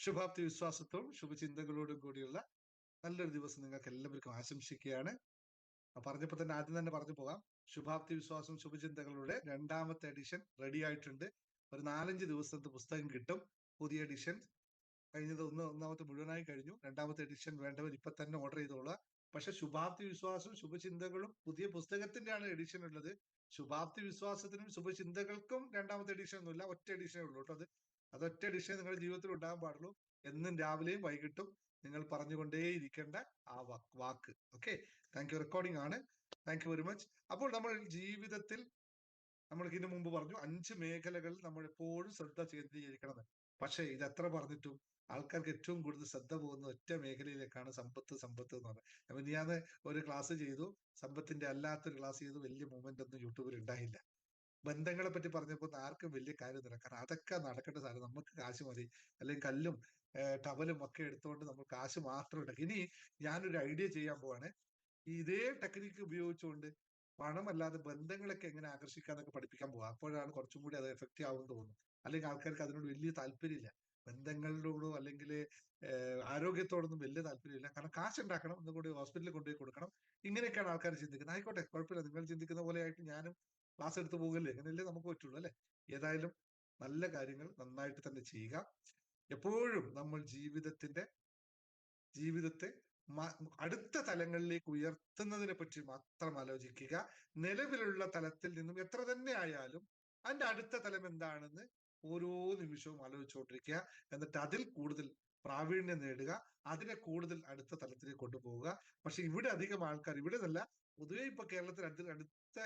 ശുഭാപ്തി വിശ്വാസത്തോടും ശുഭചിന്തകളോടും കൂടിയുള്ള നല്ലൊരു ദിവസം നിങ്ങൾക്ക് എല്ലാവർക്കും ആശംസിക്കുകയാണ്. പറഞ്ഞപ്പോൾ തന്നെ ആദ്യം തന്നെ പറഞ്ഞു പോകാം. ശുഭാപ്തി വിശ്വാസം ശുഭചിന്തകളുടെ 2ാമത്തെ എഡിഷൻ റെഡി ആയിട്ടുണ്ട്. ഒരു 4-5 ദിവസത്തെ പുസ്തകം കിട്ടും. പുതിയ എഡിഷൻ കഴിഞ്ഞത് ഒന്നാമത്തെ മുഴുവനായി കഴിഞ്ഞു. 2ാമത്തെ എഡിഷൻ വേണ്ടവർ ഇപ്പൊ തന്നെ ഓർഡർ ചെയ്തോളുക. പക്ഷെ ശുഭാപ്തി വിശ്വാസവും ശുഭചിന്തകളും പുതിയ പുസ്തകത്തിന്റെയാണ് എഡിഷൻ ഉള്ളത്. ശുഭാപ്തി വിശ്വാസത്തിനും ശുഭചിന്തകൾക്കും 2ാമത്തെ എഡിഷൻ ഒന്നുമില്ല, ഒറ്റ എഡിഷനേ ഉള്ളൂ കേട്ടോ. അതൊറ്റ എഡിഷൻ നിങ്ങളുടെ ജീവിതത്തിൽ ഉണ്ടാകാൻ പാടുള്ളൂ. എന്നും രാവിലെയും വൈകിട്ടും നിങ്ങൾ പറഞ്ഞുകൊണ്ടേയിരിക്കേണ്ട ആ വാക്ക്. Okay, thank you. റെക്കോർഡിംഗ് ആണ്. Thank you very much. അപ്പോൾ നമ്മൾ ജീവിതത്തിൽ നമ്മൾക്ക് ഇതിനു മുമ്പ് പറഞ്ഞു 5 മേഖലകളിൽ നമ്മൾ എപ്പോഴും ശ്രദ്ധ കേന്ദ്രീകരിക്കണം. പക്ഷെ ഇത് എത്ര പറഞ്ഞിട്ടും ആൾക്കാർക്ക് ഏറ്റവും കൂടുതൽ ശ്രദ്ധ പോകുന്ന ഒറ്റ മേഖലയിലേക്കാണ് സമ്പത്ത് എന്ന് പറഞ്ഞത്. അപ്പൊ ഞാൻ ഒരു ക്ലാസ് ചെയ്തു, സമ്പത്തിന്റെ അല്ലാത്തൊരു ക്ലാസ് ചെയ്തു. വലിയ മൂവ്മെന്റ് ഒന്നും യൂട്യൂബിൽ ഉണ്ടായില്ല. ബന്ധങ്ങളെ പറ്റി പറഞ്ഞപ്പോൾ ആർക്കും വലിയ കാര്യമൊന്നുമില്ല. കാരണം അതൊക്കെ നടക്കേണ്ട സാധനം, നമുക്ക് കാശ് മതി. അല്ലെങ്കിൽ കല്ലും ടവലും ഒക്കെ എടുത്തുകൊണ്ട് നമ്മൾ കാശ് മാത്രം ഉണ്ടാക്കി. ഇനി ഞാനൊരു ഐഡിയ ചെയ്യാൻ പോവാണ്. ഇതേ ടെക്നിക്ക് ഉപയോഗിച്ചുകൊണ്ട് പണമല്ലാതെ ബന്ധങ്ങളൊക്കെ എങ്ങനെ ആകർഷിക്കാന്നൊക്കെ പഠിപ്പിക്കാൻ പോവാം. അപ്പോഴാണ് കുറച്ചും കൂടി അത് എഫക്റ്റീവ് ആവുമെന്ന് തോന്നുന്നു. അല്ലെങ്കിൽ ആൾക്കാർക്ക് അതിനോട് വലിയ താല്പര്യമില്ല. ബന്ധങ്ങളിലോടോ അല്ലെങ്കിൽ ആരോഗ്യത്തോടൊന്നും വലിയ താല്പര്യമില്ല. കാരണം കാശ് ഉണ്ടാക്കണം, ഒന്നുകൂടി ഹോസ്പിറ്റലിൽ കൊണ്ടുപോയി കൊടുക്കണം. ഇങ്ങനെയൊക്കെയാണ് ആൾക്കാർ ചിന്തിക്കുന്നത്. ആയിക്കോട്ടെ, കുഴപ്പമില്ല. നിങ്ങൾ ചിന്തിക്കുന്ന പോലെ ആയിട്ട് ഞാനും ക്ലാസ് എടുത്ത് പോകല്ലേ, അങ്ങനെയല്ലേ നമുക്ക് പറ്റുള്ളൂ അല്ലെ. ഏതായാലും നല്ല കാര്യങ്ങൾ നന്നായിട്ട് തന്നെ ചെയ്യുക. എപ്പോഴും നമ്മൾ ജീവിതത്തെ അടുത്ത തലങ്ങളിലേക്ക് ഉയർത്തുന്നതിനെ പറ്റി മാത്രം ആലോചിക്കുക. നിലവിലുള്ള തലത്തിൽ നിന്നും എത്ര തന്നെ ആയാലും അതിന്റെ അടുത്ത തലം എന്താണെന്ന് ഓരോ നിമിഷവും ആലോചിച്ചുകൊണ്ടിരിക്കുക. എന്നിട്ട് അതിൽ കൂടുതൽ പ്രാവീണ്യം നേടുക, അതിനെ കൂടുതൽ അടുത്ത തലത്തിലേക്ക് കൊണ്ടുപോവുക. പക്ഷെ ഇവിടെ അധികം ആൾക്കാർ, ഇവിടെ നിന്നല്ല, പൊതുവെ ഇപ്പൊ കേരളത്തിൽ അടുത്ത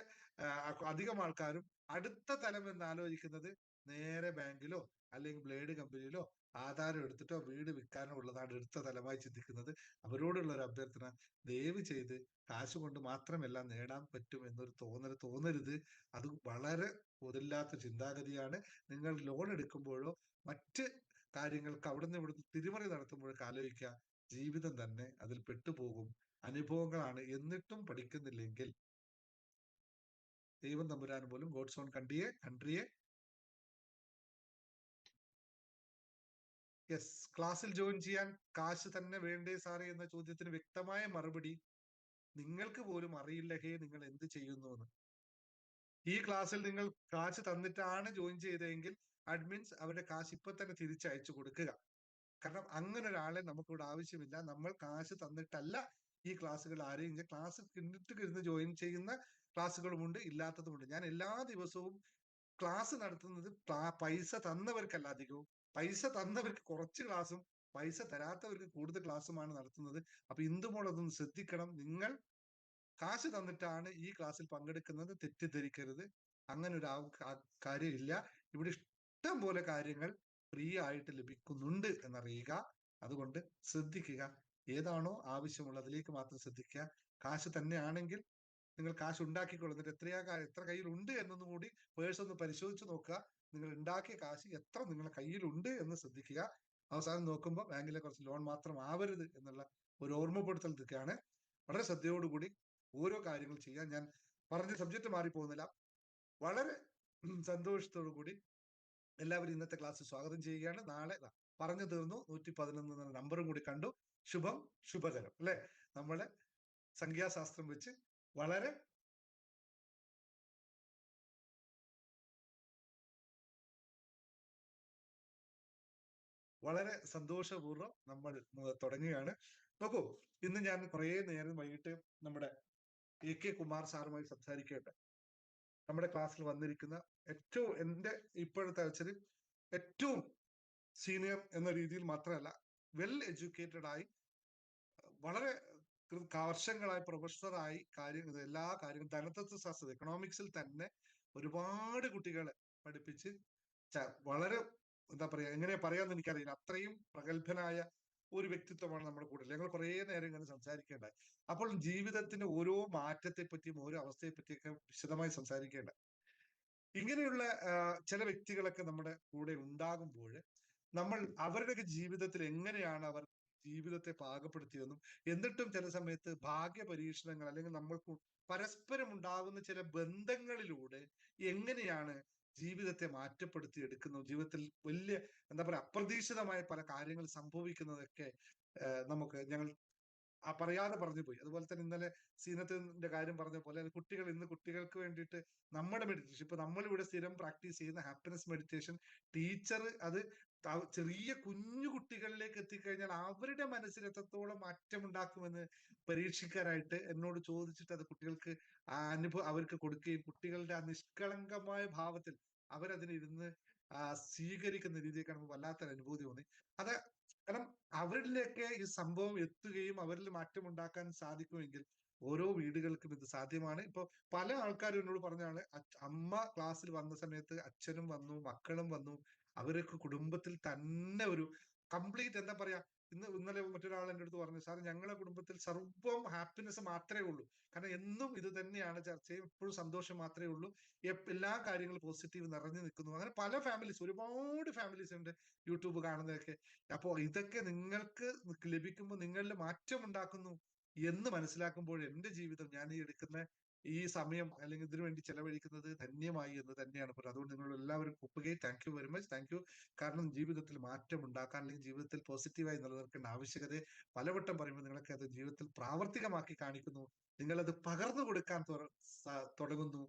അധികം ആൾക്കാരും അടുത്ത തലം എന്ന് ആലോചിക്കുന്നത് നേരെ ബാങ്കിലോ അല്ലെങ്കിൽ ബ്ലേഡ് കമ്പനിയിലോ ആധാരം എടുത്തിട്ടോ വീട് വിൽക്കാനോ ഉള്ളതാണ് അടുത്ത തലമായി ചിന്തിക്കുന്നത്. അവരോടുള്ള ഒരു അഭ്യർത്ഥന, ദയവ് ചെയ്ത് കാശ് കൊണ്ട് മാത്രമെല്ലാം നേടാൻ പറ്റും എന്നൊരു തോന്നരുത്. അത് വളരെ പൊതില്ലാത്ത ചിന്താഗതിയാണ്. നിങ്ങൾ ലോൺ എടുക്കുമ്പോഴോ മറ്റ് കാര്യങ്ങൾക്ക് അവിടുന്ന് ഇവിടുന്ന് തിരിമറി നടത്തുമ്പോഴൊക്കെ ആലോചിക്കുക, ജീവിതം തന്നെ അതിൽ പെട്ടുപോകും. അനുഭവങ്ങളാണ്. എന്നിട്ടും പഠിക്കുന്നില്ലെങ്കിൽ ദൈവം തമ്പുരാൻ പോലും ഗോഡ്സ് ഓൺ കൺട്രിയെ യെസ്, ക്ലാസ്സിൽ ജോയിൻ ചെയ്യാൻ കാശ് തന്നെ വേണ്ടേ സാറേ എന്ന ചോദ്യത്തിന് വ്യക്തമായ മറുപടി, നിങ്ങൾക്ക് പോലും അറിയില്ല ഹേ നിങ്ങൾ എന്ത് ചെയ്യുന്നു എന്ന്. ഈ ക്ലാസ്സിൽ നിങ്ങൾ കാശ് തന്നിട്ടാണ് ജോയിൻ ചെയ്തതെങ്കിൽ അഡ്മിൻസ് അവരുടെ കാശ് ഇപ്പൊ തന്നെ തിരിച്ചയച്ചു കൊടുക്കുക. കാരണം അങ്ങനെ ഒരാളെ നമുക്കിവിടെ ആവശ്യമില്ല. നമ്മൾ കാശ് തന്നിട്ടല്ല ഈ ക്ലാസ്സുകൾ ആരെയും ക്ലാസ് ഇരുന്ന് ജോയിൻ ചെയ്യുന്ന ക്ലാസ്സുകളുമുണ്ട്, ഇല്ലാത്തതുമുണ്ട്. ഞാൻ എല്ലാ ദിവസവും ക്ലാസ് നടത്തുന്നത് പൈസ തന്നവർക്കല്ല അധികവും. പൈസ തന്നവർക്ക് കുറച്ച് ക്ലാസ്സും പൈസ തരാത്തവർക്ക് കൂടുതൽ ക്ലാസ്സുമാണ് നടത്തുന്നത്. അപ്പൊ ഇന്ദുമോൾ അതൊന്ന് ശ്രദ്ധിക്കണം. നിങ്ങൾ കാശ് തന്നിട്ടാണ് ഈ ക്ലാസ്സിൽ പങ്കെടുക്കുന്നത്, തെറ്റിദ്ധരിക്കരുത്. അങ്ങനെ ഒരു കാര്യമില്ല. ഇവിടെ ഇഷ്ടം പോലെ കാര്യങ്ങൾ ഫ്രീ ആയിട്ട് ലഭിക്കുന്നുണ്ട് എന്നറിയുക. അതുകൊണ്ട് ശ്രദ്ധിക്കുക. ഏതാണോ ആവശ്യമുള്ളത് അതിലേക്ക് മാത്രം ശ്രദ്ധിക്കുക. കാശ് തന്നെയാണെങ്കിൽ നിങ്ങൾ കാശ് ഉണ്ടാക്കിക്കൊള്ളുന്നിട്ട് എത്ര കയ്യിലുണ്ട് എന്നൊന്നും കൂടി പേഴ്സ് ഒന്ന് പരിശോധിച്ച് നോക്കുക. നിങ്ങൾ ഉണ്ടാക്കിയ കാശ് എത്ര നിങ്ങളുടെ കയ്യിലുണ്ട് എന്ന് ശ്രദ്ധിക്കുക. അവസാനം നോക്കുമ്പോൾ ബാങ്കിലെ കുറച്ച് ലോൺ മാത്രം ആവരുത് എന്നുള്ള ഒരു ഓർമ്മപ്പെടുത്തൽ ഇതൊക്കെയാണ്. വളരെ ശ്രദ്ധയോടുകൂടി ഓരോ കാര്യങ്ങൾ ചെയ്യാൻ. ഞാൻ പറഞ്ഞ സബ്ജക്റ്റ് മാറിപ്പോകുന്നില്ല. വളരെ സന്തോഷത്തോടു കൂടി എല്ലാവരും ഇന്നത്തെ ക്ലാസ് സ്വാഗതം ചെയ്യുകയാണ്. നാളെ പറഞ്ഞു തീർന്നു, 111 എന്ന നമ്പറും കൂടി കണ്ടു. ശുഭം ശുഭകരം അല്ലെ. നമ്മളെ സംഖ്യാശാസ്ത്രം വെച്ച് വളരെ സന്തോഷപൂർവ്വം നമ്മൾ തുടങ്ങുകയാണ്. നോക്കൂ, ഇന്ന് ഞാൻ കുറെ നേരം വൈകിട്ട് നമ്മുടെ AK കുമാർ സാറുമായി സംസാരിക്കേണ്ട, നമ്മുടെ ക്ലാസ്സിൽ വന്നിരിക്കുന്ന ഏറ്റവും എന്റെ ഇപ്പോഴത്തെ വെച്ചാൽ ഏറ്റവും സീനിയർ എന്ന രീതിയിൽ മാത്രമല്ല, വെൽ എഡ്യൂക്കേറ്റഡ് ആയി വളരെ വർഷങ്ങളായി പ്രൊഫഷണറായി എല്ലാ കാര്യങ്ങളും ധനതത്വശാസ്ത്രം എക്കണോമിക്സിൽ തന്നെ ഒരുപാട് കുട്ടികളെ പഠിപ്പിച്ച് വളരെ എന്താ പറയാ, എങ്ങനെ പറയാന്ന് എനിക്കറിയില്ല, അത്രയും പ്രഗത്ഭനായ ഒരു വ്യക്തിത്വമാണ് നമ്മുടെ കൂടെ. ഞങ്ങൾ കുറെ നേരം ഇങ്ങനെ സംസാരിക്കേണ്ടായി. അപ്പോൾ ജീവിതത്തിന്റെ ഓരോ മാറ്റത്തെ പറ്റിയും ഓരോ അവസ്ഥയെ പറ്റിയൊക്കെ വിശദമായി സംസാരിക്കേണ്ട. ഇങ്ങനെയുള്ള ചില വ്യക്തികളൊക്കെ നമ്മുടെ കൂടെ ഉണ്ടാകുമ്പോൾ നമ്മൾ അവരുടെയൊക്കെ ജീവിതത്തിൽ എങ്ങനെയാണ് അവർ ജീവിതത്തെ പാകപ്പെടുത്തിയതെന്നും, എന്നിട്ടും ചില സമയത്ത് ഭാഗ്യ പരീക്ഷണങ്ങൾ അല്ലെങ്കിൽ നമ്മൾക്ക് പരസ്പരം ഉണ്ടാകുന്ന ചില ബന്ധങ്ങളിലൂടെ എങ്ങനെയാണ് ജീവിതത്തെ മാറ്റപ്പെടുത്തി എടുക്കുന്നു. ജീവിതത്തിൽ വലിയ എന്താ പറയുക അപ്രതീക്ഷിതമായ പല കാര്യങ്ങൾ സംഭവിക്കുന്നതൊക്കെ നമുക്ക് ഞങ്ങൾ പറയാതെ പറഞ്ഞു പോയി. അതുപോലെ തന്നെ ഇന്നലെ സീനത്തിന്റെ കാര്യം പറഞ്ഞ പോലെ കുട്ടികൾ ഇന്ന് കുട്ടികൾക്ക് വേണ്ടിയിട്ട് നമ്മുടെ മെഡിറ്റേഷൻ ഇപ്പൊ നമ്മളിവിടെ സ്ഥിരം പ്രാക്ടീസ് ചെയ്യുന്ന ഹാപ്പിനെസ് മെഡിറ്റേഷൻ ടീച്ചർ അത് ചെറിയ കുഞ്ഞു കുട്ടികളിലേക്ക് എത്തിക്കഴിഞ്ഞാൽ അവരുടെ മനസ്സിൽ എത്രത്തോളം മാറ്റം ഉണ്ടാക്കുമെന്ന് പരീക്ഷിക്കാനായിട്ട് എന്നോട് ചോദിച്ചിട്ട് അത് കുട്ടികൾക്ക് ആ അനുഭവം അവർക്ക് കൊടുക്കുകയും കുട്ടികളുടെ ആ നിഷ്കളങ്കമായ ഭാവത്തിൽ അവരതിനിരുന്ന് സ്വീകരിക്കുന്ന രീതിയൊക്കെ നമുക്ക് വല്ലാത്തൊരു അനുഭൂതി തോന്നി. അത് കാരണം അവരിലേക്ക് ഈ സംഭവം എത്തുകയും അവരിൽ മാറ്റം ഉണ്ടാക്കാൻ സാധിക്കുമെങ്കിൽ ഓരോ വീടുകൾക്കും ഇത് സാധ്യമാണ്. ഇപ്പൊ പല ആൾക്കാരും എന്നോട് പറഞ്ഞാണ് അമ്മ ക്ലാസ്സിൽ വന്ന സമയത്ത് അച്ഛനും വന്നു, മക്കളും വന്നു, അവരൊക്കെ കുടുംബത്തിൽ തന്നെ ഒരു കംപ്ലീറ്റ് എന്താ പറയാ ഇന്നലെ മറ്റൊരാൾ എൻ്റെ അടുത്ത് പറഞ്ഞു, സാർ ഞങ്ങളുടെ കുടുംബത്തിൽ സർവ്വം ഹാപ്പിനെസ് മാത്രമേ ഉള്ളൂ. കാരണം എന്നും ഇത് തന്നെയാണ് ചർച്ചയും, എപ്പോഴും സന്തോഷം മാത്രമേ ഉള്ളൂ, എല്ലാ കാര്യങ്ങളും പോസിറ്റീവ് നിറഞ്ഞു നിൽക്കുന്നു. അങ്ങനെ പല ഫാമിലീസ്, ഒരുപാട് ഫാമിലീസ് ഉണ്ട് യൂട്യൂബ് കാണുന്നതൊക്കെ. അപ്പോ ഇതൊക്കെ നിങ്ങൾക്ക് ലഭിക്കുമ്പോൾ നിങ്ങളിൽ മാറ്റം ഉണ്ടാക്കുന്നു എന്ന് മനസ്സിലാക്കുമ്പോൾ എന്റെ ജീവിതം ഞാൻ ഈ എടുക്കുന്ന ഈ സമയം അല്ലെങ്കിൽ ഇതിനു വേണ്ടി ചെലവഴിക്കുന്നത് ധന്യമായി എന്ന് തന്നെയാണ് പറയുന്നത്. അതുകൊണ്ട് നിങ്ങൾ എല്ലാവരും ഒപ്പുകയും thank you very much, thank you. കാരണം ജീവിതത്തിൽ മാറ്റം ഉണ്ടാക്കാൻ അല്ലെങ്കിൽ ജീവിതത്തിൽ പോസിറ്റീവായി നിലനിർത്തേണ്ട ആവശ്യകതയെ പലവട്ടം പറയുമ്പോൾ നിങ്ങളൊക്കെ അത് ജീവിതത്തിൽ പ്രാവർത്തികമാക്കി കാണിക്കുന്നു. നിങ്ങളത് പകർന്നു കൊടുക്കാൻ തുടങ്ങുന്നു.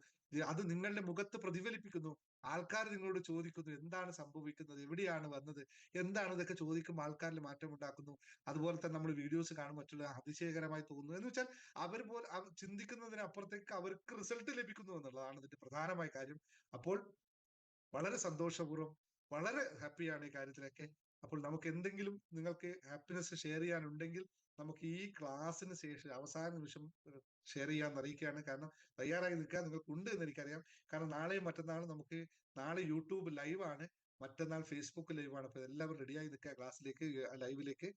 അത് നിങ്ങളുടെ മുഖത്ത് പ്രതിഫലിപ്പിക്കുന്നു. ആൾക്കാർ നിങ്ങളോട് ചോദിക്കുന്നു എന്താണ് സംഭവിക്കുന്നത്, എവിടെയാണ് വന്നത്, എന്താണ് ഇതൊക്കെ ചോദിക്കുമ്പോൾ ആൾക്കാരിൽ മാറ്റം ഉണ്ടാക്കുന്നു. അതുപോലെ തന്നെ നമ്മൾ വീഡിയോസ് കാണുമ്പോൾ മറ്റുള്ള അതിശയകരമായി തോന്നുന്നു എന്ന് വെച്ചാൽ അവർ ചിന്തിക്കുന്നതിനപ്പുറത്തേക്ക് അവർക്ക് റിസൾട്ട് ലഭിക്കുന്നു എന്നുള്ളതാണ് ഇതിന്റെ പ്രധാനമായ കാര്യം. അപ്പോൾ വളരെ സന്തോഷപൂർവ്വം വളരെ ഹാപ്പിയാണ് ഈ കാര്യത്തിലൊക്കെ. അപ്പോൾ നമുക്ക് എന്തെങ്കിലും നിങ്ങൾക്ക് ഹാപ്പിനെസ് ഷെയർ ചെയ്യാനുണ്ടെങ്കിൽ നമുക്ക് ഈ ക്ലാസ്സിന് ശേഷം അവസാന നിമിഷം ഷെയർ ചെയ്യാൻ അറിയിക്കുകയാണ്. കാരണം തയ്യാറായി നിൽക്കാൻ നിങ്ങൾക്ക് ഉണ്ട് എന്ന് എനിക്കറിയാം. കാരണം നാളെയും മറ്റന്നാളും നമുക്ക് നാളെ യൂട്യൂബ് ലൈവാണ്, മറ്റന്നാൾ ഫേസ്ബുക്ക് ലൈവാണ്. അപ്പൊ എല്ലാവരും റെഡിയായി നിൽക്കുക ക്ലാസ്സിലേക്ക്, ലൈവിലേക്ക്.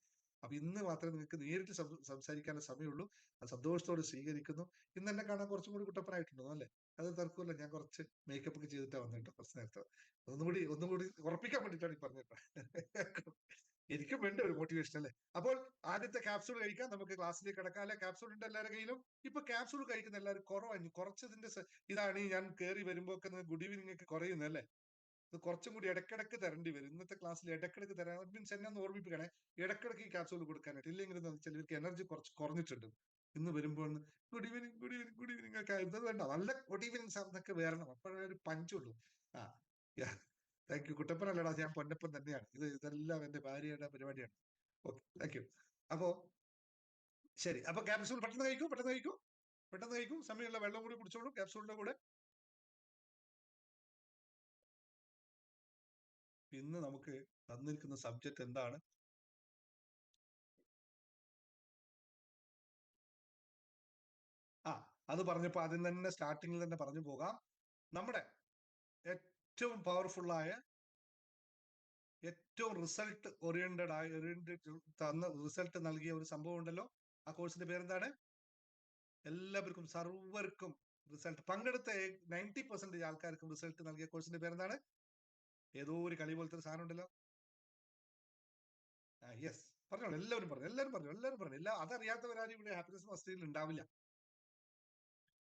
അപ്പൊ ഇന്ന് മാത്രമേ നിങ്ങൾക്ക് നേരിട്ട് സംസാരിക്കാനുള്ള സമയമുള്ളൂ. അത് സന്തോഷത്തോടെ സ്വീകരിക്കുന്നു. ഇന്ന് എന്നെ കാണാൻ കുറച്ചും കൂടി കുട്ടപ്പനായിട്ടുണ്ടോ അല്ലേ? അത് തർക്കമില്ല, ഞാൻ കുറച്ച് മേക്കപ്പ് ഒക്കെ ചെയ്തിട്ടാ വന്നിട്ടോ കുറച്ച് നേരത്തെ. ഒന്നും കൂടി ഉറപ്പിക്കാൻ വേണ്ടിയിട്ടാണ് ഈ പറഞ്ഞിട്ടോ. എനിക്കും വേണ്ട ഒരു മോട്ടിവേഷൻ അല്ലേ? അപ്പോൾ ആദ്യത്തെ ക്യാപ്സൂൾ കഴിക്കാം, നമുക്ക് ക്ലാസ്സിലേക്ക് കിടക്കാം അല്ലെ? ക്യാപ്സൂൾ ഉണ്ട് എല്ലാവരുടെ കയ്യിലും. ഇപ്പൊ ക്യാപ്സൂൾ കഴിക്കുന്ന എല്ലാവരും കുറവായിരുന്നു. കുറച്ചതിന്റെ ഇതാണ് ഈ ഞാൻ കയറി വരുമ്പോ ഒക്കെ ഗുഡ് ഈവനിങ് ഒക്കെ കുറയുന്നത് അല്ലേ? ഇത് കുറച്ചും കൂടി ഇടക്കിടക്ക് തരേണ്ടി വരും. ഇന്നത്തെ ക്ലാസ്സിൽ ഇടക്കിടക്ക് തരാൻ മീൻസ് എന്നെ ഒന്ന് ഓർമ്മിപ്പിക്കണേ, ഇടക്കിടക്ക് ഈ ക്യാപ്സൂൾ കൊടുക്കാനായിട്ട്. ഇല്ലെങ്കിൽ ചിലർക്ക് എനർജി കുറച്ച് കുറഞ്ഞിട്ടുണ്ട്. ഇന്ന് വരുമ്പോൾ good evening good evening good evening ഒക്കെ ഇത് വേണ്ട, നല്ല ഗുഡ് ഈവനിങ് സാർ എന്നൊക്കെ വരണം, അപ്പോഴേ ഒരു പഞ്ചുള്ളൂ. ആ താങ്ക് യു. കുട്ടപ്പനല്ലടാ, ഞാൻ പൊന്നപ്പൻ തന്നെയാണ്. ഇതെല്ലാം എന്റെ ഭാര്യയുടെ പരിപാടിയാണ്. Okay, thank U. അപ്പോ ശരി, അപ്പൊ ക്യാപ്സൂൾ പെട്ടെന്ന് കഴിക്കൂ, പെട്ടെന്ന് കഴിക്കൂ, പെട്ടെന്ന് കഴിക്കൂ. സമയമുള്ള വെള്ളം കൂടി കുടിച്ചോളൂ ക്യാപ്സൂളിന്റെ കൂടെ. ഇന്ന് നമുക്ക് തന്നിരിക്കുന്ന സബ്ജക്റ്റ് എന്താണ്? അത് പറഞ്ഞപ്പോ ആദ്യം തന്നെ സ്റ്റാർട്ടിങ്ങിൽ തന്നെ പറഞ്ഞു പോകാം. നമ്മുടെ ഏറ്റവും പവർഫുള്ളായ, ഏറ്റവും റിസൾട്ട് റിസൾട്ട് നൽകിയ ഒരു സംഭവം ഉണ്ടല്ലോ, ആ കോഴ്സിന്റെ പേരെന്താണ്? എല്ലാവർക്കും സർവർക്കും റിസൾട്ട് പങ്കെടുത്ത 90% ആൾക്കാർക്കും റിസൾട്ട് നൽകിയ കോഴ്സിന്റെ പേരെന്താണ്? ഏതോ ഒരു കളി പോലത്തെ ഒരു സാധനം ഉണ്ടല്ലോ. യെസ്, പറഞ്ഞോളൂ. എല്ലാവരും പറഞ്ഞു. അതറിയാത്തവരാരും ഇവിടെ ഹാപ്പിനെസ് മസ്റ്ററിയിൽ ഉണ്ടാവില്ല.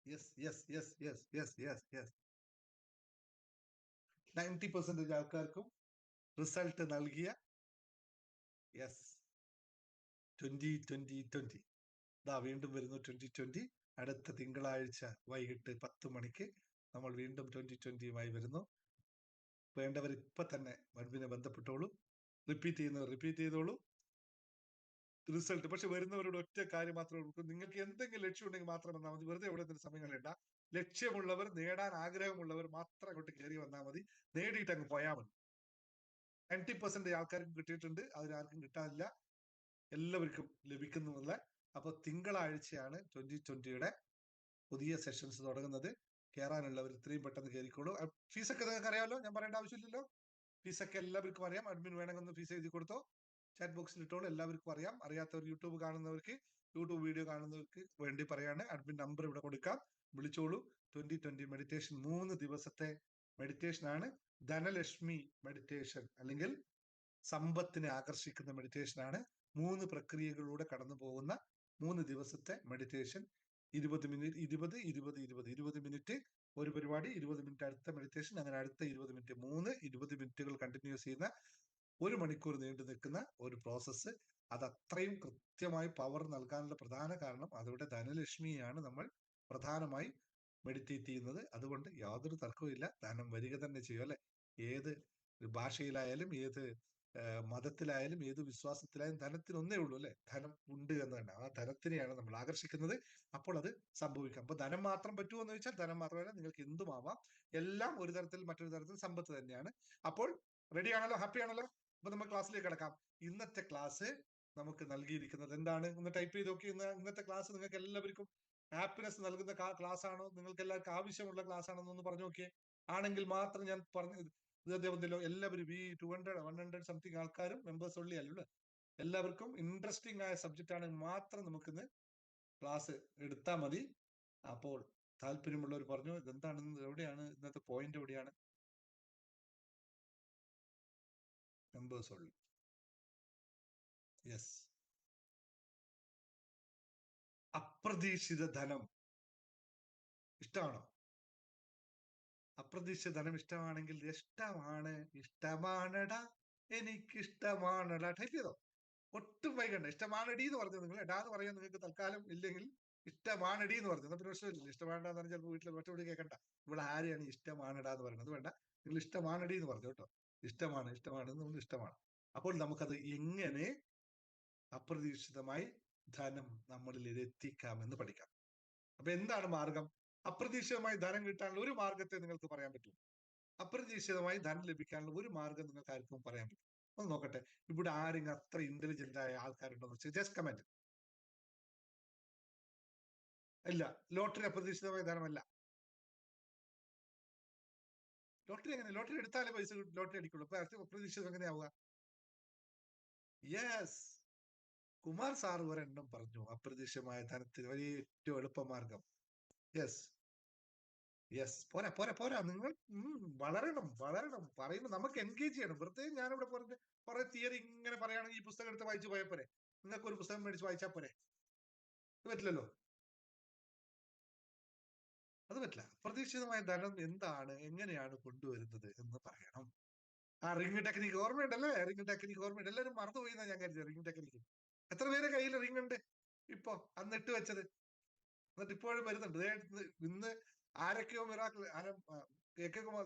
Yes yes yes yes yes yes yes 90% ആൾക്കാർക്കും റിസൾട്ട് നൽകിയ 2020. വീണ്ടും വരുന്നു 2020. അടുത്ത തിങ്കളാഴ്ച വൈകിട്ട് 10 മണിക്ക് നമ്മൾ വീണ്ടും 2020യുമായി വരുന്നു. വേണ്ടവർ ഇപ്പൊ തന്നെ അഡ്മിനെ ബന്ധപ്പെട്ടോളൂ. റിപ്പീറ്റ് ചെയ്തോളൂ. റിസൾട്ട് പക്ഷെ വരുന്നവരോട് ഒറ്റ കാര്യം മാത്രമേ ഉള്ളൂ, നിങ്ങൾക്ക് എന്തെങ്കിലും ലക്ഷ്യം ഉണ്ടെങ്കിൽ മാത്രം വന്നാൽ മതി. വെറുതെ എവിടെ നിന്ന് സമയം കളയണ്ട. ലക്ഷ്യമുള്ളവർ, നേടാൻ ആഗ്രഹമുള്ളവർ മാത്രം അങ്ങോട്ട് കയറി വന്നാൽ മതി. നേടിയിട്ട് അങ്ങ് പോയാൽ മതി. 90% ആൾക്കാർക്കും കിട്ടിയിട്ടുണ്ട്, അതിനാർക്കും കിട്ടാനില്ല, എല്ലാവർക്കും ലഭിക്കുന്നുള്ള. അപ്പൊ തിങ്കളാഴ്ചയാണ് 2020യുടെ പുതിയ സെഷൻസ് തുടങ്ങുന്നത്. കയറാനുള്ളവർ ഇത്രയും പെട്ടെന്ന് കയറിക്കോളൂ. ഫീസൊക്കെ നിങ്ങൾക്ക് അറിയാമല്ലോ, ഞാൻ പറയേണ്ട ആവശ്യമില്ലല്ലോ. ഫീസൊക്കെ എല്ലാവർക്കും അറിയാം. അഡ്മിൻ വേണമെന്ന് ഫീസ് എഴുതി കൊടുത്തോ, ചാറ്റ് ബോക്സിൽ ഇട്ടോളൂ. എല്ലാവർക്കും അറിയാം. അറിയാത്തവർ യൂട്യൂബ് കാണുന്നവർക്ക്, യൂട്യൂബ് വീഡിയോ കാണുന്നവർക്ക് വേണ്ടി പറയാണ്. അഡ്മിൻ നമ്പർ ഇവിടെ കൊടുക്കാം, വിളിച്ചോളൂ. 2020 മെഡിറ്റേഷൻ 3 ദിവസത്തെ മെഡിറ്റേഷൻ ആണ്. ധനലക്ഷ്മി മെഡിറ്റേഷൻ അല്ലെങ്കിൽ സമ്പത്തിനെ ആകർഷിക്കുന്ന മെഡിറ്റേഷൻ ആണ്. 3 പ്രക്രിയകളിലൂടെ കടന്നു പോകുന്ന 3 ദിവസത്തെ മെഡിറ്റേഷൻ. 20 മിനിറ്റ് 20 മിനിറ്റ് ഒരു പരിപാടി, 20 മിനിറ്റ് അടുത്ത മെഡിറ്റേഷൻ, അങ്ങനെ അടുത്ത 20 മിനിറ്റ്, 20 മിനിറ്റുകൾ കണ്ടിന്യൂസ് ചെയ്യുന്ന 1 മണിക്കൂർ നീണ്ടു നിൽക്കുന്ന ഒരു പ്രോസസ്സ്. അത് അത്രയും കൃത്യമായി പവർ നൽകാനുള്ള പ്രധാന കാരണം അതിവിടെ ധനലക്ഷ്മിയാണ് നമ്മൾ പ്രധാനമായി മെഡിറ്റേറ്റ് ചെയ്യുന്നത്. അതുകൊണ്ട് യാതൊരു തർക്കവും, ധനം വരിക തന്നെ ചെയ്യും അല്ലെ. ഏത് ഭാഷയിലായാലും ഏത് മതത്തിലായാലും ഏത് വിശ്വാസത്തിലായാലും ധനത്തിന് ഒന്നേ ഉള്ളൂ അല്ലെ, ധനം ഉണ്ട് എന്ന് തന്നെ. ആ ധനത്തിനെയാണ് നമ്മൾ ആകർഷിക്കുന്നത്. അപ്പോൾ അത് സംഭവിക്കാം. അപ്പൊ ധനം മാത്രം പറ്റുമോ എന്ന് ചോദിച്ചാൽ ധനം മാത്രമല്ല, നിങ്ങൾക്ക് എന്തുമാവാം. എല്ലാം ഒരു തരത്തിൽ മറ്റൊരു തരത്തിൽ സമ്പത്ത് തന്നെയാണ്. അപ്പോൾ റെഡി ആണല്ലോ, ഹാപ്പി ആണല്ലോ. അപ്പൊ നമ്മൾ ക്ലാസ്സിലേക്ക് കിടക്കാം. ഇന്നത്തെ ക്ലാസ് നമുക്ക് നൽകിയിരിക്കുന്നത് എന്താണ്? ഒന്ന് ടൈപ്പ് ചെയ്ത് നോക്കി. ഇന്നത്തെ ക്ലാസ് നിങ്ങൾക്ക് എല്ലാവർക്കും ഹാപ്പിനെസ് നൽകുന്ന ക്ലാസ് ആണോ? നിങ്ങൾക്ക് എല്ലാവർക്കും ആവശ്യമുള്ള ക്ലാസ് ആണോ എന്നൊന്ന് പറഞ്ഞു നോക്കിയേ. ആണെങ്കിൽ മാത്രം ഞാൻ പറഞ്ഞു ഇതല്ലോ. എല്ലാവരും ഈ 200 100 സംതിങ് ആൾക്കാരും മെമ്പേഴ്സ് ഉള്ളി അല്ലേ, എല്ലാവർക്കും ഇൻട്രസ്റ്റിംഗ് ആയ സബ്ജക്റ്റ് ആണെങ്കിൽ മാത്രം നമുക്കിന്ന് ക്ലാസ് എടുത്താൽ മതി. അപ്പോൾ താല്പര്യമുള്ളവർ പറഞ്ഞു. ഇതെന്താണ്, എവിടെയാണ് ഇന്നത്തെ പോയിന്റ്? എവിടെയാണ്? മെമ്പേഴ്സ് ഉള്ളി. യെസ്. അപ്രതീക്ഷിത ധനം ഇഷ്ടമാണോ? അപ്രതീക്ഷിത ധനം ഇഷ്ടമാണെങ്കിൽ ഇഷ്ടമാണടാ, എനിക്കിഷ്ടമാണടാ ടൈപ്പ് ചെയ്തോ. ഒട്ടും വൈകണ്ട. ഇഷ്ടമാണടി എന്ന് പറഞ്ഞു. നിങ്ങൾ എടാന്ന് പറയാൻ നിങ്ങൾക്ക് തൽക്കാലം ഇല്ലെങ്കിൽ ഇഷ്ടമാണടി എന്ന് പറഞ്ഞു. പിന്നെ പ്രശ്നമില്ല. ഇഷ്ടമാണെന്ന് പറഞ്ഞാൽ ചിലപ്പോൾ വീട്ടിൽ മറ്റോട് കേൾക്കണ്ട. ഇവിടെ ആരെയാണ് ഇഷ്ടമാണടാ എന്ന് പറയുന്നത്? വേണ്ട, നിങ്ങൾ ഇഷ്ടമാണടി എന്ന് പറഞ്ഞു കേട്ടോ. ഇഷ്ടമാണ് നമ്മൾ ഇഷ്ടമാണ്. അപ്പോൾ നമുക്കത് എങ്ങനെ അപ്രതീക്ഷിതമായി ധനം നമ്മളിൽ എത്തിക്കാമെന്ന് പഠിക്കാം. അപ്പൊ എന്താണ് മാർഗം? അപ്രതീക്ഷിതമായി ധനം കിട്ടാനുള്ള ഒരു മാർഗത്തെ നിങ്ങൾക്ക് പറയാൻ പറ്റും. അപ്രതീക്ഷിതമായി ധനം ലഭിക്കാനുള്ള ഒരു മാർഗം നിങ്ങൾക്ക് ആർക്കും പറയാൻ പറ്റും? ഒന്ന് നോക്കട്ടെ. ഇവിടെ ആരെങ്കിലും അത്ര ഇന്റലിജന്റ് ആയ ആൾക്കാരുണ്ടോ? Just comment. ഇല്ല. ലോട്ടറി അപ്രതീക്ഷിതമായ ധനമല്ല. ലോട്ടറി എങ്ങനെ? ലോട്ടറി എടുത്താലേ പൈസ ലോട്ടറി അടിക്കുള്ളൂ. അപ്പൊ അപ്രതീക്ഷിതം എങ്ങനെയാവുക? യെസ്, കുമാർ സാർ ഒരെണ്ണം പറഞ്ഞു. അപ്രതീക്ഷിതമായ ധനത്തിന് ഒരു ഏറ്റവും എളുപ്പമാർഗം. Yes yes. പോരാ. നിങ്ങൾ വളരണം. പറയുന്നത് നമുക്ക് എൻഗേജ് ചെയ്യണം. വെറുതെ ഞാനിവിടെ കുറെ തിയറി ഇങ്ങനെ പറയുകയാണെങ്കിൽ ഈ പുസ്തകം എടുത്ത് വായിച്ചു പോയാൽ പോരെ? നിങ്ങൾക്ക് ഒരു പുസ്തകം മേടിച്ച് വായിച്ചാൽ പോരെ? അത് പറ്റില്ലല്ലോ. അത് പറ്റില്ല. അപ്രതീക്ഷിതമായ ധനം എന്താണ്, എങ്ങനെയാണ് കൊണ്ടുവരുന്നത് എന്ന് പറയണം. ആ റിംഗ് ടെക്നിക്ക് ഓർമ്മയുണ്ടല്ലേ? റിംഗ് ടെക്നിക്ക് ഓർമ്മയുണ്ട്. എല്ലാവരും മറന്നുപോയി എന്നാ ഞാൻ കരുതിയത്. റിംഗ് ടെക്നിക്ക് എത്ര പേരെ കയ്യിൽ റിംഗ് ഉണ്ട് ഇപ്പൊ? അന്ന് ഇട്ട് വെച്ചത്, എന്നിട്ട് ഇപ്പോഴും വരുന്നുണ്ട്. ഇന്ന് ആരൊക്കെയോ മിറാക്കിൾ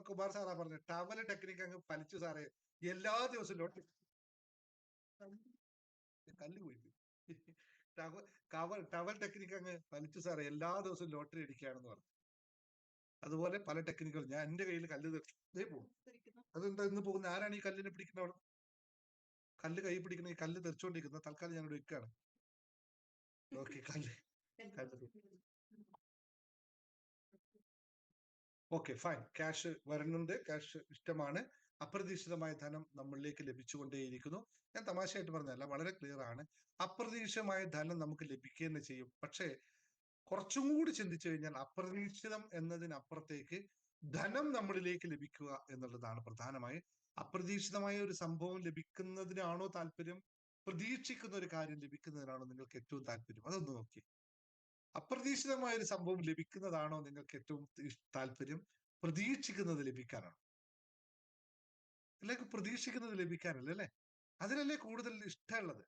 കുമാർ സാറാ പറഞ്ഞു, ടവല് ടെക്നിക്ക് അങ്ങ് ഫലിച്ചു സാറേ. എല്ലാ ദിവസവും ലോട്ടറി കല്ല് പോയി. ടവൽ ടെക്നിക്ക് അങ്ങ് ഫലിച്ചു സാറേ, എല്ലാ ദിവസവും ലോട്ടറി അടിക്കുകയാണെന്ന് പറഞ്ഞു. അതുപോലെ പല ടെക്നിക്കുകൾ. ഞാൻ എന്റെ കയ്യിൽ കല്ല് തെറിച്ചേ പോകും. അതെന്താ ഇന്ന് പോകുന്ന? ആരാണ് ഈ കല്ലിനെ പിടിക്കുന്നവൾ? കല്ല് കൈ പിടിക്കുന്ന, ഈ കല്ല് തെറിച്ചുകൊണ്ടിരിക്കുന്നത്. തൽക്കാലം ഞാൻ ഇവിടെ വെക്കുകയാണ്. ഓക്കെ, കല്ല് ഓക്കെ ഫൈൻ. ക്യാഷ് വരുന്നുണ്ട്, ക്യാഷ് ഇഷ്ടമാണ്. അപ്രതീക്ഷിതമായ ധനം നമ്മളിലേക്ക് ലഭിച്ചുകൊണ്ടേയിരിക്കുന്നു. ഞാൻ തമാശയായിട്ട് പറഞ്ഞതല്ല, വളരെ ക്ലിയർ ആണ്. അപ്രതീക്ഷിതമായ ധനം നമുക്ക് ലഭിക്കുക തന്നെ ചെയ്യും. പക്ഷേ കുറച്ചും കൂടി ചിന്തിച്ചു കഴിഞ്ഞാൽ അപ്രതീക്ഷിതം എന്നതിനപ്പുറത്തേക്ക് ധനം നമ്മളിലേക്ക് ലഭിക്കുക എന്നുള്ളതാണ് പ്രധാനമായി. അപ്രതീക്ഷിതമായ ഒരു സംഭവം ലഭിക്കുന്നതിനാണോ താല്പര്യം, പ്രതീക്ഷിക്കുന്ന ഒരു കാര്യം ലഭിക്കുന്നതിനാണോ നിങ്ങൾക്ക് ഏറ്റവും താല്പര്യം? അതൊന്ന് നോക്കി. അപ്രതീക്ഷിതമായ ഒരു സംഭവം ലഭിക്കുന്നതാണോ നിങ്ങൾക്ക് ഏറ്റവും താല്പര്യം, പ്രതീക്ഷിക്കുന്നത് ലഭിക്കാനാണോ? അല്ലെങ്കിൽ പ്രതീക്ഷിക്കുന്നത് ലഭിക്കാനല്ലേ അല്ലെ? അതിനല്ലേ കൂടുതൽ ഇഷ്ടമുള്ളത്.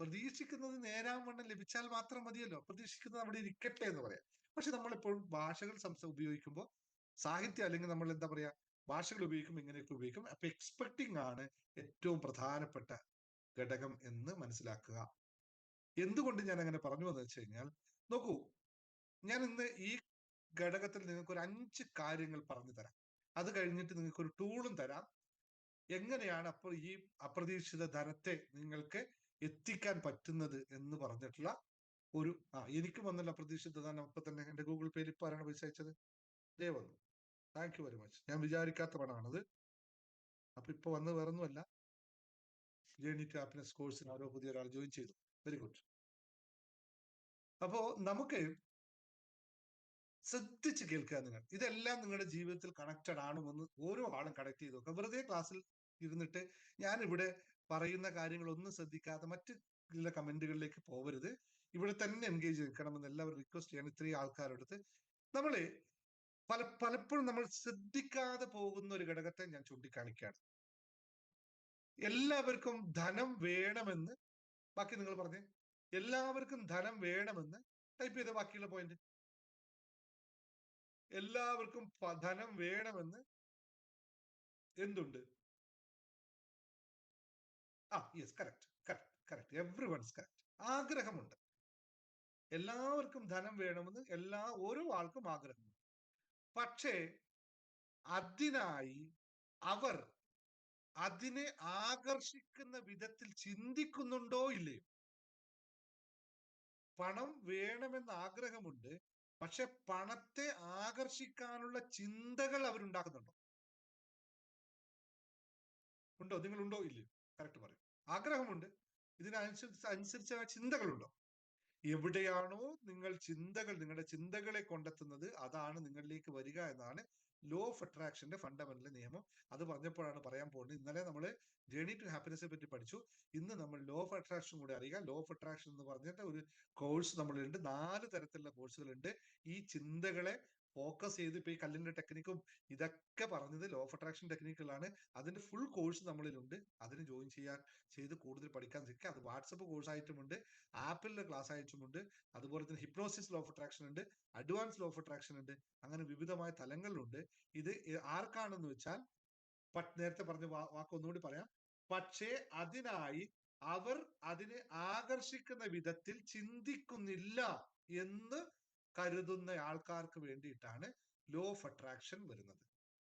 പ്രതീക്ഷിക്കുന്നത് നേരാവണ്ണം ലഭിച്ചാൽ മാത്രം മതിയല്ലോ. പ്രതീക്ഷിക്കുന്നത് അവിടെ ഇരിക്കട്ടെ എന്ന് പറയാം. പക്ഷെ നമ്മളെപ്പോഴും ഭാഷകൾ ഉപയോഗിക്കുമ്പോൾ, സാഹിത്യം അല്ലെങ്കിൽ നമ്മൾ എന്താ പറയാ, ഭാഷകൾ ഉപയോഗിക്കുമ്പോൾ ഇങ്ങനെയൊക്കെ ഉപയോഗിക്കും. അപ്പൊ എക്സ്പെക്ടിങ് ആണ് ഏറ്റവും പ്രധാനപ്പെട്ട ഘടകം എന്ന് മനസ്സിലാക്കുക. എന്തുകൊണ്ട് ഞാൻ അങ്ങനെ പറഞ്ഞു എന്ന് വെച്ച് കഴിഞ്ഞാൽ, നോക്കൂ, ഞാൻ ഇന്ന് ഈ ഘടകത്തിൽ നിങ്ങൾക്ക് ഒരു 5 കാര്യങ്ങൾ പറഞ്ഞു തരാം. അത് കഴിഞ്ഞിട്ട് നിങ്ങൾക്ക് ഒരു ടൂളും തരാം. എങ്ങനെയാണ് അപ്പോൾ ഈ അപ്രതീക്ഷിത ധനത്തെ നിങ്ങൾക്ക് എത്തിക്കാൻ പറ്റുന്നത് എന്ന് പറഞ്ഞിട്ടുള്ള ഒരു എനിക്കും വന്നല്ലോ അപ്രതീക്ഷിത ധനം. അപ്പൊ തന്നെ എന്റെ ഗൂഗിൾ പേയിൽ ഇപ്പൊ ആരാണ് പൈസ അയച്ചത്? ഇതേ വന്നു. Thank you very much. ഞാൻ വിചാരിക്കാത്ത പണമാണത്. അപ്പൊ ഇപ്പൊ വന്ന് വേറൊന്നുമല്ല, ജേർണി ടു ഹാപ്പിനെസ് കോഴ്സിന് ആരോ പുതിയ ഒരാൾ ജോയിൻ ചെയ്തു. Very good. അപ്പോ നമുക്ക് ശ്രദ്ധിച്ച് കേൾക്കുക. നിങ്ങൾ ഇതെല്ലാം നിങ്ങളുടെ ജീവിതത്തിൽ കണക്റ്റഡ് ആണെന്ന് ഓരോ ആളും കണക്ട് ചെയ്ത് നോക്കുക. വെറുതെ ക്ലാസ്സിൽ ഇരുന്നിട്ട് ഞാൻ ഇവിടെ പറയുന്ന കാര്യങ്ങളൊന്നും ശ്രദ്ധിക്കാതെ മറ്റ് ചില കമന്റുകളിലേക്ക് പോകരുത്. ഇവിടെ തന്നെ എൻഗേജ് നിൽക്കണമെന്ന് എല്ലാവരും റിക്വസ്റ്റ് ചെയ്യണം. ഇത്രയും ആൾക്കാരുടെ അടുത്ത് നമ്മള് പലപ്പോഴും നമ്മൾ ശ്രദ്ധിക്കാതെ പോകുന്ന ഒരു ഘടകത്തെ ഞാൻ ചൂണ്ടിക്കാണിക്കുകയാണ്. എല്ലാവർക്കും ധനം വേണമെന്ന്, ബാക്കി നിങ്ങൾ പറഞ്ഞേ, എല്ലാവർക്കും ധനം വേണമെന്ന് ടൈപ്പ് ചെയ്ത ബാക്കിയുള്ള പോയിന്റ്. എല്ലാവർക്കും ധനം വേണമെന്ന് എന്തുണ്ട്? Yes, correct. എവ്രിവൺസ് കറക്റ്റ്. ആഗ്രഹമുണ്ട്. എല്ലാവർക്കും ധനം വേണമെന്ന് ഓരോ ആൾക്കും ആഗ്രഹമുണ്ട്. പക്ഷേ അതിനായി അവർ അതിനെ ആകർഷിക്കുന്ന വിധത്തിൽ ചിന്തിക്കുന്നുണ്ടോ ഇല്ലയോ? പണം വേണമെന്ന് ആഗ്രഹമുണ്ട്, പക്ഷെ പണത്തെ ആകർഷിക്കാനുള്ള ചിന്തകൾ അവരുണ്ടാക്കുന്നുണ്ടോ? ഉണ്ടോ? നിങ്ങളുണ്ടോ ഇല്ലയോ? കറക്റ്റ് പറയും. ആഗ്രഹമുണ്ട്, ഇതിനനുസരിച്ച് ചിന്തകളുണ്ടോ? എവിടെയാണോ നിങ്ങളുടെ ചിന്തകളെ കൊണ്ടെത്തുന്നത്, അതാണ് നിങ്ങളിലേക്ക് വരിക എന്നാണ് ലോ ഓഫ് അട്രാക്ഷന്റെ ഫണ്ടമെന്റൽ നിയമം. അത് പറഞ്ഞപ്പോഴാണ് പറയാൻ പോകുന്നത്. ഇന്നലെ നമ്മൾ ജേർണി ടു ഹാപ്പിനെസിനെ പറ്റി പഠിച്ചു. ഇന്ന് നമ്മൾ ലോ ഓഫ് അട്രാക്ഷൻ കൂടെ അറിയുക. ലോ ഓഫ് അട്രാക്ഷൻ എന്ന് പറഞ്ഞിട്ട് ഒരു കോഴ്സ് നമ്മളുണ്ട്. 4 തരത്തിലുള്ള കോഴ്സുകളുണ്ട്. ഈ ചിന്തകളെ ഫോക്കസ് ചെയ്ത് ഇപ്പൊ ഈ കല്ലിന്റെ ടെക്നിക്കും ഇതൊക്കെ പറഞ്ഞത് ലോ ഓഫ് അട്രാക്ഷൻ ടെക്നിക്കുകളാണ്. അതിന്റെ ഫുൾ കോഴ്സ് നമ്മളിലുണ്ട്. അതിന് ജോയിൻ ചെയ്ത് കൂടുതൽ പഠിക്കാൻ ശ്രമിക്കുക. അത് വാട്സപ്പ് കോഴ്സ് ആയിട്ടുമുണ്ട്, ആപ്പിളിലെ ക്ലാസ് ആയിട്ടുമുണ്ട്. അതുപോലെ തന്നെ ഹിപ്നോസിസ് ലോ ഓഫ് അട്രാക്ഷൻ ഉണ്ട്, അഡ്വാൻസ് ലോ ഓഫ് അട്രാക്ഷൻ ഉണ്ട്. അങ്ങനെ വിവിധമായ തലങ്ങളിലുണ്ട്. ഇത് ആർക്കാണെന്ന് വെച്ചാൽ, നേരത്തെ പറഞ്ഞ വാക്കൊന്നുകൂടി പറയാം. പക്ഷേ അതിനായി അവർ അതിനെ ആകർഷിക്കുന്ന വിധത്തിൽ ചിന്തിക്കുന്നില്ല എന്ന് കരുതുന്ന ആൾക്കാർക്ക് വേണ്ടിയിട്ടാണ് ലോ ഓഫ് അട്രാക്ഷൻ വരുന്നത്.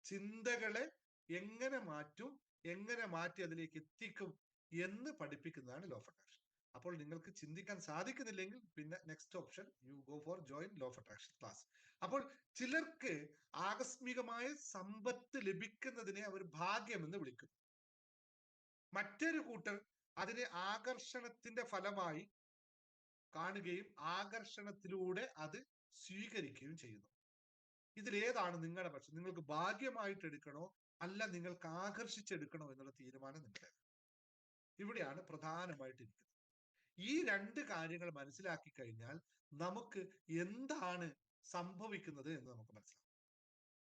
ചിന്തകളെ എങ്ങനെ മാറ്റും, എങ്ങനെ മാറ്റി അതിലേക്ക് എത്തിക്കും എന്ന് പഠിപ്പിക്കുന്നതാണ് ലോ ഓഫ് അട്രാക്ഷൻ. അപ്പോൾ നിങ്ങൾക്ക് ചിന്തിക്കാൻ സാധിക്കുന്നില്ലെങ്കിൽ പിന്നെ next option you go for join law of attraction class. അപ്പോൾ ചിലർക്ക് ആകസ്മികമായ സമ്പത്ത് ലഭിക്കുന്നതിനെ അവർ ഭാഗ്യമെന്ന് വിളിക്കുന്നു. മറ്റൊരു കൂട്ടർ അതിനെ ആകർഷണത്തിന്റെ ഫലമായി കാണുകയും ആകർഷണത്തിലൂടെ അത് സ്വീകരിക്കുകയും ചെയ്യുന്നു. ഇതിലേതാണ് നിങ്ങളുടെ പക്ഷം? നിങ്ങൾക്ക് ഭാഗ്യമായിട്ട് എടുക്കണോ അല്ല നിങ്ങൾക്ക് ആകർഷിച്ചെടുക്കണോ എന്നുള്ള തീരുമാനം നിങ്ങളുടെ. ഇവിടെയാണ് പ്രധാനമായിട്ട് ഇരിക്കുന്നത്. ഈ 2 കാര്യങ്ങൾ മനസ്സിലാക്കി കഴിഞ്ഞാൽ നമുക്ക് എന്താണ് സംഭവിക്കുന്നത് എന്ന് നമുക്ക് മനസ്സിലാവും.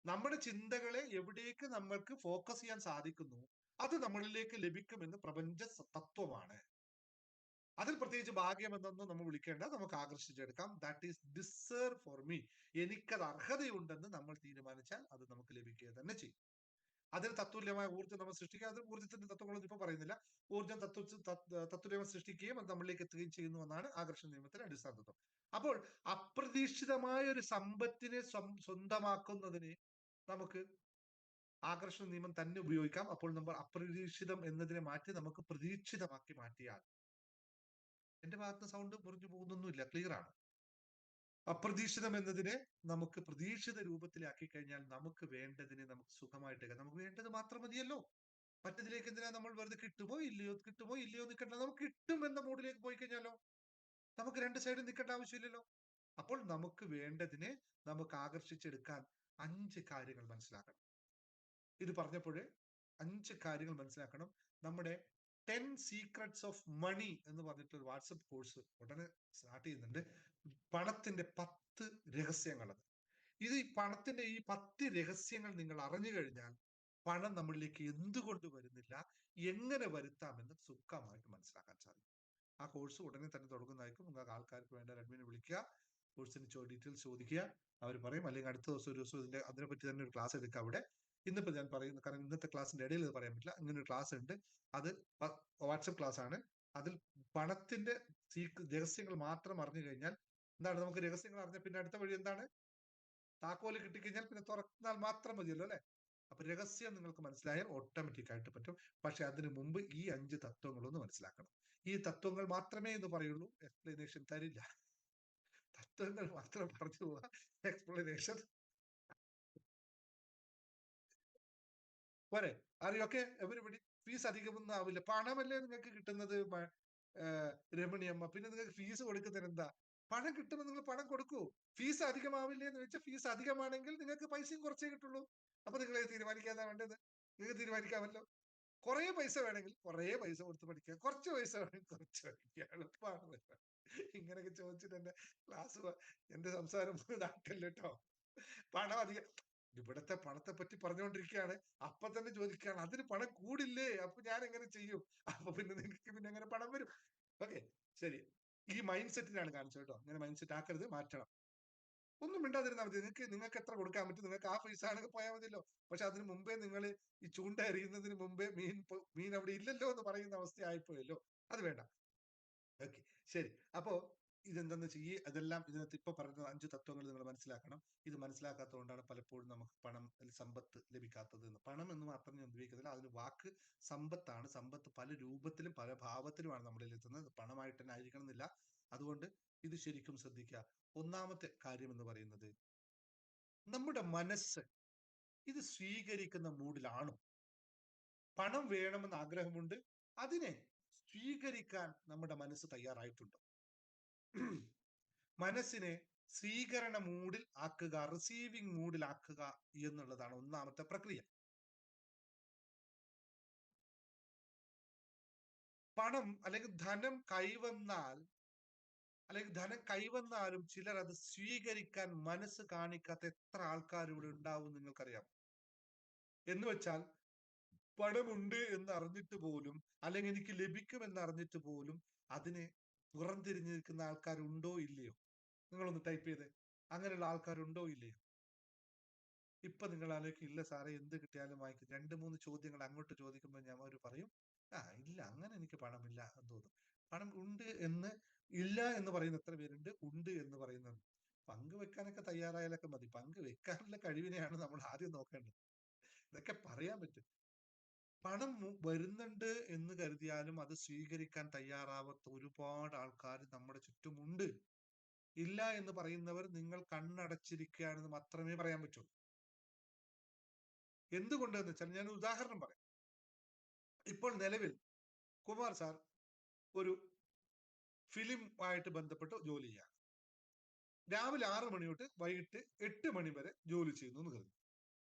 നമ്മുടെ ചിന്തകളെ എവിടേക്ക് നമ്മൾക്ക് ഫോക്കസ് ചെയ്യാൻ സാധിക്കുന്നു, അത് നമ്മളിലേക്ക് ലഭിക്കുമെന്ന് പ്രപഞ്ച തത്വമാണ്. അതിൽ പ്രത്യേകിച്ച് ഭാഗ്യം എന്നൊന്നും നമ്മൾ വിളിക്കേണ്ട, നമുക്ക് ആകർഷിച്ചെടുക്കാം. That is deserve for me. എനിക്കത് അർഹതയുണ്ടെന്ന് നമ്മൾ തീരുമാനിച്ചാൽ അത് നമുക്ക് ലഭിക്കുക തന്നെ ചെയ്യും. അതിന് തത്തുല്യമായ ഊർജ്ജം നമ്മൾ സൃഷ്ടിക്കുക. അത് ഊർജ്ജത്തിന്റെ തത്വങ്ങളൊന്നും ഇപ്പൊ പറയുന്നില്ല. ഊർജ്ജം തത്തുല്യം സൃഷ്ടിക്കുകയും അത് നമ്മളിലേക്ക് എത്തുകയും ചെയ്യുന്നു എന്നാണ് ആകർഷണ നിയമത്തിന്റെ അടിസ്ഥാന തത്വം. അപ്പോൾ അപ്രതീക്ഷിതമായ ഒരു സമ്പത്തിനെ സ്വന്തമാക്കുന്നതിന് നമുക്ക് ആകർഷണ നിയമം തന്നെ ഉപയോഗിക്കാം. അപ്പോൾ നമ്മൾ അപ്രതീക്ഷിതം എന്നതിനെ മാറ്റി നമുക്ക് പ്രതീക്ഷിതമാക്കി മാറ്റിയാൽ, എന്റെ ഭാഗത്ത് സൗണ്ട് മുറിഞ്ഞു പോകുന്നൊന്നുമില്ല, ക്ലിയർ ആണ്. അപ്രതീക്ഷിതം എന്നതിനെ നമുക്ക് പ്രതീക്ഷിത രൂപത്തിലാക്കി കഴിഞ്ഞാൽ നമുക്ക് വേണ്ടതിനെ നമുക്ക് സുഖമായിട്ട്, നമുക്ക് വേണ്ടത് മാത്രം മതിയല്ലോ. മറ്റതിലേക്ക് എന്തിനാ നമ്മൾ വെറുതെ കിട്ടുമോ ഇല്ലയോ നിൽക്കണ്ട. നമുക്ക് കിട്ടും എന്ന മൂഡിലേക്ക് പോയി കഴിഞ്ഞാലോ നമുക്ക് 2 സൈഡും നിൽക്കേണ്ട ആവശ്യമില്ലല്ലോ. അപ്പോൾ നമുക്ക് വേണ്ടതിനെ നമുക്ക് ആകർഷിച്ചെടുക്കാൻ 5 കാര്യങ്ങൾ മനസ്സിലാക്കണം. ഇത് പറഞ്ഞപ്പോഴേ 5 കാര്യങ്ങൾ മനസ്സിലാക്കണം. നമ്മുടെ 10 സീക്രട്സ് ഓഫ് മണി എന്ന് പറഞ്ഞിട്ടുള്ള വാട്സപ്പ് കോഴ്സ് ഉടനെ സ്റ്റാർട്ട് ചെയ്യുന്നുണ്ട്. പണത്തിന്റെ 10 രഹസ്യങ്ങൾ. ഇത് ഈ പണത്തിന്റെ ഈ 10 രഹസ്യങ്ങൾ നിങ്ങൾ അറിഞ്ഞു കഴിഞ്ഞാൽ പണം നമ്മളിലേക്ക് എന്തുകൊണ്ട് വരുന്നില്ല, എങ്ങനെ വരുത്താമെന്ന് സുഖമായിട്ട് മനസ്സിലാക്കാൻ സാധിക്കും. ആ കോഴ്സ് ഉടനെ തന്നെ തുടങ്ങുന്നതായിരിക്കും. നിങ്ങൾക്ക് ആൾക്കാർക്ക് വേണ്ട അഡ്മിനെ വിളിക്കുക, കോഴ്സിന് ഡീറ്റെയിൽസ് ചോദിക്കുക, അവർ പറയും. അല്ലെങ്കിൽ അടുത്ത ദിവസം ഒരു ദിവസം അതിനെപ്പറ്റി തന്നെ ഒരു ക്ലാസ് എടുക്കുക അവിടെ. ഇന്നിപ്പോ ഞാൻ പറയുന്നത്, കാരണം ഇന്നത്തെ ക്ലാസ്സിന്റെ ഇടയിൽ ഇത് പറയാൻ പറ്റില്ല, ഇങ്ങനെ ഒരു ക്ലാസ് ഉണ്ട്. അത് വാട്സപ്പ് ക്ലാസ് ആണ്. അതിൽ പണത്തിന്റെ രഹസ്യങ്ങൾ മാത്രം അറിഞ്ഞു കഴിഞ്ഞാൽ എന്താണ്, നമുക്ക് രഹസ്യങ്ങൾ അറിഞ്ഞ പിന്നെ അടുത്ത വഴി എന്താണ്? താക്കോല് കിട്ടിക്കഴിഞ്ഞാൽ പിന്നെ തുറന്നാൽ മാത്രം മതിയല്ലോ അല്ലെ? അപ്പൊ രഹസ്യം നിങ്ങൾക്ക് മനസ്സിലായാൽ ഓട്ടോമാറ്റിക് ആയിട്ട് പറ്റും. പക്ഷെ അതിനു മുമ്പ് ഈ 5 തത്വങ്ങളൊന്ന് മനസ്സിലാക്കണം. ഈ തത്വങ്ങൾ മാത്രമേ എന്ന് പറയുള്ളൂ, എക്സ്പ്ലനേഷൻ തരില്ല. തത്വങ്ങൾ മാത്രം പറഞ്ഞു പോവാ, എക്സ്പ്ലനേഷൻ പോരെ. അറിയൊക്കെ എവരിബഡി. ഫീസ് അധികമൊന്നും ആവില്ല. പണമല്ലേ നിങ്ങൾക്ക് കിട്ടുന്നത് രമണിയമ്മ. പിന്നെ നിങ്ങൾക്ക് ഫീസ് കൊടുക്കുന്നതിന് എന്താ? പണം കിട്ടുമ്പോൾ നിങ്ങൾ പണം കൊടുക്കൂ. ഫീസ് അധികമാവില്ലേ എന്ന് വെച്ചാൽ ഫീസ് അധികമാണെങ്കിൽ നിങ്ങൾക്ക് പൈസയും കുറച്ചേ കിട്ടുള്ളൂ. അപ്പൊ നിങ്ങൾ തീരുമാനിക്കാതാ വേണ്ടത്? നിങ്ങൾക്ക് തീരുമാനിക്കാമല്ലോ. കുറെ പൈസ വേണമെങ്കിൽ കുറെ പൈസ കൊടുത്ത് പഠിക്കുക, കുറച്ച് പൈസ വേണമെങ്കിൽ കുറച്ച് പഠിക്കുക, എളുപ്പമാണ്. ഇങ്ങനെയൊക്കെ ചോദിച്ചിട്ട് എന്റെ ക്ലാസ് എന്റെ സംസാരം ഇതാക്കല്ലോ കേട്ടോ. പണം അധികം, ഇവിടത്തെ പണത്തെ പറ്റി പറഞ്ഞുകൊണ്ടിരിക്കുകയാണ്, അപ്പൊ തന്നെ ചോദിക്കുകയാണ് അതിന് പണം കൂടില്ലേ, അപ്പൊ ഞാൻ എങ്ങനെ ചെയ്യും? അപ്പൊ പിന്നെ നിങ്ങൾക്ക് പിന്നെ എങ്ങനെ പണം വരും? ഓക്കെ, ശരി. ഈ മൈൻഡ് സെറ്റിനാണ് കാണിച്ചത് കേട്ടോ. ഇങ്ങനെ മൈൻഡ് സെറ്റ് ആക്കരുത്, മാറ്റണം. ഒന്നും മിണ്ടാതിരുന്നാൽ മതി. നിങ്ങൾക്ക് എത്ര കൊടുക്കാൻ പറ്റും, നിങ്ങൾക്ക് ആ പൈസ ആണെങ്കിൽ പോയാൽ മതിയല്ലോ. പക്ഷെ അതിന് മുമ്പേ നിങ്ങൾ ഈ ചൂണ്ട എറിയുന്നതിന് മുമ്പേ മീൻ അവിടെ ഇല്ലല്ലോ എന്ന് പറയുന്ന അവസ്ഥ ആയിപ്പോയല്ലോ. അത് വേണ്ട. ഓക്കെ, ശരി. അപ്പോ ഇതെന്താന്ന് വെച്ചാൽ ഈ അതെല്ലാം ഇതിനകത്ത് ഇപ്പൊ പറഞ്ഞ 5 തത്വങ്ങൾ നിങ്ങൾ മനസ്സിലാക്കണം. ഇത് മനസ്സിലാക്കാത്തതുകൊണ്ടാണ് പലപ്പോഴും നമുക്ക് പണം, സമ്പത്ത് ലഭിക്കാത്തത്. പണം എന്ന് മാത്രം ഞാൻ ഉപയോഗിക്കുന്നില്ല, അതിന് വാക്ക് സമ്പത്താണ്. സമ്പത്ത് പല രൂപത്തിലും പല ഭാവത്തിലുമാണ് നമ്മളിൽ എത്തുന്നത്. പണമായിട്ട് തന്നെ ആയിരിക്കണം എന്നില്ല. അതുകൊണ്ട് ഇത് ശരിക്കും ശ്രദ്ധിക്കുക. ഒന്നാമത്തെ കാര്യം എന്ന് പറയുന്നത്, നമ്മുടെ മനസ്സ് ഇത് സ്വീകരിക്കുന്ന മൂഡിലാണോ? പണം വേണമെന്ന് ആഗ്രഹമുണ്ട്, അതിനെ സ്വീകരിക്കാൻ നമ്മുടെ മനസ്സ് തയ്യാറായിട്ടുണ്ടോ? മനസ്സിനെ സ്വീകരണ മൂഡിൽ ആക്കുക, റിസീവിംഗ് മൂഡിൽ ആക്കുക എന്നുള്ളതാണ് ഒന്നാമത്തെ പ്രക്രിയ. പണം അല്ലെങ്കിൽ ധനം കൈവന്നാൽ, അല്ലെങ്കിൽ ധനം കൈവന്നാലും ചിലർ അത് സ്വീകരിക്കാൻ മനസ്സ് കാണിക്കാത്ത എത്ര ആൾക്കാർ ഇവിടെ ഉണ്ടാവും നിങ്ങൾക്കറിയാം. എന്ന് വെച്ചാൽ പണമുണ്ട് എന്ന് അറിഞ്ഞിട്ട് പോലും, അല്ലെങ്കിൽ എനിക്ക് ലഭിക്കുമെന്ന് അറിഞ്ഞിട്ട് പോലും അതിനെ പുറംതിരിഞ്ഞു നിൽക്കുന്ന ആൾക്കാരുണ്ടോ ഇല്ലയോ? നിങ്ങളൊന്ന് ടൈപ്പ് ചെയ്തേ, അങ്ങനെയുള്ള ആൾക്കാരുണ്ടോ ഇല്ലയോ? ഇപ്പൊ നിങ്ങൾ ആലോചിക്കും, ഇല്ല സാറേ എന്ത് കിട്ടിയാലും വാങ്ങിക്കും. 2-3 ചോദ്യങ്ങൾ അങ്ങോട്ട് ചോദിക്കുമ്പോൾ ഞാൻ അവർ പറയും, ഇല്ല അങ്ങനെ എനിക്ക് പണമില്ല എന്ന് തോന്നും. പണം ഉണ്ട് എന്ന്, ഇല്ല എന്ന് പറയുന്ന എത്ര പേരുണ്ട്, ഉണ്ട് എന്ന് പറയുന്നത്. പങ്കുവെക്കാനൊക്കെ തയ്യാറായാലൊക്കെ മതി. പങ്കുവെക്കാനുള്ള കഴിവിനെയാണ് നമ്മൾ ആദ്യം നോക്കേണ്ടത്. ഇതൊക്കെ പറയാൻ പറ്റും. പണം വരുന്നുണ്ട് എന്ന് കരുതിയാലും അത് സ്വീകരിക്കാൻ തയ്യാറാവാത്ത ഒരുപാട് ആൾക്കാർ നമ്മുടെ ചുറ്റുമുണ്ട്. ഇല്ല എന്ന് പറയുന്നവർ നിങ്ങൾ കണ്ണടച്ചിരിക്കുകയാണെന്ന് മാത്രമേ പറയാൻ പറ്റൂ. എന്തുകൊണ്ടെന്ന് വെച്ചാൽ, ഞാൻ ഉദാഹരണം പറയാം. ഇപ്പോൾ നിലവിൽ കുമാർ സാർ ഒരു ഫിലിം ആയിട്ട് ബന്ധപ്പെട്ട് ജോലി ചെയ്യാണ്. രാവിലെ 6 മണി തൊട്ട് വൈകിട്ട് 8 മണി വരെ ജോലി ചെയ്യുന്നു എന്ന് കരുതുന്നു.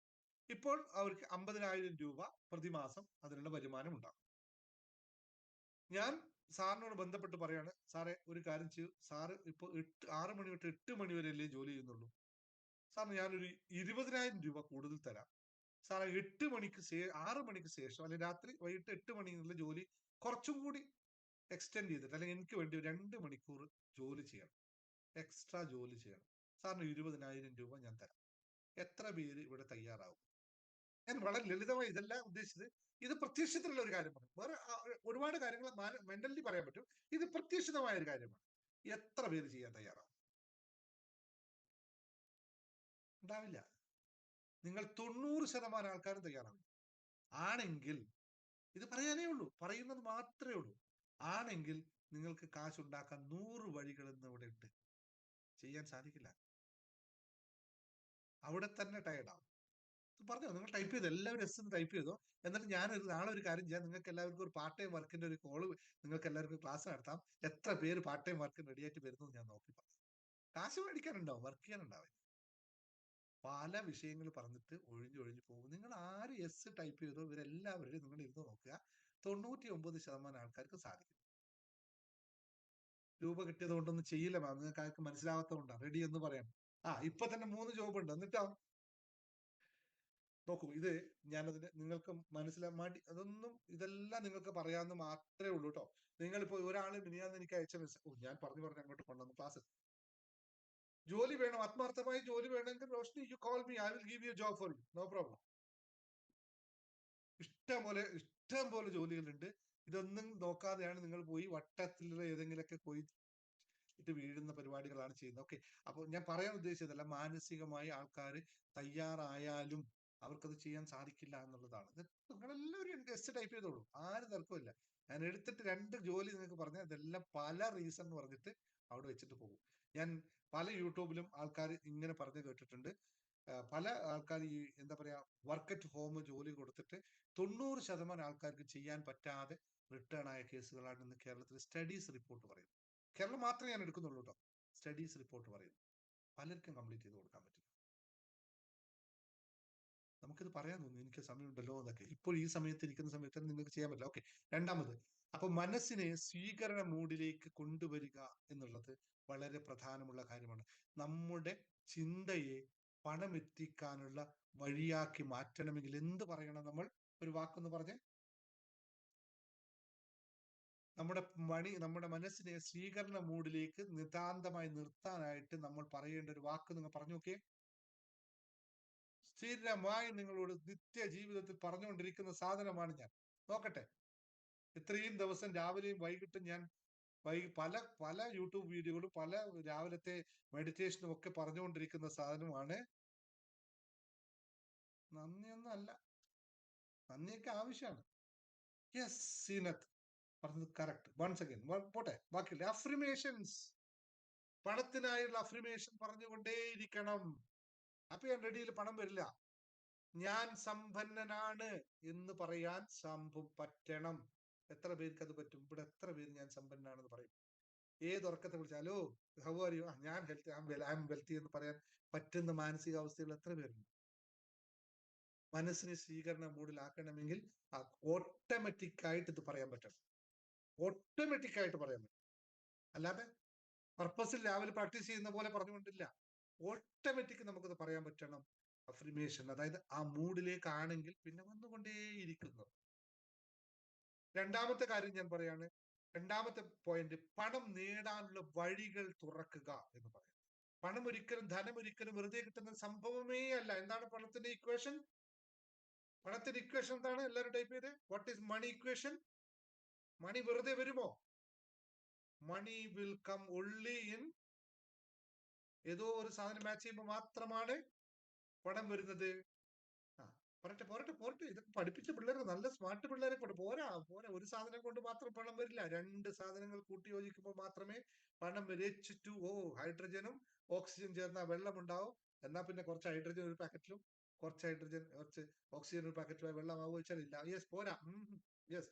ഇപ്പോൾ അവർക്ക് 50,000 രൂപ പ്രതിമാസം അതിനുള്ള വരുമാനം ഉണ്ടാകും. ഞാൻ സാറിനോട് ബന്ധപ്പെട്ട് പറയാണ്, സാറേ ഒരു കാര്യം ചെയ്യൂ, സാറ് ഇപ്പൊ 6 മണി തൊട്ട് 8 മണി വരെ അല്ലേ ജോലി ചെയ്യുന്നുള്ളൂ, സാറിന് ഞാനൊരു 20,000 രൂപ കൂടുതൽ തരാം. സാറേ 6 മണിക്ക് ശേഷം, അല്ലെങ്കിൽ രാത്രി വൈകിട്ട് 8 മണി എന്നുള്ള ജോലി കുറച്ചും കൂടി എക്സ്റ്റെൻഡ് ചെയ്തിട്ട്, അല്ലെങ്കിൽ എനിക്ക് വേണ്ടി 2 മണിക്കൂർ ജോലി ചെയ്യണം, എക്സ്ട്രാ ജോലി ചെയ്യണം, സാറിന് 20,000 രൂപ ഞാൻ തരാം. എത്ര പേര് ഇവിടെ തയ്യാറാവും? ഞാൻ വളരെ ലളിതമായി ഇതെല്ലാം ഉദ്ദേശിച്ചത്, ഇത് പ്രത്യക്ഷത്തിലുള്ള ഒരു കാര്യമാണ്. വേറെ ഒരുപാട് കാര്യങ്ങൾ മെന്റലി പറയാൻ പറ്റും. ഇത് പ്രത്യക്ഷിതമായ ഒരു കാര്യമാണ്. എത്ര പേര് ചെയ്യാൻ തയ്യാറാവും? ഉണ്ടാവില്ല. നിങ്ങൾ 90% ആൾക്കാരും തയ്യാറാവില്ല. ആണെങ്കിൽ, ഇത് പറയാനേ ഉള്ളൂ, പറയുന്നത് മാത്രമേ ഉള്ളൂ. ആണെങ്കിൽ നിങ്ങൾക്ക് കാശുണ്ടാക്കാൻ 100 വഴികൾ ഇന്ന് ഇവിടെ ഉണ്ട്. ചെയ്യാൻ സാധിക്കില്ല. അവിടെ തന്നെ ടയർഡാവും. പറഞ്ഞോ, നിങ്ങൾ ടൈപ്പ് ചെയ്തോ, എല്ലാവരും എസ് ടൈപ്പ് ചെയ്തോ. എന്നിട്ട് ഞാൻ നാളെ ഒരു കാര്യം ചെയ്യാം, നിങ്ങൾക്ക് എല്ലാവർക്കും ഒരു പാർട്ട് ടൈം വർക്കിന്റെ ഒരു കോള്, നിങ്ങൾക്ക് എല്ലാവർക്കും ക്ലാസ് നടത്താം. എത്ര പേര് പാർട്ട് ടൈം വർക്കിന് റെഡി ആയിട്ട് വരുന്നു ഞാൻ നോക്കി പറയാം. കാശ് മേടിക്കാനുണ്ടാവും, വർക്ക് ചെയ്യാനുണ്ടാവും. പല വിഷയങ്ങൾ പറഞ്ഞിട്ട് ഒഴിഞ്ഞു പോകും. നിങ്ങൾ ആര് എസ് ടൈപ്പ് ചെയ്തോ ഇവരെല്ലാവരും നിങ്ങൾ ഇരുന്ന് നോക്കുക, 99% ആൾക്കാർക്ക് സാധിക്കും. രൂപ കിട്ടിയത് കൊണ്ടൊന്നും ചെയ്യില്ല മാം, നിങ്ങൾക്ക് ആർക്ക് മനസ്സിലാവാത്തതുകൊണ്ടാണ് റെഡി എന്ന് പറയാം. ഇപ്പൊ തന്നെ 3 ജോബ് ഉണ്ട്. എന്നിട്ടോ നോക്കൂ, ഇത് ഞാനതിന് നിങ്ങൾക്ക് മനസ്സിലാക്കി അതൊന്നും, ഇതെല്ലാം നിങ്ങൾക്ക് പറയാമെന്ന് മാത്രമേ ഉള്ളൂ കേട്ടോ. നിങ്ങളിപ്പോ ഒരാള് മിനിയാന്ന് എനിക്ക് അയച്ച മെസ്സേജ്, ഞാൻ പറഞ്ഞു അങ്ങോട്ട് കൊണ്ടുവന്നു ക്ലാസ്. ജോലി വേണം, ആത്മാർത്ഥമായി ജോലി വേണമെങ്കിൽ Roshni you call me, I will give you job for you, no problem. ഇഷ്ടം പോലെ ജോലികളുണ്ട്. ഇതൊന്നും നോക്കാതെയാണ് നിങ്ങൾ പോയി വട്ടത്തിലുള്ള ഏതെങ്കിലുമൊക്കെ പോയി ഇത് വീഴുന്ന പരിപാടികളാണ് ചെയ്യുന്നത്. ഓക്കെ, അപ്പൊ ഞാൻ പറയാൻ ഉദ്ദേശിച്ചതല്ല, മാനസികമായി ആൾക്കാർ തയ്യാറായാലും അവർക്കത് ചെയ്യാൻ സാധിക്കില്ല എന്നുള്ളതാണ്. നിങ്ങളെല്ലാവരും എസ് ടൈപ്പ് ചെയ്തോളൂ, ആരും തർക്കമില്ല. ഞാൻ എടുത്തിട്ട് 2 ജോലി നിങ്ങൾക്ക് പറഞ്ഞാൽ ഇതെല്ലാം പല റീസൺ എന്ന് പറഞ്ഞിട്ട് അവിടെ വെച്ചിട്ട് പോകും. ഞാൻ പല യൂട്യൂബിലും ആൾക്കാർ ഇങ്ങനെ പറഞ്ഞു കേട്ടിട്ടുണ്ട്. പല ആൾക്കാർ ഈ എന്താ പറയാ, വർക്ക് അറ്റ് ഹോം ജോലി കൊടുത്തിട്ട് 90% ആൾക്കാർക്ക് ചെയ്യാൻ പറ്റാതെ റിട്ടേൺ ആയ കേസുകളാണ് ഇന്ന് കേരളത്തിൽ സ്റ്റഡീസ് റിപ്പോർട്ട് പറയുന്നത്. കേരളം മാത്രമേ ഞാൻ എടുക്കുന്നുള്ളൂ കേട്ടോ. സ്റ്റഡീസ് റിപ്പോർട്ട് പറയുന്നു പലർക്കും കംപ്ലീറ്റ് ചെയ്ത് കൊടുക്കാൻ പറ്റില്ല. നമുക്ക് നമുക്കിത് പറയാൻ തോന്നുന്നു, എനിക്ക് സമയമുണ്ടല്ലോ എന്നൊക്കെ. ഇപ്പോൾ ഈ സമയത്ത് ഇരിക്കുന്ന സമയത്ത് നിങ്ങൾക്ക് ചെയ്യാൻ പറ്റില്ല. ഓക്കെ. രണ്ടാമത്, അപ്പൊ മനസ്സിനെ സ്വീകരണ മൂഡിലേക്ക് കൊണ്ടുവരിക എന്നുള്ളത് വളരെ പ്രധാനമുള്ള കാര്യമാണ്. നമ്മുടെ ചിന്തയെ പണം എത്തിക്കാനുള്ള വഴിയാക്കി മാറ്റണമെങ്കിൽ എന്ത് പറയണം? നമ്മൾ ഒരു വാക്കൊന്ന് പറഞ്ഞേ. നമ്മുടെ മനസ്സിനെ സ്വീകരണ മൂഡിലേക്ക് നിതാന്തമായി നിർത്താനായിട്ട് നമ്മൾ പറയേണ്ട ഒരു വാക്ക് നിങ്ങൾ പറഞ്ഞു നോക്കിയേ. സ്ഥിരമായി നിങ്ങളോട് നിത്യ ജീവിതത്തിൽ പറഞ്ഞുകൊണ്ടിരിക്കുന്ന സാധനമാണ് ഞാൻ. നോക്കട്ടെ, ഇത്രയും ദിവസം രാവിലെയും വൈകിട്ടും ഞാൻ പല പല യൂട്യൂബ് വീഡിയോകളും പല രാവിലത്തെ മെഡിറ്റേഷനും ഒക്കെ പറഞ്ഞുകൊണ്ടിരിക്കുന്ന സാധനമാണ്. നന്ദിയൊന്നും അല്ല, നന്ദിയൊക്കെ ആവശ്യമാണ്. യെസ്, സീനത്ത് പറഞ്ഞത് കറക്റ്റ്. വൺസ് അഗൈൻ പോട്ടെ, ബാക്കിയില്ല. അഫ്രിമേഷൻസ്, പണത്തിനായുള്ള അഫ്രിമേഷൻ പറഞ്ഞുകൊണ്ടേയിരിക്കണം. അപ്പൊ ഞാൻ റെഡിയിൽ പണം വരില്ല. ഞാൻ സമ്പന്നനാണ് എന്ന് പറയാൻ പറ്റണം. എത്ര പേർക്ക് അത് പറ്റും? ഇവിടെ എത്ര പേര് ഞാൻ സമ്പന്നനാണെന്ന് പറയും? ഏത് ഉറക്കത്തെ വിളിച്ചാലോ ഹൗ ആർ യു, ഞാൻ ഹെൽത്തി, ഐ എം വെൽത്തി എന്ന് പറയാൻ പറ്റുന്ന മാനസികാവസ്ഥയിൽ എത്ര പേരുണ്ട്? മനസ്സിനെ സ്വീകരണ മൂഡിലാക്കണമെങ്കിൽ ഓട്ടോമാറ്റിക് ആയിട്ട് ഇത് പറയാൻ പറ്റണം. ഓട്ടോമാറ്റിക് ആയിട്ട് പറയാൻ പറ്റും. അല്ലാതെ പർപ്പസിൽ രാവിലെ പ്രാക്ടീസ് ചെയ്യുന്ന പോലെ പറഞ്ഞുകൊണ്ടില്ല. ഓട്ടോമാറ്റിക് നമുക്കത് പറയാൻ പറ്റണം. അഫ്രിമേഷൻ, അതായത് ആ മൂഡിലേക്കാണെങ്കിൽ പിന്നെ വന്നുകൊണ്ടേയിരിക്കുന്നത്. രണ്ടാമത്തെ കാര്യം ഞാൻ പറയാണ്, രണ്ടാമത്തെ പോയിന്റ്, പണം നേടാനുള്ള വഴികൾ തുറക്കുക എന്ന് പറയാം. ധനം ഒരിക്കലും വെറുതെ കിട്ടുന്ന സംഭവമേ അല്ല. എന്താണ് പണത്തിന്റെ ഇക്വേഷൻ? പണത്തിന്റെ ഇക്വേഷൻ എന്താണ്? എല്ലാവരും ടൈപ്പ് ചെയ്ത്. What is money equation? Money വെറുതെ വരുമോ? Money will come only in, ഏതോ ഒരു സാധനം മാച്ച് ചെയ്യുമ്പോൾ മാത്രമാണ് പണം വരുന്നത്. പോരട്ടെ, ഇതൊക്കെ പഠിപ്പിച്ച പിള്ളേർ, നല്ല സ്മാർട്ട് പിള്ളേരെ കൊണ്ട് പോരാ. ഒരു സാധനം കൊണ്ട് മാത്രം പണം വരില്ല. രണ്ട് സാധനങ്ങൾ കൂട്ടി യോജിക്കുമ്പോൾ മാത്രമേ പണം വരൂ. H2O, ഹൈഡ്രജനും ഓക്സിജൻ ചേർന്ന വെള്ളം ഉണ്ടാവും. എന്നാ പിന്നെ കുറച്ച് ഹൈഡ്രജൻ ഒരു പാക്കറ്റിലും കുറച്ച് ഓക്സിജൻ ഒരു പാക്കറ്റിലും വെള്ളമാവോ വെച്ചാൽ ഇല്ല. യെസ്, പോരാ. യെസ്,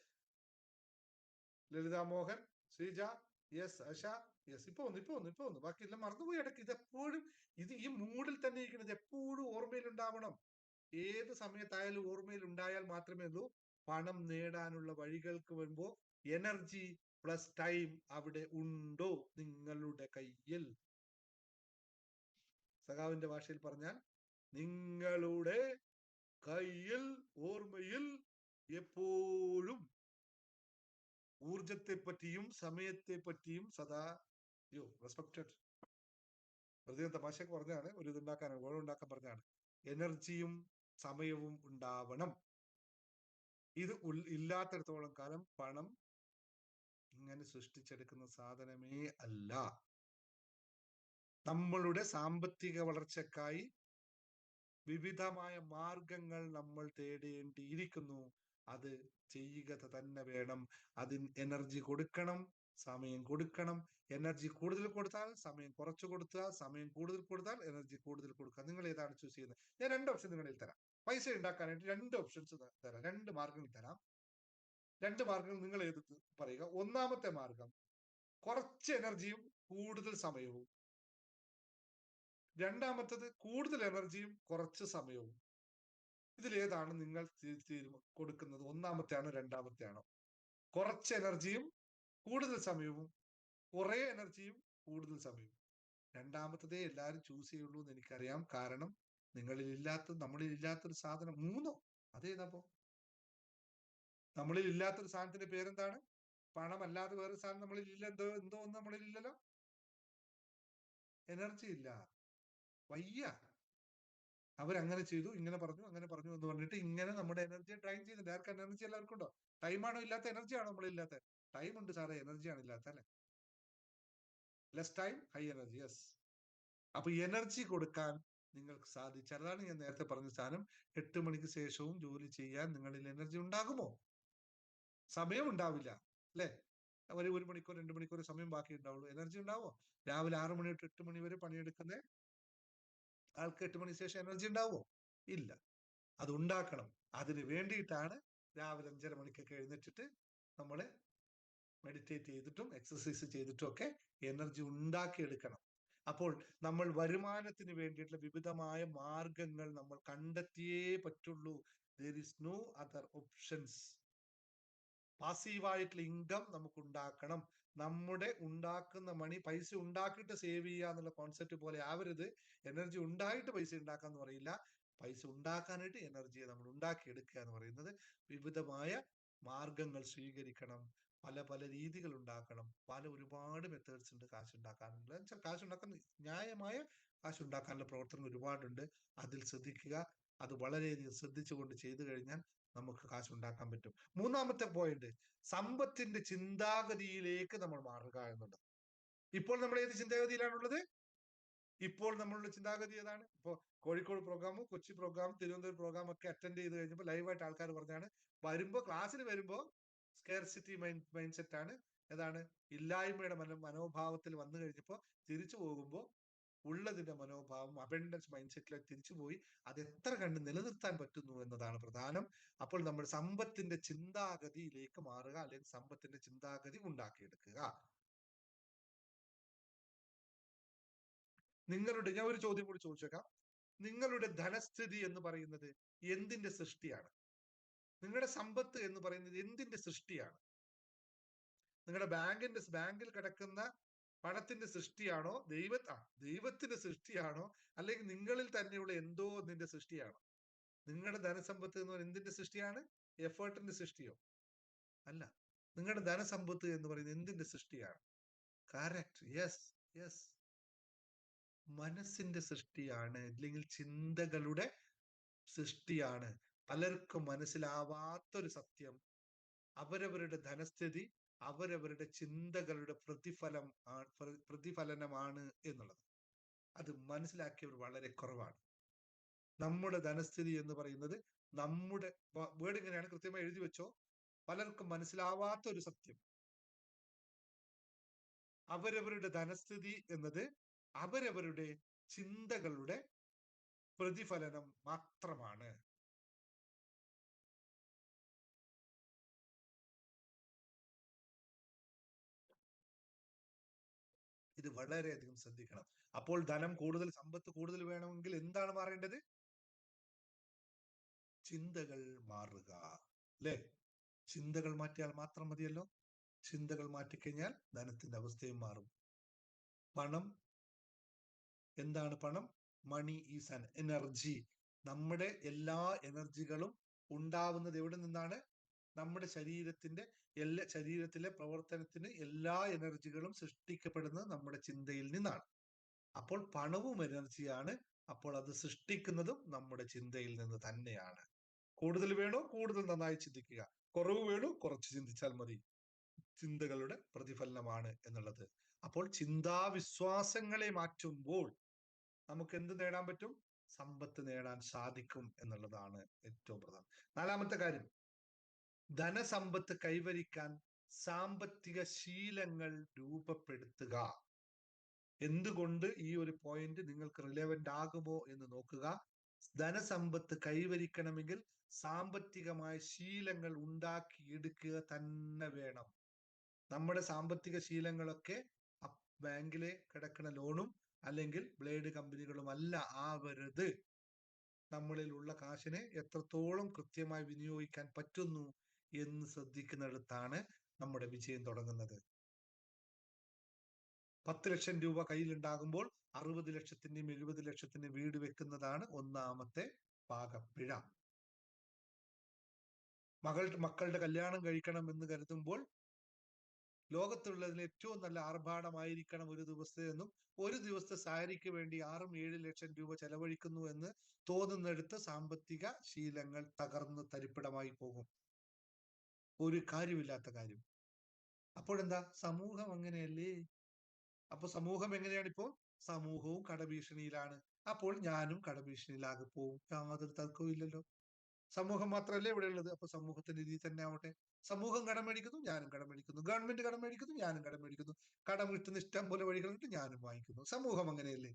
ലളിത മോഹൻ, ശ്രീജ, യെസ്, അശ, യെസ്. ഇപ്പൊ ഒന്ന് ബാക്കിയെല്ലാം മറന്നുപോയി ഇടയ്ക്ക്. ഇതെപ്പോഴും ഈ മൂഡിൽ തന്നെ ഇരിക്കുന്നത് എപ്പോഴും ഓർമ്മയിലുണ്ടാവണം. ഏത് സമയത്തായാലും ഓർമ്മയിൽ ഉണ്ടായാൽ മാത്രമേ ഉള്ളൂ. പണം നേടാനുള്ള വഴികൾക്ക് വരുമ്പോ എനർജി പ്ലസ് ടൈം അവിടെ ഉണ്ടോ നിങ്ങളുടെ കയ്യിൽ? സഖാവിന്റെ ഭാഷയിൽ പറഞ്ഞാൽ, നിങ്ങളുടെ കയ്യിൽ ഓർമ്മയിൽ എപ്പോഴും ഊർജത്തെ പറ്റിയും സമയത്തെ പറ്റിയും സദാ റെസ്പെക്റ്റഡ്. വെറുതെ തമാശക്ക് പറഞ്ഞാണ്, ഒരു ഇതുണ്ടാക്കാനാണ്, ഗോളം ഉണ്ടാക്കാൻ പറഞ്ഞാണ്. എനർജിയും സമയവും ഉണ്ടാവണം. ഇത് ഇല്ലാത്തിടത്തോളം കാലം പണം ഇങ്ങനെ സൃഷ്ടിച്ചെടുക്കുന്ന സാധനമേ അല്ല. നമ്മളുടെ സാമ്പത്തിക വളർച്ചക്കായി വിവിധമായ മാർഗങ്ങൾ നമ്മൾ തേടേണ്ടിയിരിക്കുന്നു. അത് ചെയ്യുക തന്നെ വേണം. അതിന് എനർജി കൊടുക്കണം, സമയം കൊടുക്കണം. എനർജി കൂടുതൽ കൊടുത്താൽ സമയം കുറച്ചു കൊടുക്കുക, സമയം കൂടുതൽ കൊടുത്താൽ എനർജി കൂടുതൽ കൊടുക്കുക. നിങ്ങൾ ഏതാണ് ചൂസ് ചെയ്യുന്നത്? ഞാൻ രണ്ട് ഓപ്ഷൻ നിങ്ങളിൽ തരാം. പൈസ ഉണ്ടാക്കാനായിട്ട് രണ്ട് ഓപ്ഷൻസ് തരാം, രണ്ട് മാർഗങ്ങൾ തരാം. രണ്ട് മാർഗങ്ങൾ നിങ്ങൾ ഏത് പറയുക? ഒന്നാമത്തെ മാർഗം, കുറച്ച് എനർജിയും കൂടുതൽ സമയവും. രണ്ടാമത്തത്, കൂടുതൽ എനർജിയും കുറച്ച് സമയവും. ഇതിലേതാണ് നിങ്ങൾ കൊടുക്കുന്നത്? ഒന്നാമത്തെ ആണോ രണ്ടാമത്തെ ആണോ? കുറച്ച് എനർജിയും കൂടുതൽ സമയവും, കുറെ എനർജിയും കൂടുതൽ സമയവും. രണ്ടാമത്തതേ എല്ലാവരും ചൂസ് ചെയ്യുള്ളൂ എന്ന് എനിക്കറിയാം. കാരണം നമ്മളിൽ ഇല്ലാത്തൊരു സാധനം. മൂന്നോ? അതേതാപ്പോ? നമ്മളിൽ ഇല്ലാത്തൊരു സാധനത്തിന്റെ പേരെന്താണ്? പണമല്ലാതെ വേറെ സാധനം നമ്മളിൽ ഇല്ല. എന്തോ ഒന്നും നമ്മളിൽ ഇല്ലല്ലോ. എനർജി ഇല്ല, വയ്യ. അവരങ്ങനെ ചെയ്തു, ഇങ്ങനെ പറഞ്ഞു, അങ്ങനെ പറഞ്ഞു എന്ന് പറഞ്ഞിട്ട് ഇങ്ങനെ നമ്മുടെ എനർജിയെ ഡ്രൈൻ ചെയ്യുന്നുണ്ട്. ആർക്ക് എനർജി എല്ലാവർക്കും ഉണ്ടോ? ടൈമാണോ ഇല്ലാത്ത? എനർജിയാണോ നമ്മളില്ലാത്ത? ടൈം ഉണ്ട് സാറേ, എനർജിയാണ് ഇല്ലാത്ത അല്ലെ? Less time, high energy. Yes. അപ്പൊ എനർജി കൊടുക്കാൻ നിങ്ങൾക്ക് സാധിച്ചാൽ, അതാണ് ഞാൻ നേരത്തെ പറഞ്ഞ സാധനം, 8 മണിക്ക് ശേഷവും ജോലി ചെയ്യാൻ നിങ്ങളിൽ എനർജി ഉണ്ടാകുമോ? സമയം ഉണ്ടാവില്ല അല്ലെ? ഒരു മണിക്കൂർ 2 മണിക്കൂർ സമയം ബാക്കി ഉണ്ടാവുള്ളൂ. എനർജി ഉണ്ടാവോ? രാവിലെ 6 മണി തൊട്ട് 8 മണി വരെ പണിയെടുക്കുന്ന ആൾക്ക് 8 മണിക്ക് ശേഷം എനർജി ഉണ്ടാവോ? ഇല്ല. അത് ഉണ്ടാക്കണം. അതിന് വേണ്ടിയിട്ടാണ് രാവിലെ 5:30 മണിക്കൊക്കെ എഴുന്നേറ്റിട്ട് നമ്മള് മെഡിറ്റേറ്റ് ചെയ്തിട്ടും എക്സസൈസ് ചെയ്തിട്ടും ഒക്കെ എനർജി ഉണ്ടാക്കിയെടുക്കണം. അപ്പോൾ നമ്മൾ വരുമാനത്തിന് വേണ്ടിയിട്ടുള്ള വിവിധമായ മാർഗങ്ങൾ നമ്മൾ കണ്ടെത്തിയേ പറ്റുള്ളൂ. there is no other options. പാസീവായിട്ടുള്ള ഇൻകം നമുക്ക് ഉണ്ടാക്കണം. നമ്മുടെ ഉണ്ടാക്കുന്ന മണി, പൈസ ഉണ്ടാക്കിയിട്ട് സേവ് ചെയ്യുക എന്നുള്ള കോൺസെപ്റ്റ് പോലെ ആവരുത്. എനർജി ഉണ്ടായിട്ട് പൈസ ഉണ്ടാക്കാന്ന് പറയില്ല, പൈസ ഉണ്ടാക്കാനായിട്ട് എനർജിയെ നമ്മൾ ഉണ്ടാക്കിയെടുക്കുക എന്ന് പറയുന്നത്. വിവിധമായ മാർഗങ്ങൾ സ്വീകരിക്കണം, പല പല രീതികൾ ഉണ്ടാക്കണം, ഒരുപാട് മെത്തേഡ്സ് ഉണ്ട് കാശുണ്ടാക്കാനുള്ള. കാശുണ്ടാക്കാൻ ന്യായമായ കാശുണ്ടാക്കാനുള്ള പ്രവർത്തനം ഒരുപാടുണ്ട്. അതിൽ ശ്രദ്ധിക്കുക. അത് വളരെയധികം ശ്രദ്ധിച്ചുകൊണ്ട് ചെയ്തു കഴിഞ്ഞാൽ നമുക്ക് കാശുണ്ടാക്കാൻ പറ്റും. മൂന്നാമത്തെ പോയിന്റ്, സമ്പത്തിന്റെ ചിന്താഗതിയിലേക്ക് നമ്മൾ മാറുക എന്നുള്ളത്. ഇപ്പോൾ നമ്മൾ ഏത് ചിന്താഗതിയിലാണുള്ളത്? ഇപ്പോൾ നമ്മളുടെ ചിന്താഗതി ഏതാണ്? ഇപ്പോ കോഴിക്കോട് പ്രോഗ്രാമും കൊച്ചി പ്രോഗ്രാമും തിരുവനന്തപുരം പ്രോഗ്രാം ഒക്കെ അറ്റൻഡ് ചെയ്ത് കഴിഞ്ഞപ്പോൾ ലൈവായിട്ട് ആൾക്കാർ പറഞ്ഞാണ്, വരുമ്പോ ക്ലാസ്സിൽ വരുമ്പോ സ്കേർസിറ്റി മൈൻഡ് സെറ്റ് ആണ്. ഏതാണ്? ഇല്ലായ്മയുടെ മനോഭാവത്തിൽ വന്നു കഴിഞ്ഞപ്പോ തിരിച്ചു പോകുമ്പോ ഉള്ളതിന്റെ മനോഭാവം, അബൻഡൻസ് മൈൻഡ് സെറ്റിലേക്ക് തിരിച്ചുപോയി. അത് എത്ര കണ്ട് നിലനിർത്താൻ പറ്റുന്നു എന്നതാണ് പ്രധാനം. അപ്പോൾ നമ്മൾ സമ്പത്തിന്റെ ചിന്താഗതിയിലേക്ക് മാറുക, അല്ലെങ്കിൽ സമ്പത്തിന്റെ ചിന്താഗതി ഉണ്ടാക്കിയെടുക്കുക. ഞാൻ ഒരു ചോദ്യം കൂടി ചോദിച്ചേക്കാം. നിങ്ങളുടെ ധനസ്ഥിതി എന്ന് പറയുന്നത് എന്തിന്റെ സൃഷ്ടിയാണ്? നിങ്ങളുടെ സമ്പത്ത് എന്ന് പറയുന്നത് എന്തിന്റെ സൃഷ്ടിയാണ്? നിങ്ങളുടെ ബാങ്കിൽ കിടക്കുന്ന പണത്തിന്റെ സൃഷ്ടിയാണോ? ദൈവത്തിന്റെ സൃഷ്ടിയാണോ? അല്ലെങ്കിൽ നിങ്ങളിൽ തന്നെയുള്ള എന്തോ ഒന്നിന്റെ സൃഷ്ടിയാണോ? നിങ്ങളുടെ ധനസമ്പത്ത് എന്ന് പറയുന്നത് എന്തിന്റെ സൃഷ്ടിയാണ്? എഫേർട്ടിന്റെ സൃഷ്ടിയോ? അല്ല. നിങ്ങളുടെ ധനസമ്പത്ത് എന്ന് പറയുന്നത് എന്തിന്റെ സൃഷ്ടിയാണ്? കറക്റ്റ്. യെസ്. മനസ്സിന്റെ സൃഷ്ടിയാണ്, അല്ലെങ്കിൽ ചിന്തകളുടെ സൃഷ്ടിയാണ്. പലർക്കും മനസ്സിലാവാത്തൊരു സത്യം, അവരവരുടെ ധനസ്ഥിതി അവരവരുടെ ചിന്തകളുടെ പ്രതിഫലനമാണ് എന്നുള്ളത്. അത് മനസ്സിലാക്കിയവർ വളരെ കുറവാണ്. നമ്മുടെ ധനസ്ഥിതി എന്ന് പറയുന്നത്, നമ്മുടെ വേർഡ് ഇങ്ങനെയാണ്, കൃത്യമായി എഴുതി വെച്ചോ. പലർക്കും മനസ്സിലാവാത്ത ഒരു സത്യം, അവരവരുടെ ധനസ്ഥിതി എന്നത് അവരവരുടെ ചിന്തകളുടെ പ്രതിഫലനം മാത്രമാണ്. ഇത് വളരെയധികം ശ്രദ്ധിക്കണം. അപ്പോൾ ധനം കൂടുതൽ, സമ്പത്ത് കൂടുതൽ വേണമെങ്കിൽ എന്താണ് മാറേണ്ടത്? ചിന്തകൾ മാറുക, അല്ലെ? ചിന്തകൾ മാറ്റിയാൽ മാത്രം മതിയല്ലോ. ചിന്തകൾ മാറ്റിക്കഴിഞ്ഞാൽ ധനത്തിന്റെ അവസ്ഥയും മാറും. പണം എന്താണ്? പണം, മണി ഈസ് ആൻ എനർജി. നമ്മുടെ എല്ലാ എനർജികളും ഉണ്ടാവുന്നത് എവിടെ നിന്നാണ്? നമ്മുടെ ശരീരത്തിലെ പ്രവർത്തനത്തിന് എല്ലാ എനർജികളും സൃഷ്ടിക്കപ്പെടുന്നത് നമ്മുടെ ചിന്തയിൽ നിന്നാണ്. അപ്പോൾ പണവും എനർജിയാണ്. അപ്പോൾ അത് സൃഷ്ടിക്കുന്നതും നമ്മുടെ ചിന്തയിൽ നിന്ന് തന്നെയാണ്. കൂടുതൽ വേണോ? കൂടുതൽ നന്നായി ചിന്തിക്കുക. കുറവ് വേണോ? കുറച്ച് ചിന്തിച്ചാൽ മതി. ചിന്തകളുടെ പ്രതിഫലനമാണ് എന്നുള്ളത്. അപ്പോൾ ചിന്താവിശ്വാസങ്ങളെ മാറ്റുമ്പോൾ നമുക്ക് എന്ത് നേടാൻ പറ്റും? സമ്പത്ത് നേടാൻ സാധിക്കും എന്നുള്ളതാണ് ഏറ്റവും പ്രധാനം. നാലാമത്തെ കാര്യം, ധനസമ്പത്ത് കൈവരിക്കാൻ സാമ്പത്തിക ശീലങ്ങൾ രൂപപ്പെടുത്തുക. എന്തുകൊണ്ട് ഈ ഒരു പോയിന്റ് നിങ്ങൾക്ക് റിലവന്റ് ആകുമോ എന്ന് നോക്കുക. ധനസമ്പത്ത് കൈവരിക്കണമെങ്കിൽ സാമ്പത്തികമായ ശീലങ്ങൾ ഉണ്ടാക്കിയെടുക്കുക തന്നെ വേണം. നമ്മുടെ സാമ്പത്തിക ശീലങ്ങളൊക്കെ ബാങ്കിലെ കിടക്കുന്ന ലോണും അല്ലെങ്കിൽ ബ്ലേഡ് കമ്പനികളും അല്ല ആവരുത്. നമ്മളിലുള്ള കാശിനെ എത്രത്തോളം കൃത്യമായി വിനിയോഗിക്കാൻ പറ്റുന്നു എന്ന് ശ്രദ്ധിക്കുന്നിടത്താണ് നമ്മുടെ വിജയം തുടങ്ങുന്നത്. 10 ലക്ഷം രൂപ കയ്യിലുണ്ടാകുമ്പോൾ 60 ലക്ഷത്തിന്റെയും 70 ലക്ഷത്തിന്റെയും വീട് വെക്കുന്നതാണ് ഒന്നാമത്തെ പാകപ്പിഴ. മക്കളുടെ കല്യാണം കഴിക്കണം എന്ന് കരുതുമ്പോൾ ലോകത്തുള്ളതിൽ ഏറ്റവും നല്ല ആർഭാടമായിരിക്കണം ഒരു ദിവസത്തെന്നും, ഒരു ദിവസത്തെ സാരിക്ക് വേണ്ടി 6-7 ലക്ഷം രൂപ ചെലവഴിക്കുന്നു എന്ന് തോന്നുന്നിടത്ത് സാമ്പത്തിക ശീലങ്ങൾ തകർന്ന് തരിപ്പിടമായി പോകും. ഒരു കാര്യമില്ലാത്ത കാര്യം. അപ്പോഴെന്താ? സമൂഹം അങ്ങനെയല്ലേ? അപ്പൊ സമൂഹം എങ്ങനെയാണ്? ഇപ്പോൾ സമൂഹവും കടഭീഷണിയിലാണ്. അപ്പോൾ ഞാനും കടഭീഷണിയിലാകെ പോവും. യാതൊരു തർക്കവും ഇല്ലല്ലോ. സമൂഹം മാത്രമല്ലേ ഇവിടെ ഉള്ളത്. അപ്പൊ സമൂഹത്തിന്റെ രീതി തന്നെ ആവട്ടെ. സമൂഹം കടം മേടിക്കുന്നു, ഞാനും കടം മേടിക്കുന്നു. ഗവൺമെന്റ് കടം മേടിക്കുന്നു, ഞാനും കടം മേടിക്കുന്നു. കടം കിട്ടുന്ന ഇഷ്ടം പോലെ വഴികളുണ്ട്, ഞാനും വാങ്ങിക്കുന്നു. സമൂഹം അങ്ങനെയല്ലേ?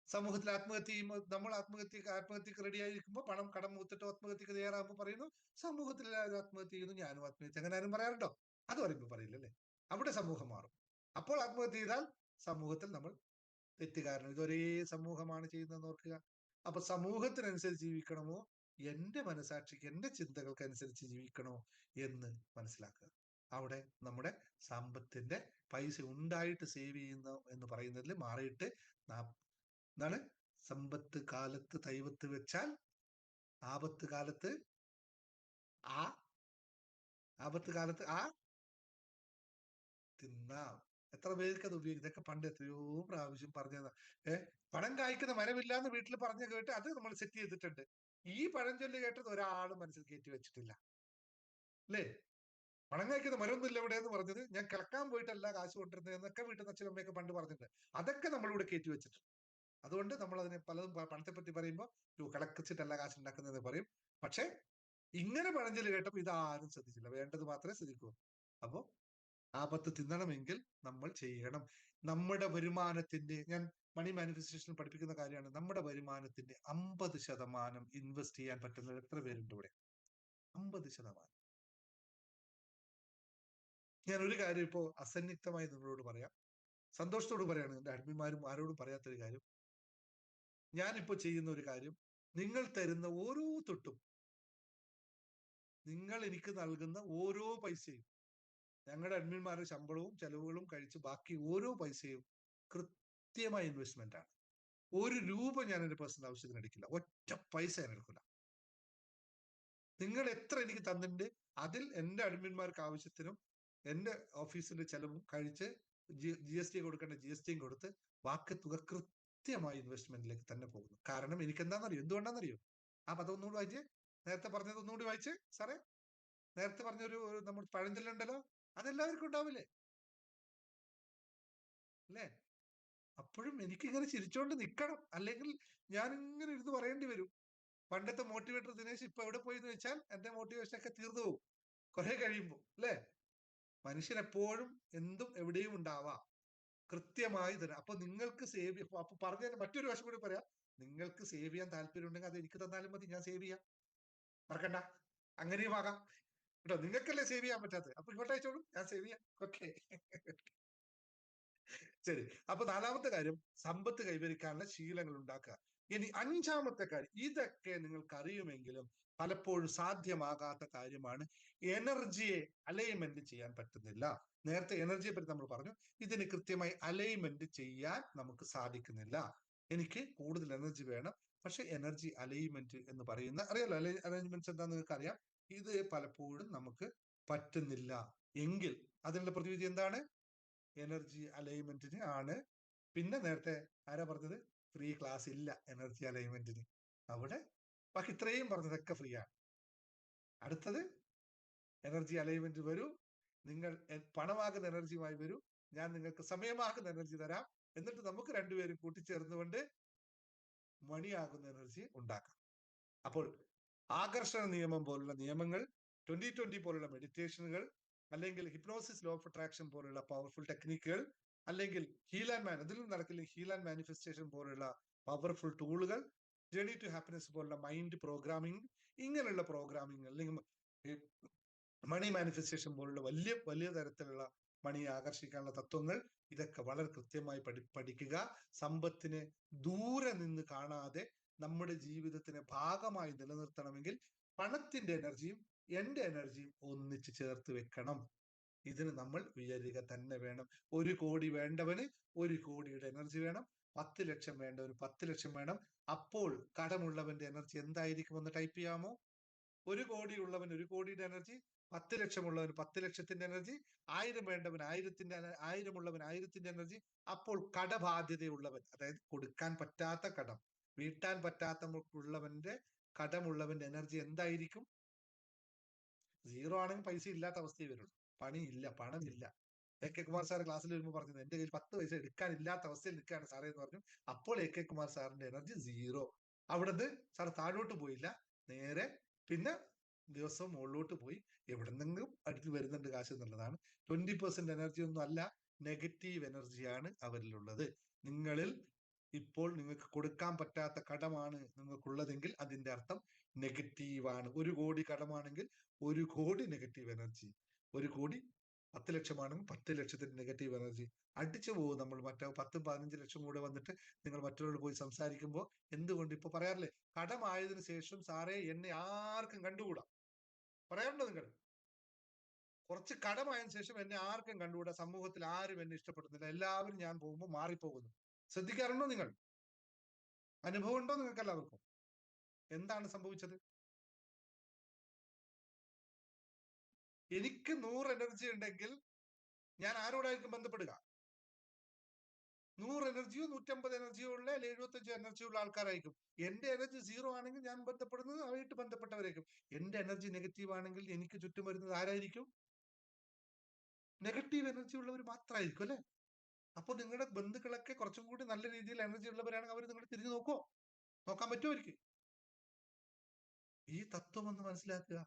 സമൂഹത്തിൽ ആത്മഹത്യ ചെയ്യുമ്പോൾ, നമ്മൾ ആത്മഹത്യക്ക് റെഡി ആയിരിക്കുമ്പോൾ കടം മൂത്തിട്ട് ആത്മഹത്യക്ക് തയ്യാറാകുമ്പോൾ പറയുന്നു സമൂഹത്തിൽ എല്ലാവരും ആത്മഹത്യ ചെയ്യുന്നു, ഞാനും ആത്മഹത്യ. അങ്ങനെ ആരും പറയാറുണ്ടോ? അത് പറയുമ്പോ പറയില്ലല്ലേ? അവിടെ സമൂഹം മാറും. അപ്പോൾ ആത്മഹത്യ ചെയ്താൽ സമൂഹത്തിൽ നമ്മൾ തെറ്റുകാരനും. ഇതൊരേ സമൂഹമാണ് ചെയ്യുന്നതെന്ന് ഓർക്കുക. അപ്പൊ സമൂഹത്തിനനുസരിച്ച് ജീവിക്കണമോ, എന്റെ മനസാക്ഷിക്ക്, എന്റെ ചിന്തകൾക്ക് അനുസരിച്ച് ജീവിക്കണോ എന്ന് മനസ്സിലാക്കുക. അവിടെ നമ്മുടെ സമ്പത്തിന്റെ പൈസ ഉണ്ടായിട്ട് സേവ് ചെയ്യുന്ന എന്ന് പറയുന്നതിൽ മാറിയിട്ട് എന്താണ്, സമ്പത്ത് കാലത്ത് ദൈവത്ത് വെച്ചാൽ ആപത്ത് കാലത്ത് തിന്നാം. എത്ര പേർക്ക് അത് ഉപയോഗിക്കും? ഇതൊക്കെ പണ്ട് എത്രയോ പ്രാവശ്യം പറഞ്ഞതാ. പഴം കായ്ക്കുന്ന മരമില്ലാന്ന് വീട്ടിൽ പറഞ്ഞു കേട്ട് അത് നമ്മൾ സെറ്റ് ചെയ്തിട്ടുണ്ട്. ഈ പഴഞ്ചൊല്ല് കേട്ടത് ഒരാളും മനസ്സിൽ കയറ്റി വെച്ചിട്ടില്ല, അല്ലേ? പണം കായ്ക്കുന്ന മരമൊന്നുമില്ല ഇവിടെ എന്ന് പറഞ്ഞത് ഞാൻ കിളക്കാൻ പോയിട്ടല്ല കാശ് കൊണ്ടിരുന്നത് എന്നൊക്കെ വീട്ടിൽ നിന്ന് അച്ഛനും അമ്മയൊക്കെ പണ്ട് പറഞ്ഞിട്ടുണ്ട്. അതൊക്കെ നമ്മളിവിടെ കയറ്റി വെച്ചിട്ടുണ്ട്. അതുകൊണ്ട് നമ്മൾ അതിനെ പലതും പണത്തെ പറ്റി പറയുമ്പോൾ കിളക്കിച്ചിട്ടല്ല കാശ് ഉണ്ടാക്കുന്നതെന്ന് പറയും. പക്ഷെ ഇങ്ങനെ പഴഞ്ചൊല്ല് കേട്ടപ്പോൾ ഇതാരും ശ്രദ്ധിച്ചില്ല. വേണ്ടത് മാത്രമേ ശ്രദ്ധിക്കൂ. അപ്പോ ആപത്ത് തിന്നണമെങ്കിൽ നമ്മൾ ചെയ്യണം. നമ്മുടെ വരുമാനത്തിന്റെ, ഞാൻ മണി മാനിഫെസ്റ്റേഷൻ പഠിപ്പിക്കുന്ന കാര്യമാണ്, നമ്മുടെ വരുമാനത്തിന്റെ 50% ഇൻവെസ്റ്റ് ചെയ്യാൻ പറ്റുന്നത് എത്ര പേരുണ്ട് ഇവിടെ? 50%. ഞാൻ ഒരു കാര്യം ഇപ്പോ അസന്നിഗ്ധമായി നിങ്ങളോട് പറയാം, സന്തോഷത്തോട് പറയാണ്. എന്റെ അഡ്മിന്മാരും ആരോടും പറയാത്തൊരു കാര്യം, ഞാനിപ്പോ ചെയ്യുന്ന ഒരു കാര്യം, നിങ്ങൾ തരുന്ന ഓരോ തൊട്ടും, നിങ്ങൾ എനിക്ക് നൽകുന്ന ഓരോ പൈസയും, ഞങ്ങളുടെ അഡ്മിന്മാരുടെ ശമ്പളവും ചെലവുകളും കഴിച്ച് ബാക്കി ഓരോ പൈസയും കൃത്യമായ ഇൻവെസ്റ്റ്മെന്റ് ആണ്. ഒരു രൂപ ഞാൻ എന്റെ പേഴ്സണൽ ആവശ്യത്തിന് എടുക്കില്ല. ഒറ്റ പൈസ ഞാൻ എടുക്കില്ല. നിങ്ങൾ എത്ര എനിക്ക് തന്നിട്ടുണ്ട് അതിൽ എന്റെ അഡ്മിന്മാർക്ക് ആവശ്യത്തിനും എന്റെ ഓഫീസിന്റെ ചെലവും കഴിച്ച് GST കൊടുക്കേണ്ട GST കൊടുത്ത് ബാക്കി തുക കൃത്യമായി ഇൻവെസ്റ്റ്മെന്റിലേക്ക് തന്നെ പോകുന്നു. കാരണം എനിക്ക് എന്താണെന്നറിയോ? എന്തുകൊണ്ടാണെന്നറിയോ? ആ പദം ഒന്നുകൂടി വായിച്ചേ. നേരത്തെ പറഞ്ഞത് ഒന്നുകൂടി വായിച്ചേ സാറേ. നേരത്തെ പറഞ്ഞൊരു നമ്മൾ പഴഞ്ചൊല്ലുണ്ടല്ലോ, അതെല്ലാവർക്കും ഉണ്ടാവില്ലേ? അല്ലേ? അപ്പോഴും എനിക്കിങ്ങനെ ചിരിച്ചോണ്ട് നിൽക്കണം, അല്ലെങ്കിൽ ഞാൻ ഇങ്ങനെ ഇരുന്ന് പറയേണ്ടി വരും. പണ്ടത്തെ മോട്ടിവേറ്റർ ദിനേശ് ഇപ്പൊ എവിടെ പോയി എന്ന് വെച്ചാൽ എന്റെ മോട്ടിവേഷൻ ഒക്കെ തീർന്നു പോകും കുറെ കഴിയുമ്പോ, അല്ലെ? മനുഷ്യൻ എപ്പോഴും എന്തും എവിടെയും ഉണ്ടാവാം. കൃത്യമായി തരാം. അപ്പൊ നിങ്ങൾക്ക് സേവ്, അപ്പൊ പറഞ്ഞ മറ്റൊരു വശം കൂടി പറയാം, നിങ്ങൾക്ക് സേവ് ചെയ്യാൻ താല്പര്യം ഉണ്ടെങ്കിൽ അത് എനിക്ക് തന്നാലും മതി, ഞാൻ സേവ് ചെയ്യാം. മറക്കണ്ട, അങ്ങനെയും ആകാം കേട്ടോ. നിങ്ങൾക്കല്ലേ സേവ് ചെയ്യാൻ പറ്റാത്തത്, അപ്പൊ ഇങ്ങോട്ട് അയച്ചോളൂ, ഞാൻ സേവ് ചെയ്യാം. ഓക്കെ. ശരി. അപ്പൊ നാലാമത്തെ കാര്യം, സമ്പത്ത് കൈവരിക്കാനുള്ള ശീലങ്ങൾ ഉണ്ടാക്കുക. ഇനി അഞ്ചാമത്തെ കാര്യം, ഇതൊക്കെ നിങ്ങൾക്ക് അറിയുമെങ്കിലും പലപ്പോഴും സാധ്യമാകാത്ത കാര്യമാണ്, എനർജിയെ അലൈൻമെന്റ് ചെയ്യാൻ പറ്റുന്നില്ല. നേരത്തെ എനർജിയെ പറ്റി നമ്മൾ പറഞ്ഞു, ഇതിന് കൃത്യമായി അലൈൻമെന്റ് ചെയ്യാൻ നമുക്ക് സാധിക്കുന്നില്ല. എനിക്ക് കൂടുതൽ എനർജി വേണം, പക്ഷെ എനർജി അലൈൻമെന്റ് എന്ന് പറയുന്ന, അറിയാലോ അലൈൻമെന്റ്സ് എന്താന്ന് നിങ്ങൾക്ക് അറിയാം. ഇത് പലപ്പോഴും നമുക്ക് പറ്റുന്നില്ല എങ്കിൽ അതിനുള്ള പ്രതിവിധി എന്താണ്? എനർജി അലൈൻമെന്റിന് ആണ്. പിന്നെ നേരത്തെ ആരാ പറഞ്ഞത്? ഫ്രീ ക്ലാസ് ഇല്ല എനർജി അലൈൻമെന്റിന്. അവിടെ ബാക്കി ഇത്രയും പറഞ്ഞതൊക്കെ ഫ്രീ ആണ്. അടുത്തത് എനർജി അലൈൻമെന്റ് വരൂ, നിങ്ങൾ പണമാകുന്ന എനർജിയുമായി വരൂ, ഞാൻ നിങ്ങൾക്ക് സമയമാകുന്ന എനർജി തരാം, എന്നിട്ട് നമുക്ക് രണ്ടുപേരും കൂട്ടിച്ചേർന്നുകൊണ്ട് മണിയാകുന്ന എനർജി ഉണ്ടാക്കാം. അപ്പോൾ ആകർഷണ നിയമം പോലുള്ള നിയമങ്ങൾ, 2020 പോലുള്ള മെഡിറ്റേഷനുകൾ, അല്ലെങ്കിൽ ഹിപ്നോസിസ് ലോ ഓഫ് അട്രാക്ഷൻ പോലുള്ള പവർഫുൾ ടെക്നിക്കുകൾ, അല്ലെങ്കിൽ ഹീൽ ആൻഡ് മാൻ, അതിലും നടക്കില്ലെങ്കിൽ ഹീൽ ആൻഡ് മാനിഫെസ്റ്റേഷൻ പോലുള്ള പവർഫുൾ ടൂളുകൾ, ജേർണി ടു ഹാപ്പിനെസ് പോലുള്ള മൈൻഡ് പ്രോഗ്രാമിംഗ്, ഇങ്ങനെയുള്ള പ്രോഗ്രാമിംഗ്, അല്ലെങ്കിൽ മണി മാനിഫെസ്റ്റേഷൻ പോലുള്ള വലിയ വലിയ തരത്തിലുള്ള മണി ആകർഷിക്കാനുള്ള തത്വങ്ങൾ, ഇതൊക്കെ വളരെ കൃത്യമായി പഠിക്കുക. സമ്പത്തിനെ ദൂരെ നിന്ന് കാണാതെ നമ്മുടെ ജീവിതത്തിന് ഭാഗമായി നിലനിർത്തണമെങ്കിൽ പണത്തിന്റെ എനർജിയും എന്റെ എനർജിയും ഒന്നിച്ച് ചേർത്ത് വെക്കണം. ഇതിന് നമ്മൾ ഉയരുക തന്നെ വേണം. 1 കോടി വേണ്ടവന് 1 കോടിയുടെ എനർജി വേണം. 10 ലക്ഷം വേണ്ടവന് 10 ലക്ഷം വേണം. അപ്പോൾ കടമുള്ളവന്റെ എനർജി എന്തായിരിക്കുമെന്ന് ടൈപ്പ് ചെയ്യാമോ? 1 കോടി ഉള്ളവൻ 1 കോടിയുടെ എനർജി, 10 ലക്ഷമുള്ളവൻ 10 ലക്ഷത്തിന്റെ എനർജി, 1000 വേണ്ടവൻ 1000 ഉള്ളവൻ 1000ത്തിന്റെ എനർജി. അപ്പോൾ കടബാധ്യതയുള്ളവൻ, അതായത് കൊടുക്കാൻ പറ്റാത്ത കടം, വീട്ടാൻ പറ്റാത്ത ഉള്ളവന്റെ കടമുള്ളവന്റെ എനർജി എന്തായിരിക്കും? 0 ആണെങ്കിൽ പൈസ ഇല്ലാത്ത അവസ്ഥയെ വരുള്ളൂ. പണിയില്ല, പണമില്ല. AK കുമാർ സാർ ക്ലാസ്സിൽ വരുമ്പോൾ പറഞ്ഞത്, എന്റെ കയ്യിൽ 10 പൈസ എടുക്കാനില്ലാത്ത അവസ്ഥയിൽ നിൽക്കുകയാണ് സാറേ എന്ന് പറഞ്ഞു. അപ്പോൾ AK കുമാർ സാറിന്റെ എനർജി 0. അവിടുന്ന് സാർ താഴോട്ട് പോയില്ല, നേരെ പിന്നെ ദിവസവും മുകളിലോട്ട് പോയി. എവിടെന്നെങ്കിലും അടുത്ത് വരുന്നുണ്ട് കാശ് എന്നുള്ളതാണ്. 20% എനർജി ഒന്നും അല്ല, നെഗറ്റീവ് എനർജിയാണ് അവരിലുള്ളത്. നിങ്ങളിൽ ഇപ്പോൾ നിങ്ങൾക്ക് കൊടുക്കാൻ പറ്റാത്ത കടമാണ് നിങ്ങൾക്കുള്ളതെങ്കിൽ അതിന്റെ അർത്ഥം നെഗറ്റീവാണ്. 1 കോടി കടമാണെങ്കിൽ 1 കോടി നെഗറ്റീവ് എനർജി, 1 കോടി 10 ലക്ഷമാണെങ്കിൽ 10 ലക്ഷത്തിന്റെ നെഗറ്റീവ് എനർജി അടിച്ചു പോകും. നമ്മൾ മറ്റേ 10-15 ലക്ഷം കൂടെ വന്നിട്ട് നിങ്ങൾ മറ്റുള്ളവരോട് പോയി സംസാരിക്കുമ്പോൾ എന്തുകൊണ്ട് ഇപ്പൊ പറയാറില്ലേ, കടമായതിനു ശേഷം സാറേ എന്നെ ആർക്കും കണ്ടുകൂടാ, പറയാറുണ്ടോ നിങ്ങൾ? കുറച്ച് കടമായതിനു ശേഷം എന്നെ ആർക്കും കണ്ടുകൂടാ, സമൂഹത്തിൽ ആരും എന്നെ ഇഷ്ടപ്പെടുന്നില്ല, എല്ലാവരും ഞാൻ പോകുമ്പോൾ മാറിപ്പോകുന്നു. ശ്രദ്ധിക്കാറുണ്ടോ നിങ്ങൾ? അനുഭവം ഉണ്ടോ നിങ്ങൾക്ക് എല്ലാവർക്കും? എന്താണ് സംഭവിച്ചത്? എനിക്ക് 100 എനർജി ഉണ്ടെങ്കിൽ ഞാൻ ആരോടായിരിക്കും ബന്ധപ്പെടുക? 100 എനർജിയോ 150 എനർജിയോ ഉള്ള, 75 എനർജി ഉള്ള ആൾക്കാരായിരിക്കും. എന്റെ എനർജി 0 ആണെങ്കിൽ ഞാൻ ബന്ധപ്പെടുന്നത് അവയിട്ട് ബന്ധപ്പെട്ടവരായിരിക്കും. എന്റെ എനർജി നെഗറ്റീവ് ആണെങ്കിൽ എനിക്ക് ചുറ്റും വരുന്നത് ആരായിരിക്കും? നെഗറ്റീവ് എനർജി ഉള്ളവർ മാത്രമായിരിക്കും അല്ലെ? അപ്പൊ നിങ്ങളുടെ ബന്ധുക്കളൊക്കെ കുറച്ചും കൂടി നല്ല രീതിയിൽ എനർജി ഉള്ളവരാണെങ്കിൽ അവർ നിങ്ങൾ തിരിഞ്ഞു നോക്കുമോ? നോക്കാൻ പറ്റുമോ അവർക്ക്? ഈ തത്വം ഒന്ന് മനസ്സിലാക്കുക.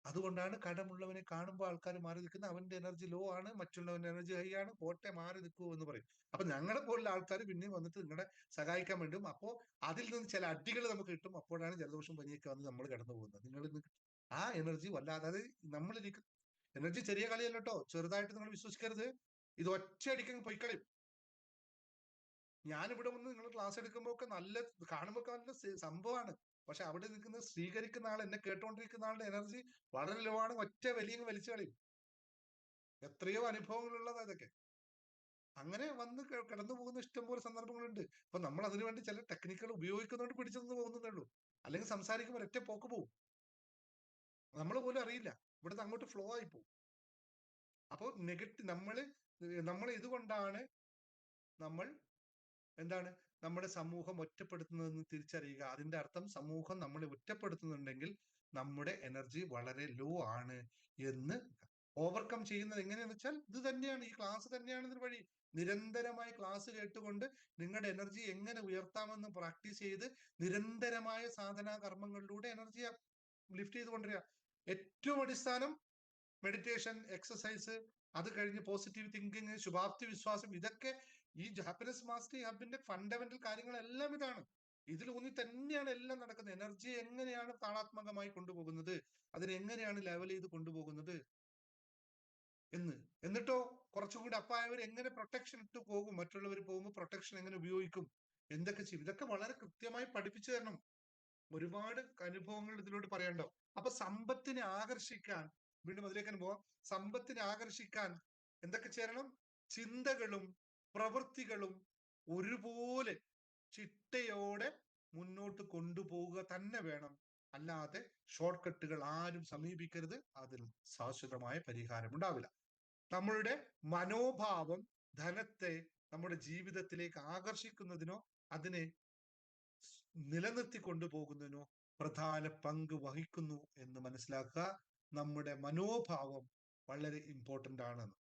അതുകൊണ്ടാണ് കടമുള്ളവനെ കാണുമ്പോൾ ആൾക്കാർ മാറി നിൽക്കുന്നത്. അവന്റെ എനർജി ലോ ആണ്, മറ്റുള്ളവന്റെ എനർജി ഹൈ ആണ്, പോട്ടെ മാറി നിൽക്കൂ എന്ന് പറയും. അപ്പൊ ഞങ്ങളെ പോലുള്ള ആൾക്കാർ പിന്നെയും വന്നിട്ട് നിങ്ങളെ സഹായിക്കാൻ വേണ്ടും. അപ്പോ അതിൽ നിന്ന് ചില അടികൾ നമുക്ക് കിട്ടും. അപ്പോഴാണ് ജലദോഷം പനിയൊക്കെ വന്ന് നമ്മൾ കടന്നു പോകുന്നത്. നിങ്ങൾ ആ എനർജി വല്ലാതെ, അതായത് നമ്മളിരിക്കും എനർജി ചെറിയ കളിയല്ല കേട്ടോ, ചെറുതായിട്ട് നിങ്ങൾ വിശ്വസിക്കരുത്. ഇത് ഒറ്റയടിക്കങ്ങ് പൊയ്ക്കളയും. ഞാനിവിടെ വന്ന് നിങ്ങൾ ക്ലാസ് എടുക്കുമ്പോൾ ഒക്കെ നല്ല കാണുമ്പോൾ നല്ല സംഭവമാണ്. പക്ഷെ അവിടെ നിൽക്കുന്ന സ്വീകരിക്കുന്ന ആൾ, എന്നെ കേട്ടോണ്ടിരിക്കുന്ന ആളുടെ എനർജി വളരെ ലോ ആണ്. ഒറ്റ വലിയ വലിച്ചു കളയും. എത്രയോ അനുഭവങ്ങളുള്ളത് അതൊക്കെ. അങ്ങനെ വന്ന് കടന്നു പോകുന്ന ഇഷ്ടംപോലെ സന്ദർഭങ്ങളുണ്ട്. അപ്പൊ നമ്മൾ അതിനുവേണ്ടി ചില ടെക്നിക്കുകൾ ഉപയോഗിക്കുന്നതുകൊണ്ട് പിടിച്ചെന്ന് പോകുന്നതേ ഉള്ളൂ. അല്ലെങ്കിൽ സംസാരിക്കുമ്പോൾ ഒറ്റ പോക്ക് പോകും, നമ്മൾ പോലും അറിയില്ല. ഇവിടുന്ന് അങ്ങോട്ട് ഫ്ലോ ആയി പോകും. അപ്പോൾ നെഗറ്റീവ് നമ്മൾ ഇതുകൊണ്ടാണ് നമ്മൾ എന്താണ് നമ്മുടെ സമൂഹം ഒറ്റപ്പെടുത്തുന്നതെന്ന് തിരിച്ചറിയുക. അതിന്റെ അർത്ഥം സമൂഹം നമ്മളെ ഒറ്റപ്പെടുത്തുന്നുണ്ടെങ്കിൽ നമ്മുടെ എനർജി വളരെ ലോ ആണ് എന്ന്. ഓവർകം ചെയ്യുന്നത് എങ്ങനെയാണെന്ന് വെച്ചാൽ ഇത് തന്നെയാണ്, ഈ ക്ലാസ് തന്നെയാണ് ഇതിന് വഴി. നിരന്തരമായി ക്ലാസ് കേട്ടുകൊണ്ട് നിങ്ങളുടെ എനർജി എങ്ങനെ ഉയർത്താമെന്ന് പ്രാക്ടീസ് ചെയ്ത് നിരന്തരമായ സാധനാ കർമ്മങ്ങളിലൂടെ എനർജി ലിഫ്റ്റ് ചെയ്ത് കൊണ്ടുവരിക. ഏറ്റവും അടിസ്ഥാനം മെഡിറ്റേഷൻ, എക്സസൈസ്, അത് കഴിഞ്ഞ് പോസിറ്റീവ് തിങ്കിങ്, ശുഭാപ്തി വിശ്വാസം, ഇതൊക്കെ ഈ ഹാപ്പിനെസ് മാസ്റ്ററി ഹബിന്റെ ഫണ്ടമെന്റൽ കാര്യങ്ങളെല്ലാം ഇതാണ്. ഇതിലൂന്നി തന്നെയാണ് എല്ലാം നടക്കുന്നത്. എനർജി എങ്ങനെയാണ് താളാത്മകമായി കൊണ്ടുപോകുന്നത്, അതിനെങ്ങനെയാണ് ലെവൽ ചെയ്ത് കൊണ്ടുപോകുന്നത് എന്നിട്ടോ കുറച്ചും കൂടി അപ്പായവർ എങ്ങനെ പ്രൊട്ടക്ഷൻ ഇട്ട് പോകും, മറ്റുള്ളവർ പോകുമ്പോൾ പ്രൊട്ടക്ഷൻ എങ്ങനെ ഉപയോഗിക്കും, എന്തൊക്കെ ചെയ്യും, ഇതൊക്കെ വളരെ കൃത്യമായി പഠിപ്പിച്ചു തരണം. ഒരുപാട് അനുഭവങ്ങൾ ഇതിലോട്ട് പറയണ്ടോ. അപ്പൊ സമ്പത്തിനെ ആകർഷിക്കാൻ, വീണ്ടും അതിലേക്ക് പോവാം. സമ്പത്തിനെ ആകർഷിക്കാൻ എന്തൊക്കെ ചേരണം? ചിന്തകളും പ്രവൃത്തികളും ഒരുപോലെ ചിട്ടയോടെ മുന്നോട്ട് കൊണ്ടുപോവുക തന്നെ വേണം. അല്ലാതെ ഷോർട്ട് കട്ടുകൾ ആരും സമീപിക്കരുത്. അതിൽ ശാശ്വതമായ പരിഹാരം ഉണ്ടാവില്ല. നമ്മളുടെ മനോഭാവം ധനത്തെ നമ്മുടെ ജീവിതത്തിലേക്ക് ആകർഷിക്കുന്നതിനോ അതിനെ നിലനിർത്തി കൊണ്ടുപോകുന്നതിനോ പ്രധാന പങ്ക് വഹിക്കുന്നു എന്ന് മനസ്സിലാക്കുക. നമ്മുടെ മനോഭാവം വളരെ ഇമ്പോർട്ടന്റ് ആണെന്ന്.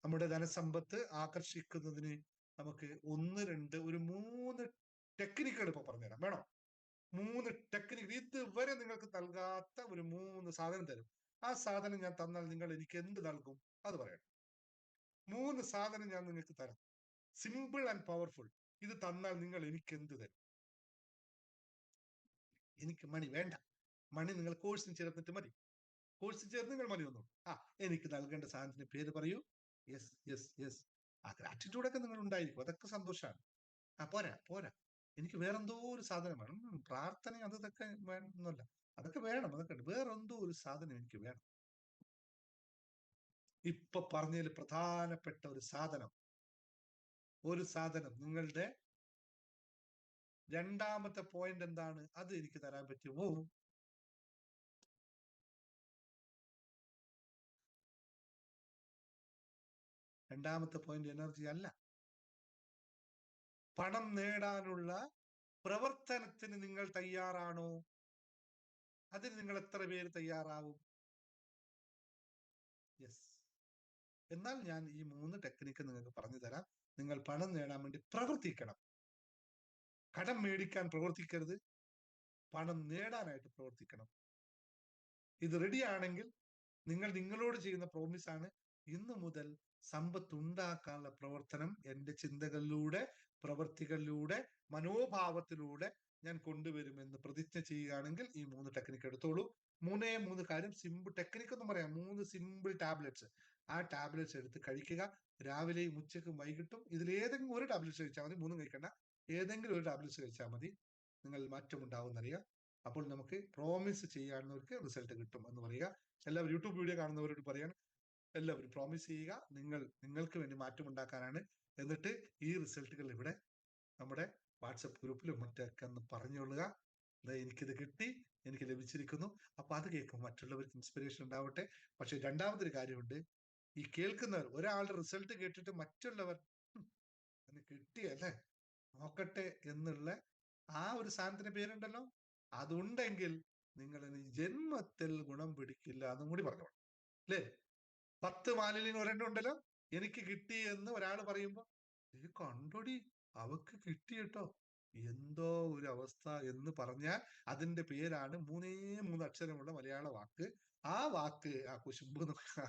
നമ്മുടെ ധനസമ്പത്ത് ആകർഷിക്കുന്നതിന് നമുക്ക് 1, 2, ഒരു 3 ടെക്നിക്കുകൾ ഇപ്പൊ പറഞ്ഞുതരാം. വേണോ? 3 ടെക്നിക്ക്. ഇതുവരെ നിങ്ങൾക്ക് നൽകാത്ത ഒരു 3 സാധനം തരും. ആ സാധനം ഞാൻ തന്നാൽ നിങ്ങൾ എനിക്ക് എന്ത് നൽകും? അത് പറയണം. 3 സാധനം ഞാൻ നിങ്ങൾക്ക് തരാം, സിമ്പിൾ ആൻഡ് പവർഫുൾ. ഇത് തന്നാൽ നിങ്ങൾ എനിക്ക് എന്ത് തരും? എനിക്ക് മണി വേണ്ട. മണി നിങ്ങൾ കോഴ്സിന് ചേർന്നിട്ട് മതി. കോഴ്സിൽ ചേർന്ന് നിങ്ങൾ മണി വന്നു. എനിക്ക് നൽകേണ്ട സാധനത്തിന്റെ പേര് പറയൂ. Yes yes yes. ആ ഗ്രാറ്റിറ്റ്യൂഡൊക്കെ നിങ്ങൾ ഉണ്ടായിരിക്കും, അതൊക്കെ സന്തോഷമാണ്. പോരാ പോരാ, എനിക്ക് വേറെന്തോ ഒരു സാധനം വേണം. പ്രാർത്ഥന അതൊക്കെ വേണമെന്നല്ല, അതൊക്കെ വേണം, അതൊക്കെ വേറെന്തോ ഒരു സാധനം എനിക്ക് വേണം. ഇപ്പൊ പറഞ്ഞതിൽ പ്രധാനപ്പെട്ട ഒരു സാധനം നിങ്ങളുടെ രണ്ടാമത്തെ പോയിന്റ് എന്താണ്? അത് എനിക്ക് തരാൻ പറ്റുമോ? രണ്ടാമത്തെ പോയിന്റ് എനർജി അല്ല. പണം നേടാനുള്ള പ്രവർത്തനത്തിന് നിങ്ങൾ തയ്യാറാണോ? അതിന് നിങ്ങൾ എത്ര പേര് തയ്യാറാവും? യെസ്. എന്നാൽ ഞാൻ ഈ 3 ടെക്നിക്ക് നിങ്ങൾക്ക് പറഞ്ഞു തരാം. നിങ്ങൾ പണം നേടാൻ വേണ്ടി പ്രവർത്തിക്കണം. കടം മേടിക്കാൻ പ്രവർത്തിക്കരുത്, പണം നേടാനായിട്ട് പ്രവർത്തിക്കണം. ഇത് റെഡി ആണെങ്കിൽ നിങ്ങൾ നിങ്ങളോട് ചെയ്യുന്ന പ്രോമിസ് ആണ്, ഇന്നു മുതൽ സമ്പത്ത് ഉണ്ടാക്കാനുള്ള പ്രവർത്തനം എന്റെ ചിന്തകളിലൂടെ, പ്രവൃത്തികളിലൂടെ, മനോഭാവത്തിലൂടെ ഞാൻ കൊണ്ടുവരുമെന്ന് പ്രതിജ്ഞ ചെയ്യുകയാണെങ്കിൽ ഈ 3 ടെക്നിക്ക് എടുത്തോളൂ. 3 കാര്യം സിമ്പിൾ ടെക്നിക്ക് ഒന്നും പറയാം. 3 സിമ്പിൾ ടാബ്ലറ്റ്സ്. ആ ടാബ്ലറ്റ്സ് എടുത്ത് കഴിക്കുക. രാവിലെയും ഉച്ചക്കും വൈകിട്ടും ഇതിലേതെങ്കിലും ഒരു ടാബ്ലറ്റ്സ് കഴിച്ചാൽ മതി. 3 കഴിക്കണ്ട. ഏതെങ്കിലും ഒരു ടാബ്ലറ്റ്സ് കഴിച്ചാൽ മതി. നിങ്ങൾ മാറ്റം ഉണ്ടാവുമെന്നറിയാം. അപ്പോൾ നമുക്ക് പ്രോമിസ് ചെയ്യാവുന്നവർക്ക് റിസൾട്ട് കിട്ടും എന്ന് പറയുക. എല്ലാവരും യൂട്യൂബ് വീഡിയോ കാണുന്നവരോട് പറയാണ്, എല്ലാവരും പ്രോമിസ് ചെയ്യുക. നിങ്ങൾക്ക് വേണ്ടി മാറ്റം ഉണ്ടാക്കാനാണ്. എന്നിട്ട് ഈ റിസൾട്ടുകൾ ഇവിടെ നമ്മുടെ വാട്സപ്പ് ഗ്രൂപ്പിലും മറ്റൊക്കെ ഒന്ന് പറഞ്ഞുകൊള്ളുക. എനിക്കിത് കിട്ടി, എനിക്ക് ലഭിച്ചിരിക്കുന്നു. അപ്പൊ അത് കേൾക്കും മറ്റുള്ളവർക്ക് ഇൻസ്പിറേഷൻ ഉണ്ടാവട്ടെ. പക്ഷെ രണ്ടാമതൊരു കാര്യമുണ്ട്, ഈ കേൾക്കുന്നവർ ഒരാളുടെ റിസൾട്ട് കേട്ടിട്ട് മറ്റുള്ളവർ കിട്ടിയല്ലേ നോക്കട്ടെ എന്നുള്ള ആ ഒരു സാധനത്തിന്റെ പേരുണ്ടല്ലോ, അതുണ്ടെങ്കിൽ നിങ്ങൾ ജന്മത്തിൽ ഗുണം പിടിക്കില്ല എന്നും കൂടി പറഞ്ഞു അല്ലേ. 10 മാലിന്യം ഒരെണ്ണം ഉണ്ടല്ലോ, എനിക്ക് കിട്ടി എന്ന് ഒരാൾ പറയുമ്പോ കണ്ടോടി അവക്ക് കിട്ടി കേട്ടോ, എന്തോ ഒരു അവസ്ഥ എന്ന് പറഞ്ഞാൽ അതിന്റെ പേരാണ് 3 അക്ഷരമുള്ള മലയാള വാക്ക്. ആ വാക്ക് ആ കുശുമ്പ്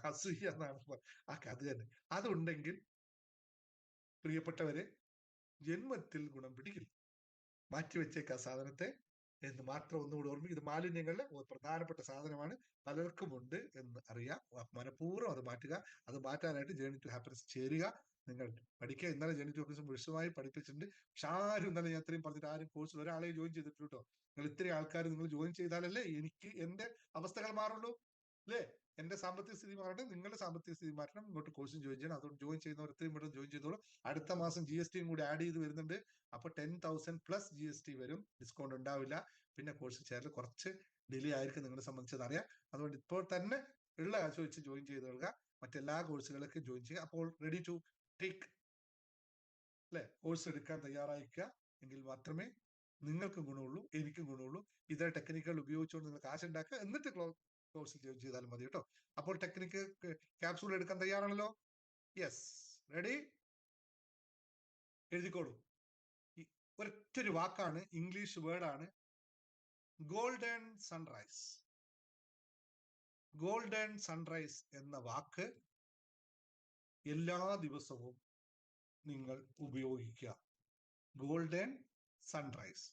അസൂയ എന്നാണ് ആ കഥ തന്നെ. അതുണ്ടെങ്കിൽ പ്രിയപ്പെട്ടവരെ ജന്മത്തിൽ ഗുണം പിടിക്കില്ല. മാറ്റിവെച്ചേക്ക സാധനത്തെ എന്ന് മാത്രം ഒന്നുകൂടി ഓർമ്മിക്കും. ഇത് മാലിന്യങ്ങളുടെ പ്രധാനപ്പെട്ട സാധനമാണ്, പലർക്കും ഉണ്ട് എന്ന് അറിയാം. മനഃപൂർവ്വം അത് മാറ്റുക. അത് മാറ്റാനായിട്ട് ജേർണി ടു ഹാപ്പിനെസ് ചേരുക. നിങ്ങൾ പഠിക്കുക. ഇന്നലെ ജേർണി ടു ഹാപ്പിനെസ് വിശദമായി പഠിപ്പിച്ചിട്ടുണ്ട്. പക്ഷെ ആരും ഇന്നലെ ഞാൻ ഇത്രയും പറഞ്ഞിട്ട് ആരും കോഴ്സിൽ ഒരാളെ ജോയിൻ ചെയ്തിട്ടുണ്ട് കേട്ടോ. നിങ്ങൾ ഇത്രയും ആൾക്കാർ നിങ്ങൾ ജോയിൻ ചെയ്താലല്ലേ എനിക്ക് എന്റെ അവസ്ഥകൾ മാറുള്ളൂ അല്ലേ. എന്റെ സാമ്പത്തിക സ്ഥിതി മാറട്ടെ, നിങ്ങളുടെ സാമ്പത്തിക സ്ഥിതി മാറ്റണം. ഇങ്ങോട്ട് കോഴ്സിൽ ജോയിൻ ചെയ്യണം. അതുകൊണ്ട് ജോയിൻ ചെയ്യുന്നവർ എത്രയും പെട്ടെന്ന് ജോയിൻ ചെയ്തോളൂ. അടുത്ത മാസം GST കൂടി ആഡ് ചെയ്ത് വരുന്നുണ്ട്. അപ്പൊ 10,000 പ്ലസ് GST വരും. ഡിസ്കൗണ്ട് ഉണ്ടാവില്ല. പിന്നെ കോഴ്സ് ചേരൽ കുറച്ച് ഡിലേ ആയിരിക്കും നിങ്ങളെ സംബന്ധിച്ചത് അറിയാം. അതുകൊണ്ട് ഇപ്പോൾ തന്നെ ഉള്ള കാശ് വെച്ച് ജോയിൻ ചെയ്ത് നൽകുക. മറ്റെല്ലാ കോഴ്സുകളൊക്കെ ജോയിൻ ചെയ്യുക. അപ്പോൾ റെഡി ടു ടേക്ക് അല്ലെ, കോഴ്സ് എടുക്കാൻ തയ്യാറായിക്കുക. എങ്കിൽ മാത്രമേ നിങ്ങൾക്ക് ഗുണമുള്ളൂ, എനിക്കും ഗുണമുള്ളൂ. ഇതേ ടെക്നിക്കുകൾ ഉപയോഗിച്ചുകൊണ്ട് നിങ്ങൾ കാശ് ഉണ്ടാക്കുക. എന്നിട്ട് കോഴ്സിൽ ജോയിൻ ചെയ്താൽ മതി കേട്ടോ. അപ്പോൾ ടെക്നിക്ക് ക്യാപ്സൂൾ എടുക്കാൻ തയ്യാറാണല്ലോ? Yes, ready? എഴുതിക്കോളൂ. ഒരൊറ്റൊരു വാക്കാണ്, ഇംഗ്ലീഷ് വേർഡാണ്, ഗോൾഡൻ സൺറൈസ്. ഗോൾഡൻ സൺറൈസ് എന്ന വാക്ക് എല്ലാ ദിവസവും നിങ്ങൾ ഉപയോഗിക്കുക. Golden sunrise.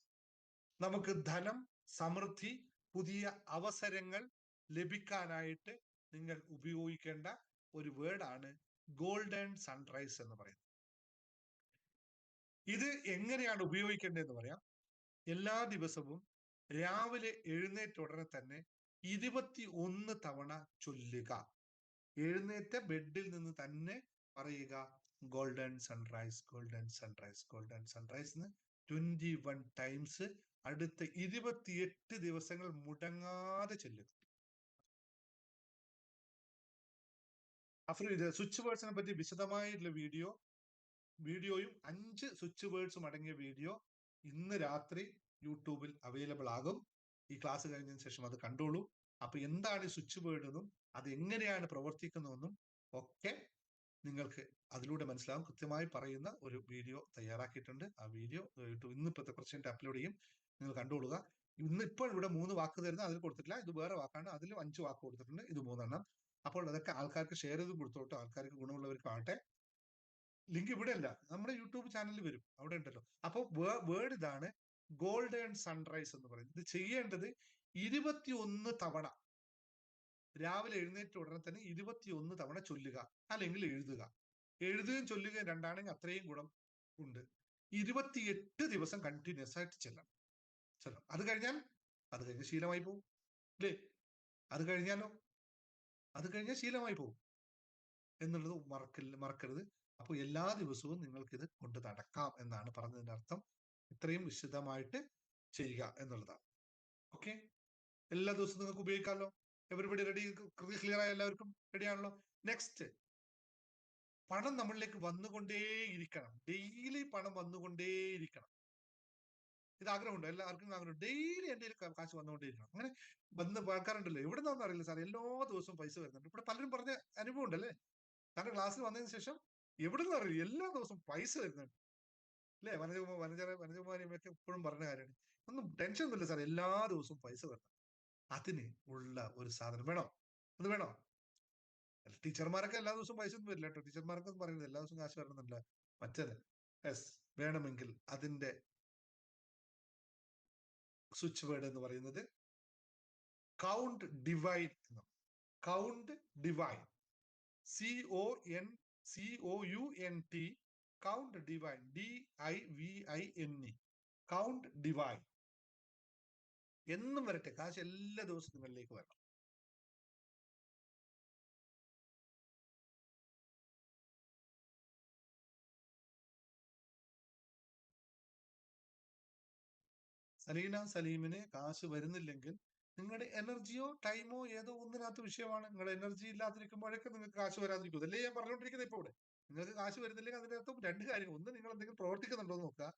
നമുക്ക് ധനം, സമൃദ്ധി, പുതിയ അവസരങ്ങൾ ലഭിക്കാനായിട്ട് നിങ്ങൾ ഉപയോഗിക്കേണ്ട ഒരു വേർഡാണ് ഗോൾഡൻ സൺറൈസ് എന്ന് പറയുന്നത്. ഇത് എങ്ങനെയാണ് ഉപയോഗിക്കേണ്ടതെന്ന് പറയാം. എല്ലാ ദിവസവും രാവിലെ എഴുന്നേറ്റ ഉടനെ തന്നെ 21 തവണ ചൊല്ലുക. എഴുന്നേറ്റ ബെഡിൽ നിന്ന് തന്നെ പറയുക, golden sunrise, golden sunrise, golden sunrise എന്ന് 21 ടൈംസ് അടുത്ത 28 ദിവസങ്ങൾ മുടങ്ങാതെ ചൊല്ലുക. ഇത് സ്വിച്ച് വേർഡ്സിനെ പറ്റി വിശദമായിട്ടുള്ള വീഡിയോയും 5 സ്വിച്ച് വേർഡ്സും അടങ്ങിയ വീഡിയോ ഇന്ന് രാത്രി യൂട്യൂബിൽ അവൈലബിൾ ആകും. ഈ ക്ലാസ് കഴിഞ്ഞതിന് ശേഷം അത് കണ്ടോളൂ. അപ്പൊ എന്താണ് ഈ സ്വിച്ച് വേർഡ് എന്നും അത് എങ്ങനെയാണ് പ്രവർത്തിക്കുന്നതെന്നും ഒക്കെ നിങ്ങൾക്ക് അതിലൂടെ മനസ്സിലാവും. കൃത്യമായി പറയുന്ന ഒരു വീഡിയോ തയ്യാറാക്കിയിട്ടുണ്ട്. ആ വീഡിയോ ഇന്നിപ്പോഴത്തെ കുറച്ച് കഴിഞ്ഞിട്ട് അപ്ലോഡ് ചെയ്യും. നിങ്ങൾ കണ്ടുകൊള്ളുക. ഇപ്പോൾ ഇവിടെ 3 വാക്ക് തരുന്ന അതിൽ കൊടുത്തിട്ടില്ല. ഇത് വേറെ വാക്കാണ്. അതിൽ 5 വാക്ക് കൊടുത്തിട്ടുണ്ട്. ഇത് 3 എണ്ണം. അപ്പോൾ അതൊക്കെ ആൾക്കാർക്ക് ഷെയർ ചെയ്ത് കൊടുത്തോട്ടോ. ആൾക്കാർക്ക് ഗുണമുള്ളവർക്ക് ആവട്ടെ. ലിങ്ക് ഇവിടെ അല്ല, നമ്മുടെ യൂട്യൂബ് ചാനലിൽ വരും, അവിടെ ഉണ്ടല്ലോ. അപ്പൊ വേർഡ് ഇതാണ്, ഗോൾഡൻ സൺറൈസ് എന്ന് പറയുന്നത്. ഇത് ചെയ്യേണ്ടത് 21 തവണ രാവിലെ എഴുന്നേറ്റ ഉടനെ തന്നെ 21 തവണ ചൊല്ലുക, അല്ലെങ്കിൽ എഴുതുക. എഴുതുകയും ചൊല്ലുകയും രണ്ടാണെങ്കിൽ അത്രയും ഗുണം ഉണ്ട്. 28 ദിവസം കണ്ടിന്യൂസ് ആയിട്ട് ചെല്ലണം. അത് കഴിഞ്ഞാൽ ശീലമായി പോകും അല്ലേ. അത് കഴിഞ്ഞാൽ ശീലമായി പോകും എന്നുള്ളത് മറക്കരുത്. അപ്പോൾ എല്ലാ ദിവസവും നിങ്ങൾക്ക് ഇത് കൊണ്ട് നടക്കാം എന്നാണ് പറഞ്ഞതിന്റെ അർത്ഥം. ഇത്രയും വിശദമായിട്ട് ചെയ്യുക എന്നുള്ളതാണ്. ഓക്കെ, എല്ലാ ദിവസവും നിങ്ങൾക്ക് ഉപയോഗിക്കാമല്ലോ. Everybody ready? ക്ലിയർ ആയ എല്ലാവർക്കും? റെഡി ആണല്ലോ? നെക്സ്റ്റ്, പണം നമ്മളിലേക്ക് വന്നുകൊണ്ടേയിരിക്കണം. ഡെയിലി പണം വന്നുകൊണ്ടേയിരിക്കണം. ഇത് ആഗ്രഹമുണ്ടോ? എല്ലാവർക്കും ആഗ്രഹം, ഡെയിലി എൻ്റെ കാശ് വന്നുകൊണ്ടേയിരിക്കണം. അങ്ങനെ ആൾക്കാരുണ്ടല്ലോ, എവിടെ നിന്നാണെന്ന് അറിയില്ല സാർ, എല്ലാ ദിവസവും പൈസ വരുന്നുണ്ട്. ഇവിടെ പലരും പറഞ്ഞ അനുഭവം ഉണ്ടല്ലേ, കാരണം ക്ലാസ്സിൽ വന്നതിന് ശേഷം എവിടെ നിന്ന് അറിയില്ല, എല്ലാ ദിവസവും പൈസ വരുന്നുണ്ട് അല്ലേ. വനജകുമാരിയൊക്കെ എപ്പോഴും പറഞ്ഞ കാര്യമാണ്, ഒന്നും ടെൻഷൻ ഒന്നുമില്ല സാർ, എല്ലാ ദിവസവും പൈസ വരുന്നുണ്ട്. അതിന് ഉള്ള ഒരു സാധനം വേണോ? അത് വേണോ? ടീച്ചർമാരൊക്കെ എല്ലാ ദിവസവും പൈസ ഒന്നും വരില്ല കേട്ടോ. ടീച്ചർമാർക്കൊന്നും പറയുന്നത് എല്ലാ ദിവസവും കാശ് വരണമെന്നില്ല. മറ്റേത് യെസ് വേണമെങ്കിൽ അതിന്റെ സ്വിച്ച് വേർഡ് എന്ന് പറയുന്നത് count divine. Count divine, COUNT, count divine, DIVINE, count divine. എന്നും വരട്ടെ, കാശ് എല്ലാ ദിവസവും നിങ്ങളിലേക്ക് വരണം. സലീന സലീമിന് കാശ് വരുന്നില്ലെങ്കിൽ നിങ്ങളുടെ എനർജിയോ ടൈമോ ഏതോ ഒന്നിനകത്ത് വിഷയമാണ്. നിങ്ങളുടെ എനർജി ഇല്ലാതിരിക്കുമ്പോഴൊക്കെ നിങ്ങൾക്ക് കാശ് വരാതിരിക്കും. അതല്ലേ ഞാൻ പറഞ്ഞുകൊണ്ടിരിക്കുന്നത്. ഇപ്പോൾ ഇവിടെ നിങ്ങൾക്ക് കാശ് വരുന്നില്ലെങ്കിൽ അതിന്റെ അർത്ഥം രണ്ട് കാര്യങ്ങൾ. ഒന്ന്, നിങ്ങൾ എന്തെങ്കിലും പ്രവർത്തിക്കുന്നുണ്ടോ എന്ന് നോക്കുക.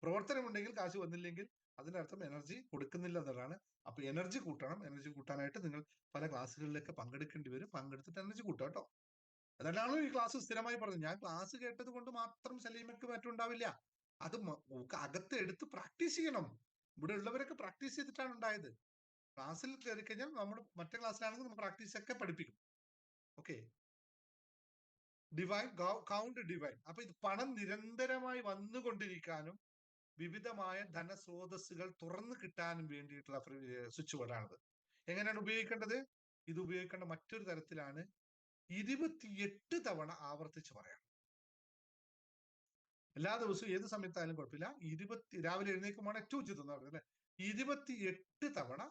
പ്രവർത്തനമുണ്ടെങ്കിൽ കാശ് വന്നില്ലെങ്കിൽ അതിന്റെ അർത്ഥം എനർജി കൊടുക്കുന്നില്ല എന്നതാണ്. അപ്പൊ എനർജി കൂട്ടണം. എനർജി കൂട്ടാനായിട്ട് നിങ്ങൾ പല ക്ലാസ്സുകളിലേക്ക് പങ്കെടുക്കേണ്ടി വരും. പങ്കെടുത്തിട്ട് എനർജി കൂട്ടുക കേട്ടോ. അതല്ലാണല്ലോ ഈ ക്ലാസ് സ്ഥിരമായി പറഞ്ഞു. ഞാൻ ക്ലാസ് കേട്ടത് കൊണ്ട് മാത്രം സലീമയ്ക്ക് മറ്റുണ്ടാവില്ല. അത് അകത്ത് എടുത്ത് പ്രാക്ടീസ് ചെയ്യണം. ഇവിടെ ഉള്ളവരൊക്കെ പ്രാക്ടീസ് ചെയ്തിട്ടാണ് ഉണ്ടായത്. ക്ലാസ്സിൽ കയറി കഴിഞ്ഞാൽ നമ്മൾ മറ്റേ ക്ലാസ്സിലാണെങ്കിൽ നമ്മൾ പ്രാക്ടീസ് ഒക്കെ പഠിപ്പിക്കും. Okay, divine, count divine. അപ്പൊ ഇത് പണം നിരന്തരമായി വന്നുകൊണ്ടിരിക്കാനും വിവിധമായ ധനസ്രോതസ്സുകൾ തുറന്നു കിട്ടാനും വേണ്ടിയിട്ടുള്ള സ്വിച്ച് വേർഡാണിത്. എങ്ങനെയാണ് ഉപയോഗിക്കേണ്ടത്? ഇത് ഉപയോഗിക്കേണ്ട മറ്റൊരു തരത്തിലാണ്. 28 തവണ ആവർത്തിച്ച് പറയാം. എല്ലാ ദിവസവും ഏത് സമയത്തായാലും കുഴപ്പമില്ല. രാവിലെ എഴുന്നേൽക്കുമ്പോൾ ഏറ്റവും ഉചിതം എന്ന് പറയുന്നത് 28 തവണ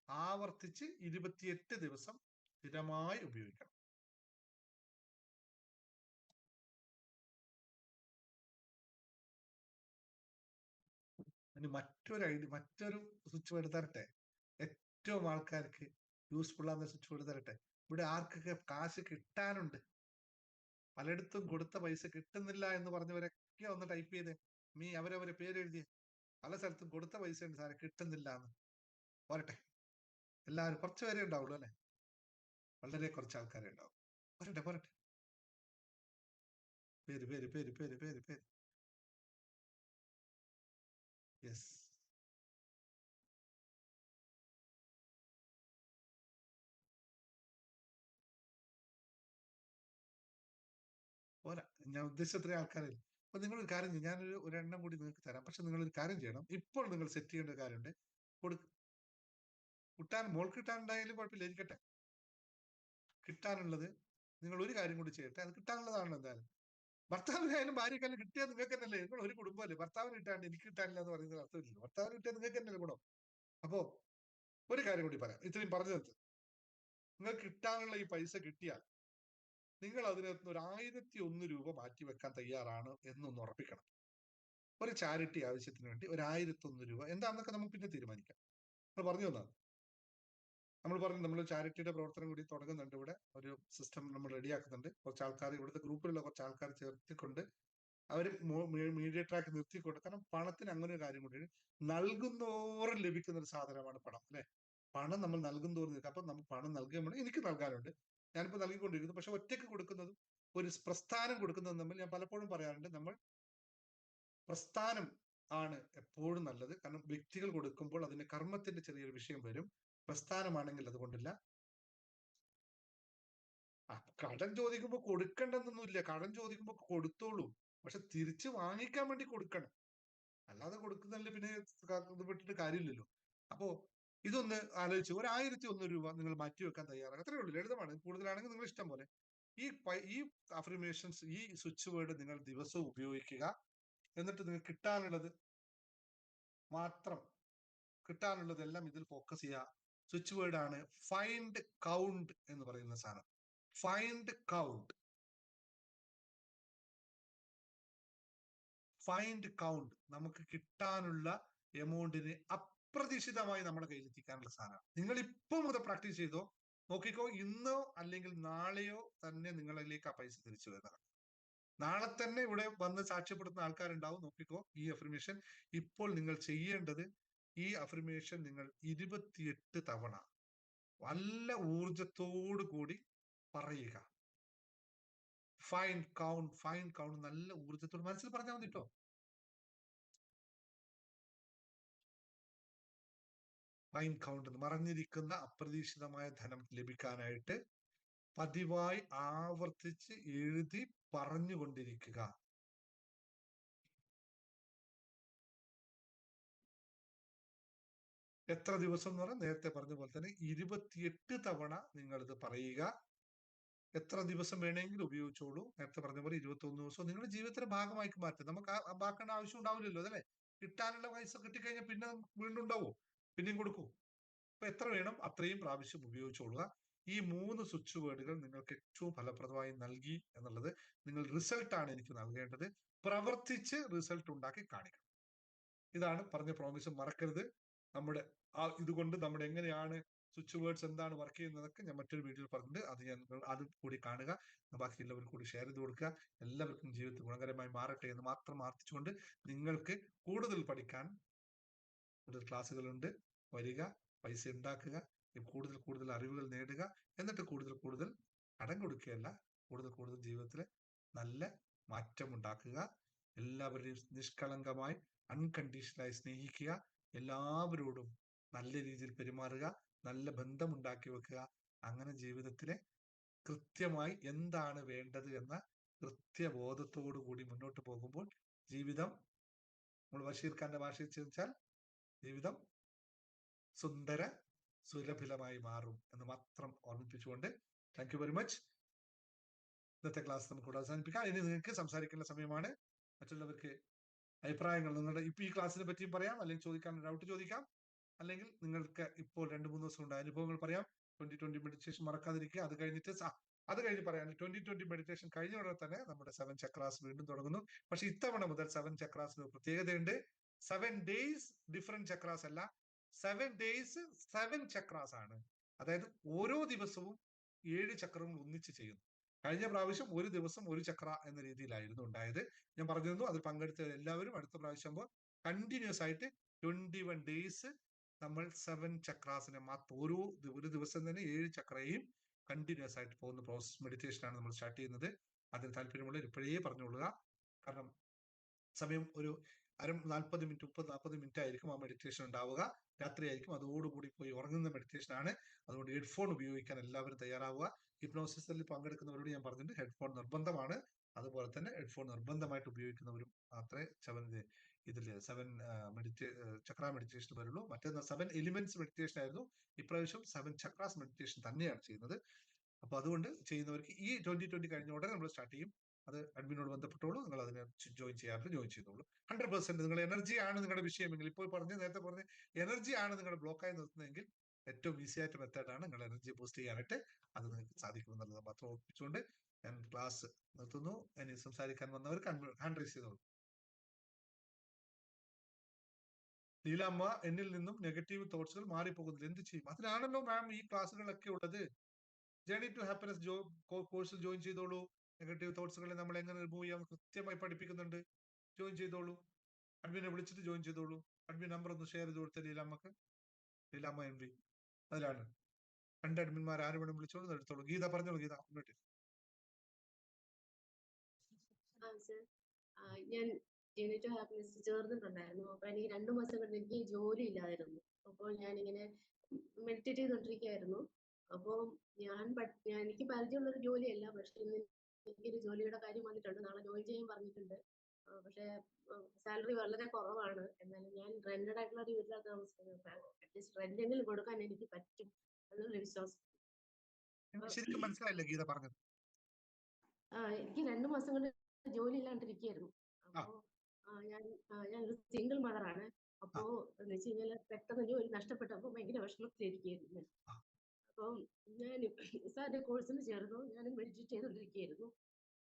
ആവർത്തിച്ച് 28 ദിവസം സ്ഥിരമായി ഉപയോഗിക്കണം. ഇനി മറ്റൊരു സ്വിച്ച് വേർഡ് തരട്ടെ. ഏറ്റവും ആൾക്കാർക്ക് യൂസ്ഫുൾ ആകുന്ന സ്വിച്ച് വേർഡ് തരട്ടെ. ഇവിടെ ആർക്കൊക്കെ കാശ് കിട്ടാനുണ്ട്, പലയിടത്തും കൊടുത്ത പൈസ കിട്ടുന്നില്ല എന്ന് പറഞ്ഞവരൊക്കെ ഒന്ന് ടൈപ്പ് ചെയ്തേ. അവരവരെ പേരെഴുതിയേ. പല സ്ഥലത്തും കൊടുത്ത പൈസ ഉണ്ട് സാറെ, കിട്ടുന്നില്ല എന്ന്. പോരട്ടെ, എല്ലാവരും കുറച്ച് പേരെ ഉണ്ടാവുള്ളൂ അല്ലെ? വളരെ കുറച്ച് ആൾക്കാരെ ഉണ്ടാവും. പോരട്ടെ. പേര്. യെസ്. പോരാ, ഞാൻ ഉദ്ദേശിച്ച അത്രയും ആൾക്കാരില്ല. അപ്പൊ നിങ്ങളൊരു കാര്യം ചെയ്യും, ഞാനൊരു ഒരെണ്ണം കൂടി നിങ്ങൾക്ക് തരാം. പക്ഷെ നിങ്ങളൊരു കാര്യം ചെയ്യണം. ഇപ്പോൾ നിങ്ങൾ സെറ്റ് ചെയ്യേണ്ട കാര്യമുണ്ട്. മോൾക്ക് കിട്ടാനുണ്ടായാലും കുഴപ്പമില്ല, ഇരിക്കട്ടെ. കിട്ടാനുള്ളത് നിങ്ങൾ ഒരു കാര്യം കൂടി ചെയ്യട്ടെ. അത് കിട്ടാനുള്ളതാണല്ലോ എന്തായാലും. ഭർത്താവിനായാലും ഭാര്യക്കായാലും കിട്ടിയാൽ നിങ്ങൾക്ക് തന്നെയല്ലേ. നിങ്ങൾ ഒരു കുടുംബമല്ലേ. ഭർത്താവിന് കിട്ടാണ്ട് എനിക്ക് കിട്ടാനില്ല എന്ന് പറയുന്നത് അർത്ഥമില്ല. ഭർത്താവിന് കിട്ടിയാൽ നിങ്ങൾക്ക് തന്നെയല്ലേ ഗുണം. അപ്പോ ഒരു കാര്യം കൂടി പറയാം, ഇത്രയും പറഞ്ഞു നിർത്ത്. നിങ്ങൾക്ക് കിട്ടാനുള്ള ഈ പൈസ കിട്ടിയാൽ നിങ്ങൾ അതിനകത്ത് ഒരു 1001 രൂപ മാറ്റി വെക്കാൻ തയ്യാറാണ് എന്നൊന്ന് ഉറപ്പിക്കണം. ഒരു ചാരിറ്റി ആവശ്യത്തിന് വേണ്ടി ഒരു 1001 രൂപ എന്താണെന്നൊക്കെ നമുക്ക് പിന്നെ തീരുമാനിക്കാം. നമ്മൾ പറഞ്ഞു തന്നാണ്. നമ്മൾ ചാരിറ്റിയുടെ പ്രവർത്തനം കൂടി തുടങ്ങുന്നുണ്ട്. ഇവിടെ ഒരു സിസ്റ്റം നമ്മൾ റെഡിയാക്കുന്നുണ്ട്. കുറച്ച് ആൾക്കാർ, ഇവിടുത്തെ ഗ്രൂപ്പിലുള്ള കുറച്ച് ആൾക്കാർ ചേർത്തിക്കൊണ്ട് അവർ മീഡിയേറ്ററാക്കി നിർത്തിക്കൊണ്ട്. കാരണം പണത്തിന് അങ്ങനെ ഒരു കാര്യം കൂടി, നൽകുന്നോറും ലഭിക്കുന്ന ഒരു സാധനമാണ് പണം അല്ലെ. പണം നമ്മൾ നൽകുന്നോറും. അപ്പൊ നമ്മൾ പണം നൽകുമ്പോൾ എനിക്ക് നൽകാനുണ്ട്, ഞാനിപ്പോ നൽകിക്കൊണ്ടിരിക്കുന്നു. പക്ഷെ ഒറ്റയ്ക്ക് കൊടുക്കുന്നതും ഒരു പ്രസ്ഥാനം കൊടുക്കുന്നതും തമ്മിൽ ഞാൻ പലപ്പോഴും പറയാറുണ്ട്, നമ്മൾ പ്രസ്ഥാനം ആണ് എപ്പോഴും നല്ലത്. കാരണം വ്യക്തികൾ കൊടുക്കുമ്പോൾ അതിന്റെ കർമ്മത്തിന്റെ ചെറിയൊരു വിഷയം വരും. പ്രസ്ഥാനമാണെങ്കിൽ അതുകൊണ്ടില്ല. കടം ചോദിക്കുമ്പോൾ കൊടുക്കണ്ടെന്നൊന്നുമില്ല. കടം ചോദിക്കുമ്പോൾ കൊടുത്തോളൂ, പക്ഷെ തിരിച്ചു വാങ്ങിക്കാൻ വേണ്ടി കൊടുക്കണം. അല്ലാതെ കൊടുക്കുന്നതിൽ പിന്നെ ഇത് വിട്ടിട്ട് കാര്യമില്ലല്ലോ. അപ്പോ ഇതൊന്ന് ആലോചിച്ച് ഒരു 1001 രൂപ നിങ്ങൾ മാറ്റിവെക്കാൻ തയ്യാറാണ്. അത്രയേ ഉള്ളൂ, ലളിതമാണ്. കൂടുതലാണെങ്കിൽ നിങ്ങൾ ഇഷ്ടം പോലെ ഈ അഫർമേഷൻസ്, ഈ സ്വിച്ച് വേർഡ് നിങ്ങൾ ദിവസവും ഉപയോഗിക്കുക. എന്നിട്ട് നിങ്ങൾക്ക് കിട്ടാനുള്ളത് മാത്രം, കിട്ടാനുള്ളതെല്ലാം ഇതിൽ ഫോക്കസ് ചെയ്യുക. സ്വിച്ച് വേർഡ് ആണ് ഫൈൻഡ് കൗണ്ട് എന്ന് പറയുന്ന സാധനം. Find count. ഫൈൻഡ് കൗണ്ട് നമുക്ക് കിട്ടാനുള്ള എമൗണ്ടിനെ അപ്രതീക്ഷിതമായി നമ്മുടെ കയ്യിൽ എത്തിക്കാനുള്ള സാധനമാണ്. നിങ്ങൾ ഇപ്പൊ മുതൽ പ്രാക്ടീസ് ചെയ്തോ, നോക്കിക്കോ. ഇന്നോ അല്ലെങ്കിൽ നാളെയോ തന്നെ നിങ്ങളിലേക്ക് ആ പൈസ തിരിച്ചു വരുന്നതാണ്. നാളെ തന്നെ ഇവിടെ വന്ന് സാക്ഷ്യപ്പെടുത്തുന്ന ആൾക്കാരുണ്ടാവും. നോക്കിക്കോ. ഈ അഫർമേഷൻ ഇപ്പോൾ നിങ്ങൾ ചെയ്യേണ്ടത്, ഈ അഫർമേഷൻ നിങ്ങൾ 28 തവണ നല്ല ഊർജത്തോടു കൂടി പറയുക. ഫൈൻഡ് കൗണ്ട് നല്ല ഊർജത്തോട് മനസ്സിൽ പറഞ്ഞാൽ മതി കേട്ടോ. ഫൈൻഡ് കൗണ്ട്, മറഞ്ഞിരിക്കുന്ന അപ്രതീക്ഷിതമായ ധനം ലഭിക്കാനായിട്ട് പതിവായി ആവർത്തിച്ച് എഴുതി പറഞ്ഞുകൊണ്ടിരിക്കുക. എത്ര ദിവസം എന്ന് പറഞ്ഞാൽ നേരത്തെ പറഞ്ഞ പോലെ തന്നെ 28 തവണ നിങ്ങൾ ഇത് പറയുക. എത്ര ദിവസം വേണമെങ്കിലും ഉപയോഗിച്ചോളൂ. നേരത്തെ പറഞ്ഞ പോലെ 21 ദിവസം നിങ്ങളുടെ ജീവിതത്തിന്റെ ഭാഗമായി മാറ്റും. നമുക്ക് ആക്കേണ്ട ആവശ്യം ഉണ്ടാവില്ലല്ലോ, അതല്ലേ? കിട്ടാനുള്ള പൈസ കിട്ടിക്കഴിഞ്ഞാൽ പിന്നെ വീണ്ടും ഉണ്ടാവോ? പിന്നെയും കൊടുക്കൂ. അപ്പൊ എത്ര വേണം അത്രയും പ്രാവശ്യം ഉപയോഗിച്ചോളുക. ഈ 3 സ്വിച്ച് വേർഡുകൾ നിങ്ങൾക്ക് ഏറ്റവും ഫലപ്രദമായി നൽകി എന്നുള്ളത് നിങ്ങൾ റിസൾട്ടാണ് എനിക്ക് നൽകേണ്ടത്. പ്രവർത്തിച്ച് റിസൾട്ട് ഉണ്ടാക്കി കാണിക്കണം. ഇതാണ് പറഞ്ഞ പ്രോമിസ്, മറക്കരുത്. നമ്മുടെ ഇതുകൊണ്ട് നമ്മുടെ എങ്ങനെയാണ് സ്വിച്ച് വേർഡ്സ് എന്താണ് വർക്ക് ചെയ്യുന്നതൊക്കെ ഞാൻ മറ്റൊരു വീഡിയോയിൽ പറഞ്ഞിട്ടുണ്ട്. അത് കൂടി കാണുക. ബാക്കി എല്ലാവർക്കും കൂടി ഷെയർ ചെയ്ത് കൊടുക്കുക. എല്ലാവർക്കും ജീവിതത്തിൽ ഗുണകരമായി മാറട്ടെ എന്ന് മാത്രം പ്രാർത്ഥിച്ചുകൊണ്ട് നിങ്ങൾക്ക് കൂടുതൽ പഠിക്കാൻ കൂടുതൽ ക്ലാസ്സുകളുണ്ട്. വരിക, പൈസ ഉണ്ടാക്കുക, കൂടുതൽ അറിവുകൾ നേടുക. എന്നിട്ട് കൂടുതൽ കടം കൊടുക്കുകയല്ല, കൂടുതൽ ജീവിതത്തിൽ നല്ല മാറ്റം ഉണ്ടാക്കുക. എല്ലാവരെയും നിഷ്കളങ്കമായി അൺകണ്ടീഷണലായി സ്നേഹിക്കുക. എല്ലാവരോടും നല്ല രീതിയിൽ പെരുമാറുക. നല്ല ബന്ധം ഉണ്ടാക്കി വെക്കുക. അങ്ങനെ ജീവിതത്തിലെ കൃത്യമായി എന്താണ് വേണ്ടത് എന്ന കൃത്യബോധത്തോടു കൂടി മുന്നോട്ട് പോകുമ്പോൾ ജീവിതം, നമ്മൾ ബഷീർ ഖാന്റെ ഭാഷയിൽ ചോദിച്ചാൽ, ജീവിതം സുന്ദര സുലഭിലമായി മാറും എന്ന് മാത്രം ഓർമ്മിപ്പിച്ചുകൊണ്ട് താങ്ക് യു വെരി മച്ച്. ഇന്നത്തെ ക്ലാസ് നമുക്ക് ഇവിടെ അവസാനിപ്പിക്കാം. ഇനി നിങ്ങൾക്ക് സംസാരിക്കേണ്ട സമയമാണ്. മറ്റുള്ളവർക്ക് അഭിപ്രായങ്ങൾ നിങ്ങളുടെ ഈ ക്ലാസ്സിനെ പറ്റിയും പറയാം, അല്ലെങ്കിൽ ചോദിക്കാൻ ഡൗട്ട് ചോദിക്കാം, അല്ലെങ്കിൽ നിങ്ങൾക്ക് ഇപ്പോൾ 2-3 ദിവസം ഉണ്ടായ അനുഭവങ്ങൾ പറയാം. 2020 മെഡിറ്റേഷൻ മറക്കാതിരിക്കുക. അത് കഴിഞ്ഞ് പറയാൻ 2020 മെഡിറ്റേഷൻ കഴിഞ്ഞ ഉടനെ തന്നെ നമ്മുടെ 7 ചക്രാസ് വീണ്ടും തുടങ്ങുന്നു. പക്ഷെ ഇത്തവണ മുതൽ 7 ചക്രാസിന് പ്രത്യേകതയുണ്ട്. 7 days ഡിഫറെന്റ് ചക്രാസ് അല്ല, 7 days 7 ചക്രാസ് ആണ്. അതായത് ഓരോ ദിവസവും 7 ചക്രങ്ങൾ ഒന്നിച്ച് ചെയ്യുന്നു. കഴിഞ്ഞ പ്രാവശ്യം ഒരു ദിവസം ഒരു ചക്ര എന്ന രീതിയിലായിരുന്നു ഉണ്ടായത്. ഞാൻ പറഞ്ഞിരുന്നു അതിൽ പങ്കെടുത്ത എല്ലാവരും അടുത്ത പ്രാവശ്യം കണ്ടിന്യൂസ് ആയിട്ട് 21 days നമ്മൾ 7 ചക്രാസിനെ ഒരു ദിവസം തന്നെ 7 ചക്രയും കണ്ടിന്യൂസ് ആയിട്ട് പോകുന്ന പ്രോസസ് മെഡിറ്റേഷൻ ആണ് നമ്മൾ സ്റ്റാർട്ട് ചെയ്യുന്നത്. അതിന് താല്പര്യമുള്ളവർ ഇപ്പോഴേ പറഞ്ഞുകൊള്ളുക. കാരണം സമയം ഒരു 40 മിനിറ്റ് 30-40 മിനിറ്റ് ആയിരിക്കും ആ മെഡിറ്റേഷൻ ഉണ്ടാവുക. രാത്രിയായിരിക്കും. അതോടുകൂടി പോയി ഉറങ്ങുന്ന മെഡിറ്റേഷൻ ആണ്. അതുകൊണ്ട് ഹെഡ്ഫോൺ ഉപയോഗിക്കാൻ എല്ലാവരും തയ്യാറാവുക. ഹിപ്നോസിസിൽ പങ്കെടുക്കുന്നവരോട് ഞാൻ പറഞ്ഞിട്ടുണ്ട്, ഹെഡ്ഫോൺ നിർബന്ധമാണ്. അതുപോലെ തന്നെ ഹെഡ്ഫോൺ നിർബന്ധമായിട്ട് ഉപയോഗിക്കുന്നവരും മാത്രമേ 7 ചക്ര മെഡിറ്റേഷൻ വരുള്ളൂ. മറ്റേത് 7 എലിമെന്റ്സ് മെഡിറ്റേഷൻ ആയിരുന്നു. ഇപ്രാവശ്യം 7 ചക്രാസ് മെഡിറ്റേഷൻ തന്നെയാണ് ചെയ്യുന്നത്. അപ്പൊ അതുകൊണ്ട് ചെയ്യുന്നവർക്ക് ഈ 2020 കഴിഞ്ഞ ഉടനെ നമ്മൾ സ്റ്റാർട്ട് ചെയ്യും. അത് അഡ്മിനോട് ബന്ധപ്പെട്ടോളൂ. നിങ്ങൾ അതിനെ ജോയിൻ ചെയ്തോളൂ. 100% നിങ്ങളുടെ എനർജിയാണ് നിങ്ങളുടെ വിഷയമെങ്കിൽ, ഇപ്പോൾ നേരത്തെ പറഞ്ഞ എനർജിയാണ് നിങ്ങളുടെ ബ്ലോക്കായി നിർത്തുന്നതെങ്കിൽ ഏറ്റവും ഈസി ആയിട്ട് മെത്തേഡാണ് നിങ്ങളുടെ എനർജി ബൂസ്റ്റ് ചെയ്യാനായിട്ട്. അത് നിങ്ങൾക്ക് സാധിക്കുമെന്നുള്ളത് മാത്രം ഓർപ്പിച്ചുകൊണ്ട് ഞാൻ ക്ലാസ് നിർത്തുന്നു. ഇനി സംസാരിക്കാൻ വന്നവർക്ക് ഹാൻഡ് റൈസ് ചെയ്തോളൂ. ലീലാമ്മ, എന്നിൽ നിന്നും നെഗറ്റീവ് തോട്ട്സുകൾ മാറിപ്പോകുന്നില്ല, എന്ത് ചെയ്യും? അതിനാണല്ലോ മാം ഈ ക്ലാസ്സുകളൊക്കെ ഉള്ളത്. ജേർണി ടു ഹാപ്പിനെസ് കോഴ്സിൽ ജോയിൻ ചെയ്തോളൂ. നെഗറ്റീവ് തോട്ട്സുകളെ നമ്മൾ എങ്ങനെ റിമൂവ് ചെയ്യാൻ കൃത്യമായി പഠിപ്പിക്കുന്നുണ്ട്. ജോയിൻ ചെയ്തോളൂ. അഡ്മിനെ വിളിച്ചിട്ട് ജോയിൻ ചെയ്തോളൂ. അഡ്മിൻ നമ്പർ ഒന്ന് ഷെയർ ചെയ്ത് കൊടുത്ത ലീലാമ്മക്ക്, ലീലാമ്മ എം വി അതിലാണ്. 2 അഡ്മിന്മാർ ആരും വേണം വിളിച്ചോളൂ, എടുത്തോളൂ. ഗീത പറഞ്ഞോളൂ. ഗീത മുന്നോട്ട്. ഞാൻ ജേർണി ടു ഹാപ്പിനെസ് ചേർന്നിട്ടുണ്ടായിരുന്നു. അപ്പൊ എനിക്ക് 2 മാസം കൊണ്ട് എനിക്ക് ജോലി ഇല്ലായിരുന്നു. അപ്പോൾ ഞാനിങ്ങനെ മെഡിറ്റേറ്റ് ചെയ്തോണ്ടിരിക്കുകയായിരുന്നു. അപ്പോൾ എനിക്ക് പരിചയമുള്ളൊരു ജോലിയല്ല, പക്ഷെ ഇന്ന് എനിക്കൊരു ജോലിയുടെ കാര്യം വന്നിട്ടുണ്ട്. നാളെ ജോയിൻ ചെയ്യാൻ പറഞ്ഞിട്ടുണ്ട്. പക്ഷെ സാലറി വളരെ കുറവാണ്. എന്നാലും ഞാൻ റെന്റഡ് ആയിട്ടുള്ള ഒരു വീട്ടിലാണ് താമസിക്കുന്നത്. അറ്റ്ലീസ്റ്റ് റെന്റെങ്കിലും കൊടുക്കാൻ എനിക്ക് പറ്റും എന്നുള്ള വിശ്വാസം. ശരിക്കും മനസ്സിലായില്ല ഗീത പറഞ്ഞത്. എനിക്ക് 2 മാസം കൊണ്ട് ജോലി ഇല്ലാണ്ടിരിക്കുകയായിരുന്നു. അപ്പോ ഞാൻ സിംഗിൾ മദറാണ്. അപ്പോ എന്ന് വെച്ച് കഴിഞ്ഞാൽ പെട്ടെന്ന് ജോലി നഷ്ടപ്പെട്ടപ്പോ ഭയങ്കര വിഷമത്തിലിരിക്കുകയായിരുന്നു. അപ്പം ഞാൻ സാറിന്റെ കോഴ്സിന് ചേർന്നു. ഞാൻ മെഡിറ്റേറ്റ് ചെയ്തുകൊണ്ടിരിക്കുകയായിരുന്നു.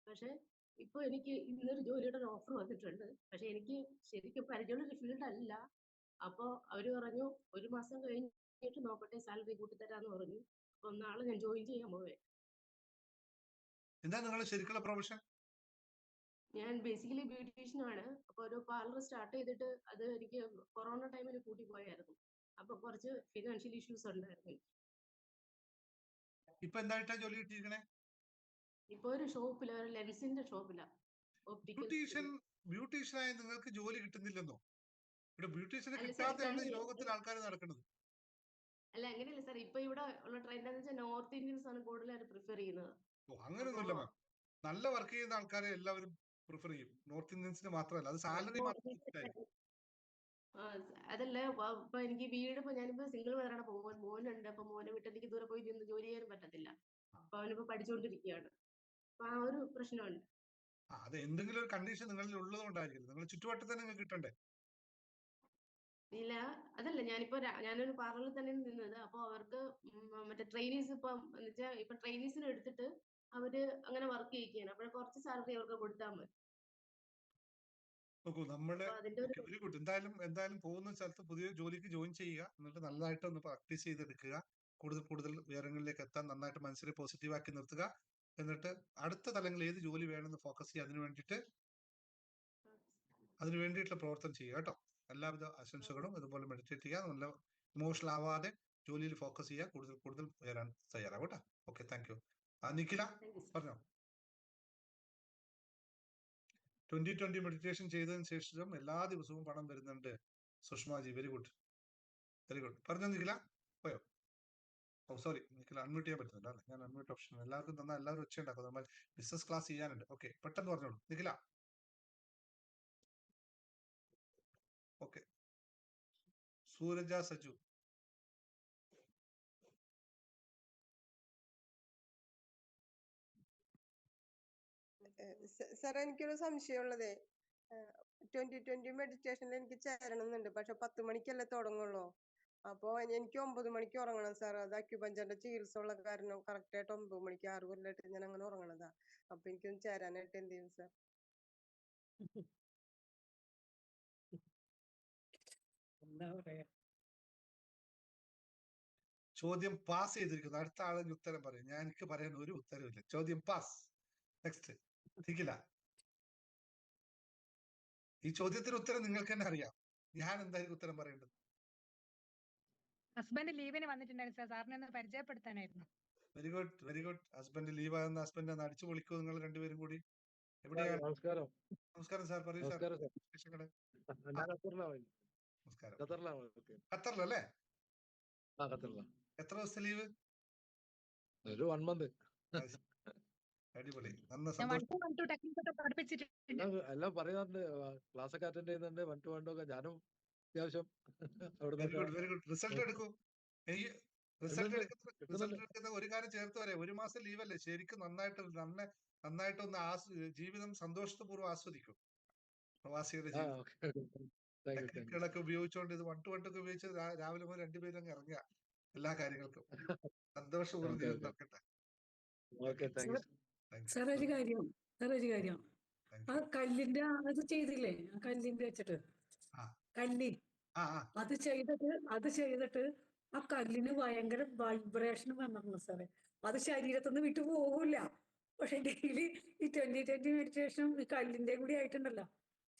പക്ഷെ ഇപ്പൊ എനിക്ക് ഇന്നൊരു ജോലിയുടെ ഒരു ഓഫർ വന്നിട്ടുണ്ട്. പക്ഷെ എനിക്ക് ശരിക്കും പരിചയമുള്ളൊരു ഫീൽഡ് അല്ല. അപ്പോ അവര് പറഞ്ഞു 1 മാസം കഴിഞ്ഞിട്ട് നോക്കട്ടെ, സാലറി കൂട്ടിത്തരാന്ന് പറഞ്ഞു. അപ്പൊ നാളെ ഞാൻ ജോയിൻ ചെയ്യാൻ പോവേ. എന്താ നിങ്ങളുടെ ശരിക്കുള്ള പ്രൊഫഷൻ? ഞാൻ ബേസിക്കലി ബ്യൂട്ടീഷ്യൻ ആണ്. അപ്പൊ ഒരു പാർലർ സ്റ്റാർട്ട് ചെയ്തിട്ട് അത് എനിക്ക് കൊറോണ ടൈമിൽ കൂട്ടി പോയായിരുന്നു. അപ്പൊ കുറച്ച് ഫിനാൻഷ്യൽ ഇഷ്യൂസ് ഉണ്ടായിരുന്നു. ഇപ്പൊ എന്തായിട്ടാ ജോലി കിട്ടിയിരിക്കണേ? ഇപ്പൊ ഒരു ഷോപ്പില്, ഒരു ലെൻസിന്റെ ഷോപ്പിലാ. ബ്യൂട്ടീഷ്യനായ നിങ്ങൾക്ക് ജോലി കിട്ടുന്നില്ലെന്നോ? ഇവിടെ ബ്യൂട്ടീഷ്യനെ കിട്ടാതെയാണ് ഈ ലോകത്തിൽ ആൾക്കാർ നടക്കുന്നത്. അല്ല, അങ്ങനെയല്ല സാർ. ഇപ്പൊ ഇവിടെ ഉള്ള ട്രെൻഡ് എന്ന് വെച്ചാൽ നോർത്ത് ഇന്ത്യൻസ് ആണ് കൂടുതലായിട്ട് പ്രിഫർ ചെയ്യുന്നത്. അങ്ങനെയൊന്നുമില്ല മാം. നല്ല വർക്ക് ചെയ്യുന്ന ആൾക്കാരെ എല്ലാവരും പ്രിഫർ ചെയ്യും. നോർത്ത് ഇന്ത്യൻസിന് മാത്രമല്ല, അത് സാലറി മാത്രം. അതല്ല ഇപ്പൊ എനിക്ക് വീട് ഞാനിപ്പോ സിംഗിൾ മദറാണ്. മോനുണ്ട്. അപ്പൊ മോനെ വിട്ട് എനിക്ക് ദൂരെ പോയി നിന്ന് ജോലി ചെയ്യാനും പറ്റത്തില്ല. അപ്പൊ അവനിപ്പോ പഠിച്ചുകൊണ്ടിരിക്കുകയാണ്. അപ്പൊ ആ ഒരു പ്രശ്നമുണ്ട്. അത് എന്തെങ്കിലും ഒരു കണ്ടീഷൻ നിങ്ങളിൽ ഉള്ളത് കൊണ്ടായിരിക്കും. നിങ്ങൾ ചുറ്റുവട്ടത്തിന് നിങ്ങൾക്ക് കിട്ടണ്ടേ? ഇല്ല, അതല്ല ഞാനൊരു പാർലറിൽ തന്നെ നിന്നത്. അപ്പൊ അവർക്ക് മറ്റേ ട്രെയിനീസ് ഇപ്പൊ ട്രെയിനീസിന് എടുത്തിട്ട് അവര് അങ്ങനെ വർക്ക് ചെയ്യിക്കുകയാണ്. അപ്പോൾ കുറച്ച് സാലറി അവർക്ക് കൊടുത്താൽ മതി. നോക്കൂ, നമ്മള് അപ്പൊ അതിന്റെ ഒരു വെരി ഗുഡ്. എന്തായാലും പോകുന്ന സ്ഥലത്ത് പുതിയ ജോലിക്ക് ജോയിൻ ചെയ്യുക, എന്നിട്ട് നല്ലതായിട്ട് ഒന്ന് പ്രാക്ടീസ് ചെയ്തെടുക്കുക, കൂടുതൽ ഉയരങ്ങളിലേക്ക് എത്താൻ നന്നായിട്ട് മനസ്സിനെ പോസിറ്റീവ് ആക്കി നിർത്തുക, എന്നിട്ട് അടുത്ത തലങ്ങളിൽ ഏത് ജോലി വേണമെന്ന് ഫോക്കസ് ചെയ്യുക, അതിനു വേണ്ടിയിട്ടുള്ള പ്രവർത്തനം ചെയ്യുക കേട്ടോ. എല്ലാവിധ ആശംസകളും. അതുപോലെ മെഡിറ്റേറ്റ് ചെയ്യുക, നല്ല ഇമോഷണൽ ആവാതെ ജോലിയിൽ ഫോക്കസ് ചെയ്യുക, കൂടുതൽ ഉയരാൻ തയ്യാറാവും കേട്ടോ. Okay, thank U. നിഖില പറഞ്ഞോ. 2020 മെഡിറ്റേഷൻ ചെയ്തതിന് ശേഷം എല്ലാ ദിവസവും പണം വരുന്നുണ്ട്. സുഷമാജി, വെരി ഗുഡ്. പറഞ്ഞോ നിഖില. പോയോ? ഓ സോറി നിഖില, അൺമ്യൂട്ട് ചെയ്യാൻ പറ്റുന്നില്ല അല്ലേ? ഞാൻ അൺമ്യൂട്ട് ഓപ്ഷൻ എല്ലാവർക്കും തന്നാൽ എല്ലാവരും ഒച്ച ഉണ്ടാക്കും. നമ്മൾ ബിസിനസ് ക്ലാസ് ചെയ്യാനുണ്ട്. ഓക്കെ, പെട്ടെന്ന് പറഞ്ഞോളൂ നിഖില. ഓക്കെ, സൂരജ സജു. സാർ, എനിക്കൊരു സംശയമുള്ളതേ, 2020 മെഡിറ്റേഷനിൽ എനിക്ക് ചേരണമെന്നുണ്ട്. പക്ഷെ 10 മണിക്കല്ലേ തുടങ്ങുള്ളൂ. അപ്പൊ എനിക്ക് 9 മണിക്ക് ഉറങ്ങണം സാർ. അത് അക്യുപഞ്ചറിന്റെ ചികിത്സ ഉള്ള കാരണം കറക്റ്റ് ആയിട്ട് 9 മണിക്ക് 6 കൊല്ലമായിട്ട് ഞാൻ അങ്ങനെ ഉറങ്ങണതാ. അപ്പൊ എനിക്കൊന്ന് ചേരാനായിട്ട് എന്ത് ചെയ്യും സാർ? എന്താ പറയാ, ചോദ്യം പാസ് ചെയ്തിരിക്കുന്നു. അടുത്ത ആളിന് ഉത്തരം പറയും. എനിക്ക് പറയാൻ ഒരു ഉത്തരവില്ല. ചോദ്യം പാസ്. നെക്സ്റ്റ് നിഖില. ഈ ചോദ്യത്തിന് ഉത്തരം നിങ്ങൾക്ക് തന്നെ അറിയാം. ഞാൻ എന്തായിരിക്കും ഉത്തരം പറയേണ്ടത്? ഹസ്ബൻഡ് ലീവിന് വന്നിട്ടുണ്ടായിരുന്നു സാർ, സാറിനെ ഒന്ന് പരിചയപ്പെടുത്താനായിരുന്നു. Very good. ഹസ്ബൻഡ് ലീവ് ആകുന്ന ഹസ്ബൻഡ് ഒന്ന് അടിച്ചു പൊളിക്കൂ നിങ്ങൾ രണ്ടുപേരും കൂടി. എവിടെയാണ്? നമസ്കാരം. നമസ്കാരം സാർ, പറയൂ സാർ. നമസ്കാരം. ഖത്തറിലല്ലേ? ഖത്തറിലാണ്. എത്ര ദിവസത്തെ ലീവ്? ഒരു 1 മന്ത്. അടിപൊളി, നല്ല സന്തോഷം. എല്ലാം പറയുന്നുണ്ട്, ക്ലാസ് ഒക്കെ അറ്റൻഡ് ചെയ്യുന്നുണ്ട്. 1 to 1 ഒക്കെ ഞാനും അത്യാവശ്യം. Very good. റിസൾട്ട് എടുക്കൂ. എനിക്ക് റിസൾട്ട് എടുക്കുന്ന ഒരു കാര്യം ചേർത്ത് പറയാം. 1 മാസം ലീവല്ലേ, ശരിക്കും നന്നായിട്ടൊന്ന് ജീവിതം സന്തോഷപൂർവ്വം ആസ്വദിക്കും. പ്രവാസിയുടെ ജീവിതം ടെക്നിക്കുകളൊക്കെ ഉപയോഗിച്ചുകൊണ്ട് ഇത് 1 to 1 ഒക്കെ ഉപയോഗിച്ച് രാവിലെ മുതൽ 2 പേരും അങ്ങ് ഇറങ്ങുക എല്ലാ കാര്യങ്ങൾക്കും. സന്തോഷപൂർവ്വം ജീവിതം നടക്കട്ടെ. സാർ ഒരു കാര്യം, ആ കല്ലിന്റെ അത് ചെയ്തില്ലേ, ആ കല്ലിന്റെ വെച്ചിട്ട് കല്ലി അത് ചെയ്തിട്ട് ആ കല്ലിന് ഭയങ്കര വൈബ്രേഷൻ വന്നിരുന്നു സാറേ. അത് ശരീരത്തിന്ന് വിട്ടു പോകില്ല. പക്ഷെ ഡെയിലി ഈ 2020 മെഡിറ്റേഷൻ ഈ കല്ലിന്റെ കൂടി ആയിട്ടുണ്ടല്ലോ,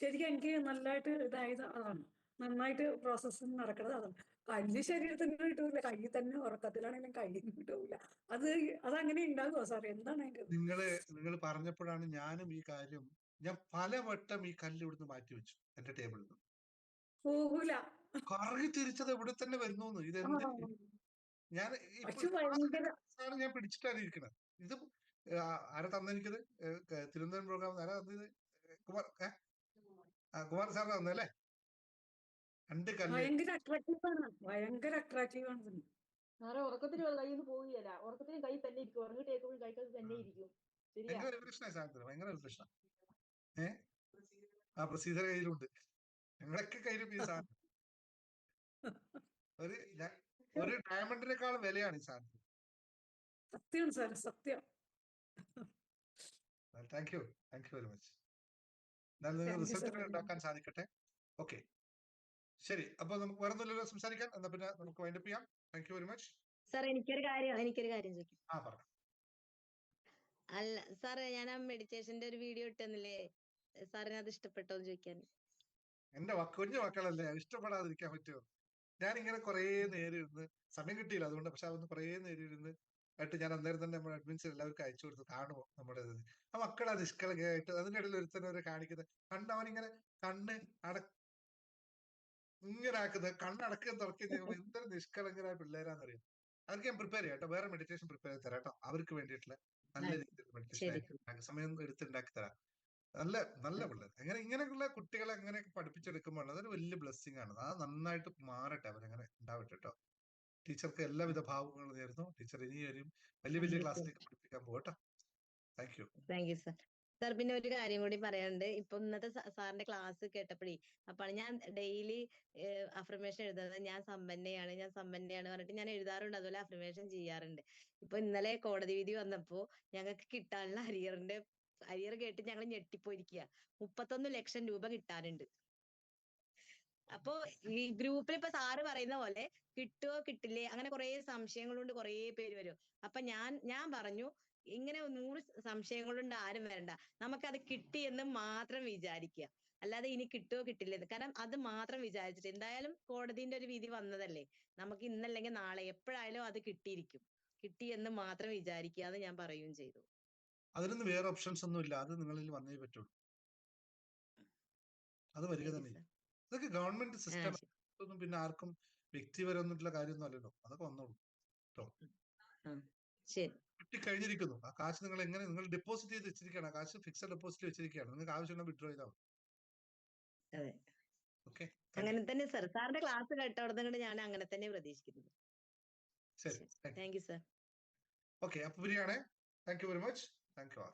ശരിക്കും എനിക്ക് നല്ലതായിട്ട് ഇതായത് അതാണ്. നന്നായിട്ട് പ്രോസസ്സിങ് നടക്കുന്നത് അതാണ്. കല്ല് ശരീരത്തിന് കിട്ടൂല, കയ്യിൽ തന്നെ ഉറക്കത്തിലാണെങ്കിലും കയ്യിൽ കിട്ടൂല. അതങ്ങനെ ഉണ്ടാകുമോ സാർ? എന്താണ് അതിന്റെ? നിങ്ങൾ പറഞ്ഞപ്പോഴാണ് ഞാനും ഈ കാര്യം, ഞാൻ പലവട്ടം ഈ കല്ല് ഇവിടുന്ന് മാറ്റി വെച്ചു എന്റെ ടേബിളിൽ നിന്ന്. പോകൂല. കറങ്ങി തിരിച്ചത് ഇവിടെ തന്നെ വരുന്നു. ഇതെന്ത് ഞാൻ പിടിച്ചിട്ടാണ് ഇരിക്കുന്നത്. ഇത് ആരാ തന്നെനിക്കത്? തിരുവനന്തപുരം പ്രോഗ്രാം ആരാ തന്നത്? കുമാർ സാറിന് തന്നല്ലേ? 2 കല്ല്. ഭയങ്കര അട്രാക്റ്റീവ് ആണ്. സാറേ, ഉറക്കത്തിന് കയ്യിൽ നിന്ന് പോവുകയല്ല. ഉറക്കത്തിന് കൈ തന്നെ ഇരിക്കും. ഉറങ്ങിട്ടേക്കുമ്പോൾ കൈക്കകത്ത് തന്നെ ഇരിക്കും. ഭയങ്കര റിഫ്രഷനായി സാധനത്തിന്, ഭയങ്കര റിഫ്രഷനാ. ആ പ്രൊസീജർ കയ്യിലുണ്ട്, ഞങ്ങളൊക്കെ കയ്യിലും ഈ സാധനം. ഒരു ഡയമണ്ടിനേക്കാളും വിലയാണ് ഈ സാധനത്തിന്. സത്യം സാർ, സത്യം. Thank you very much. എന്നാൽ റിസൾട്ട് ഉണ്ടാക്കാൻ സാധിക്കട്ടെ. ഓക്കെ, ശരി. അപ്പൊ നമുക്ക് വേറെ ഒന്നുമില്ലല്ലോ സംസാരിക്കാൻ. എന്നാ പിന്നെ നമുക്ക് വൈൻഡപ്പ് ചെയ്യാം. Thank you very much. Sir, എനിക്കൊരു കാര്യം ചോദിക്കാം. പറഞ്ഞു. അല്ല സാറേ, ഞാൻ ആ മെഡിറ്റേഷന്റെ ഒരു വീഡിയോ ഇട്ടെന്നില്ലേ, സാറിന് അത് ഇഷ്ടപ്പെട്ടോ എന്ന് ചോദിക്കാൻ. എന്റെ കുഞ്ഞു മക്കളല്ലേ, ഇഷ്ടപ്പെടാതിരിക്കാൻ പറ്റുമോ? ഞാനിങ്ങനെ കുറേ നേരം ഇരുന്ന്, സമയം കിട്ടിയില്ല അതുകൊണ്ട്, പക്ഷെ അതൊന്ന് കുറേ നേരം ഇരുന്ന് ആയിട്ട് ഞാൻ അന്നേരം തന്നെ നമ്മുടെ അഡ്മിൻസ് എല്ലാവർക്കും അയച്ചു കൊടുത്ത്, കാണുമോ നമ്മുടെ ആ മക്കൾ അത് നിഷ്കളങ്കയായിട്ട് അതിന്റെ ഇടയിൽ ഒരുത്തന്നെ കാണിക്കുന്നത് അവനിങ്ങനെ കണ്ണ് ഇങ്ങനെ ആക്കുന്നത്, കണ്ണടക്കുകയും തുറക്കുകയും ചെയ്യുമ്പോൾ എന്തൊരു നിഷ്കളങ്കരായ പിള്ളേരാന്നറിയാം. അവർക്ക് ഞാൻ പ്രിപ്പയർ ചെയ്യാം കേട്ടോ, വേറെ മെഡിറ്റേഷൻ പ്രിപ്പയർ ചെയ്ത് തരാം കേട്ടോ. അവർക്ക് വേണ്ടിയിട്ടുള്ള നല്ല രീതിയിൽ മെഡിറ്റേഷൻ സമയം എടുത്ത് ഉണ്ടാക്കി തരാം. നല്ല നല്ല പിള്ളേർ ഇങ്ങനെയുള്ള കുട്ടികളെ അങ്ങനെയൊക്കെ പഠിപ്പിച്ചെടുക്കുമ്പോൾ അതൊരു വലിയ ബ്ലെസ്സിങ് ആണ്. അത് നന്നായിട്ട് മാറട്ടെ, അവരങ്ങനെ ഉണ്ടാവട്ടെ കേട്ടോ. ടീച്ചർക്ക് എല്ലാവിധ ഭാവങ്ങളും നേരുന്നു. ടീച്ചർ ഇനിയും വലിയ വലിയ ക്ലാസ്സിലേക്ക് പഠിപ്പിക്കാൻ പോകട്ടോ. Thank you. Thank you sir. Sir പിന്നെ ഒരു കാര്യം കൂടി പറയാനുണ്ട്. ഇപ്പൊ ഇന്നത്തെ സാറിന്റെ ക്ലാസ് കേട്ടപ്പോഴേ അപ്പോൾ ഞാൻ ഡെയിലി അഫർമേഷൻ എഴുതുന്നത് ഞാൻ സമ്പന്നയാണ് പറഞ്ഞിട്ട് ഞാൻ എഴുതാറുണ്ട്. അതുപോലെ അഫർമേഷൻ ചെയ്യാറുണ്ട്. ഇപ്പൊ ഇന്നലെ കോടതി വിധി വന്നപ്പോ ഞങ്ങൾക്ക് കിട്ടാനുള്ള അരിയർ കേട്ട് ഞങ്ങൾ ഞെട്ടിപ്പോയിരിക്കുക. 31 ലക്ഷം രൂപ കിട്ടാനുണ്ട്. അപ്പോ ഈ ഗ്രൂപ്പിൽ ഇപ്പൊ സാറ് പറയുന്ന പോലെ കിട്ടുവോ കിട്ടില്ലേ അങ്ങനെ കുറെ സംശയങ്ങളുണ്ട്, കുറെ പേര് വരും. അപ്പൊ ഞാൻ പറഞ്ഞു ഇങ്ങനെ 100 സംശയങ്ങളുണ്ട് ആരും വരണ്ട, നമുക്കത് കിട്ടിയെന്ന് മാത്രം വിചാരിക്കുക, അല്ലാതെ ഇനി കിട്ടുവോ കിട്ടില്ലെന്ന്. കാരണം അത് മാത്രം വിചാരിച്ചിട്ട് എന്തായാലും കോടതിന്റെ ഒരു വിധി വന്നതല്ലേ, നമുക്ക് ഇന്നല്ലെങ്കിൽ നാളെ എപ്പോഴായാലും അത് കിട്ടിയെന്ന് മാത്രം വിചാരിക്കുക എന്ന് ഞാൻ പറയുകയും ചെയ്തു. അതിനൊന്നും വേറെ ഓപ്ഷൻസ് ഒന്നും ഇല്ല, അത് നിങ്ങളിൽ വന്നേ പറ്റുള്ളൂ. അത് വരിക തന്നെ. ഇതൊക്കെ ഗവൺമെന്റ് സിസ്റ്റം, ഒന്നും പിന്നെ ആർക്കും വ്യക്തിപരമൊന്നുമില്ല കാര്യമൊന്നും അല്ലല്ലോ. അതൊക്കെ വന്നോളൂ കേട്ടോ. കിട്ടിക്കഴിഞ്ഞിരിക്കുന്നു. ആ കാശ് നിങ്ങൾ ഡെപ്പോസിറ്റ് ചെയ്ത് വെച്ചിരിക്കുകയാണ്. ആ കാശ് ഫിക്സഡ് ഡെപ്പോസിറ്റ് വെച്ചിരിക്കുകയാണ്. നിങ്ങൾക്ക് ആവശ്യമുള്ള വിഡ്രോ ചെയ്താൽ മതി. ഓക്കെ, അങ്ങനെ തന്നെ സർ. സാറിന്റെ ക്ലാസ് കേട്ടോടനെ ഞാൻ അങ്ങനെ തന്നെ പ്രതീക്ഷിക്കുന്നത്. ശരി, താങ്ക് യു സർ. ഓക്കെ, അപ്പൊ വരികയാണേ. Thank you very much. Thank you all.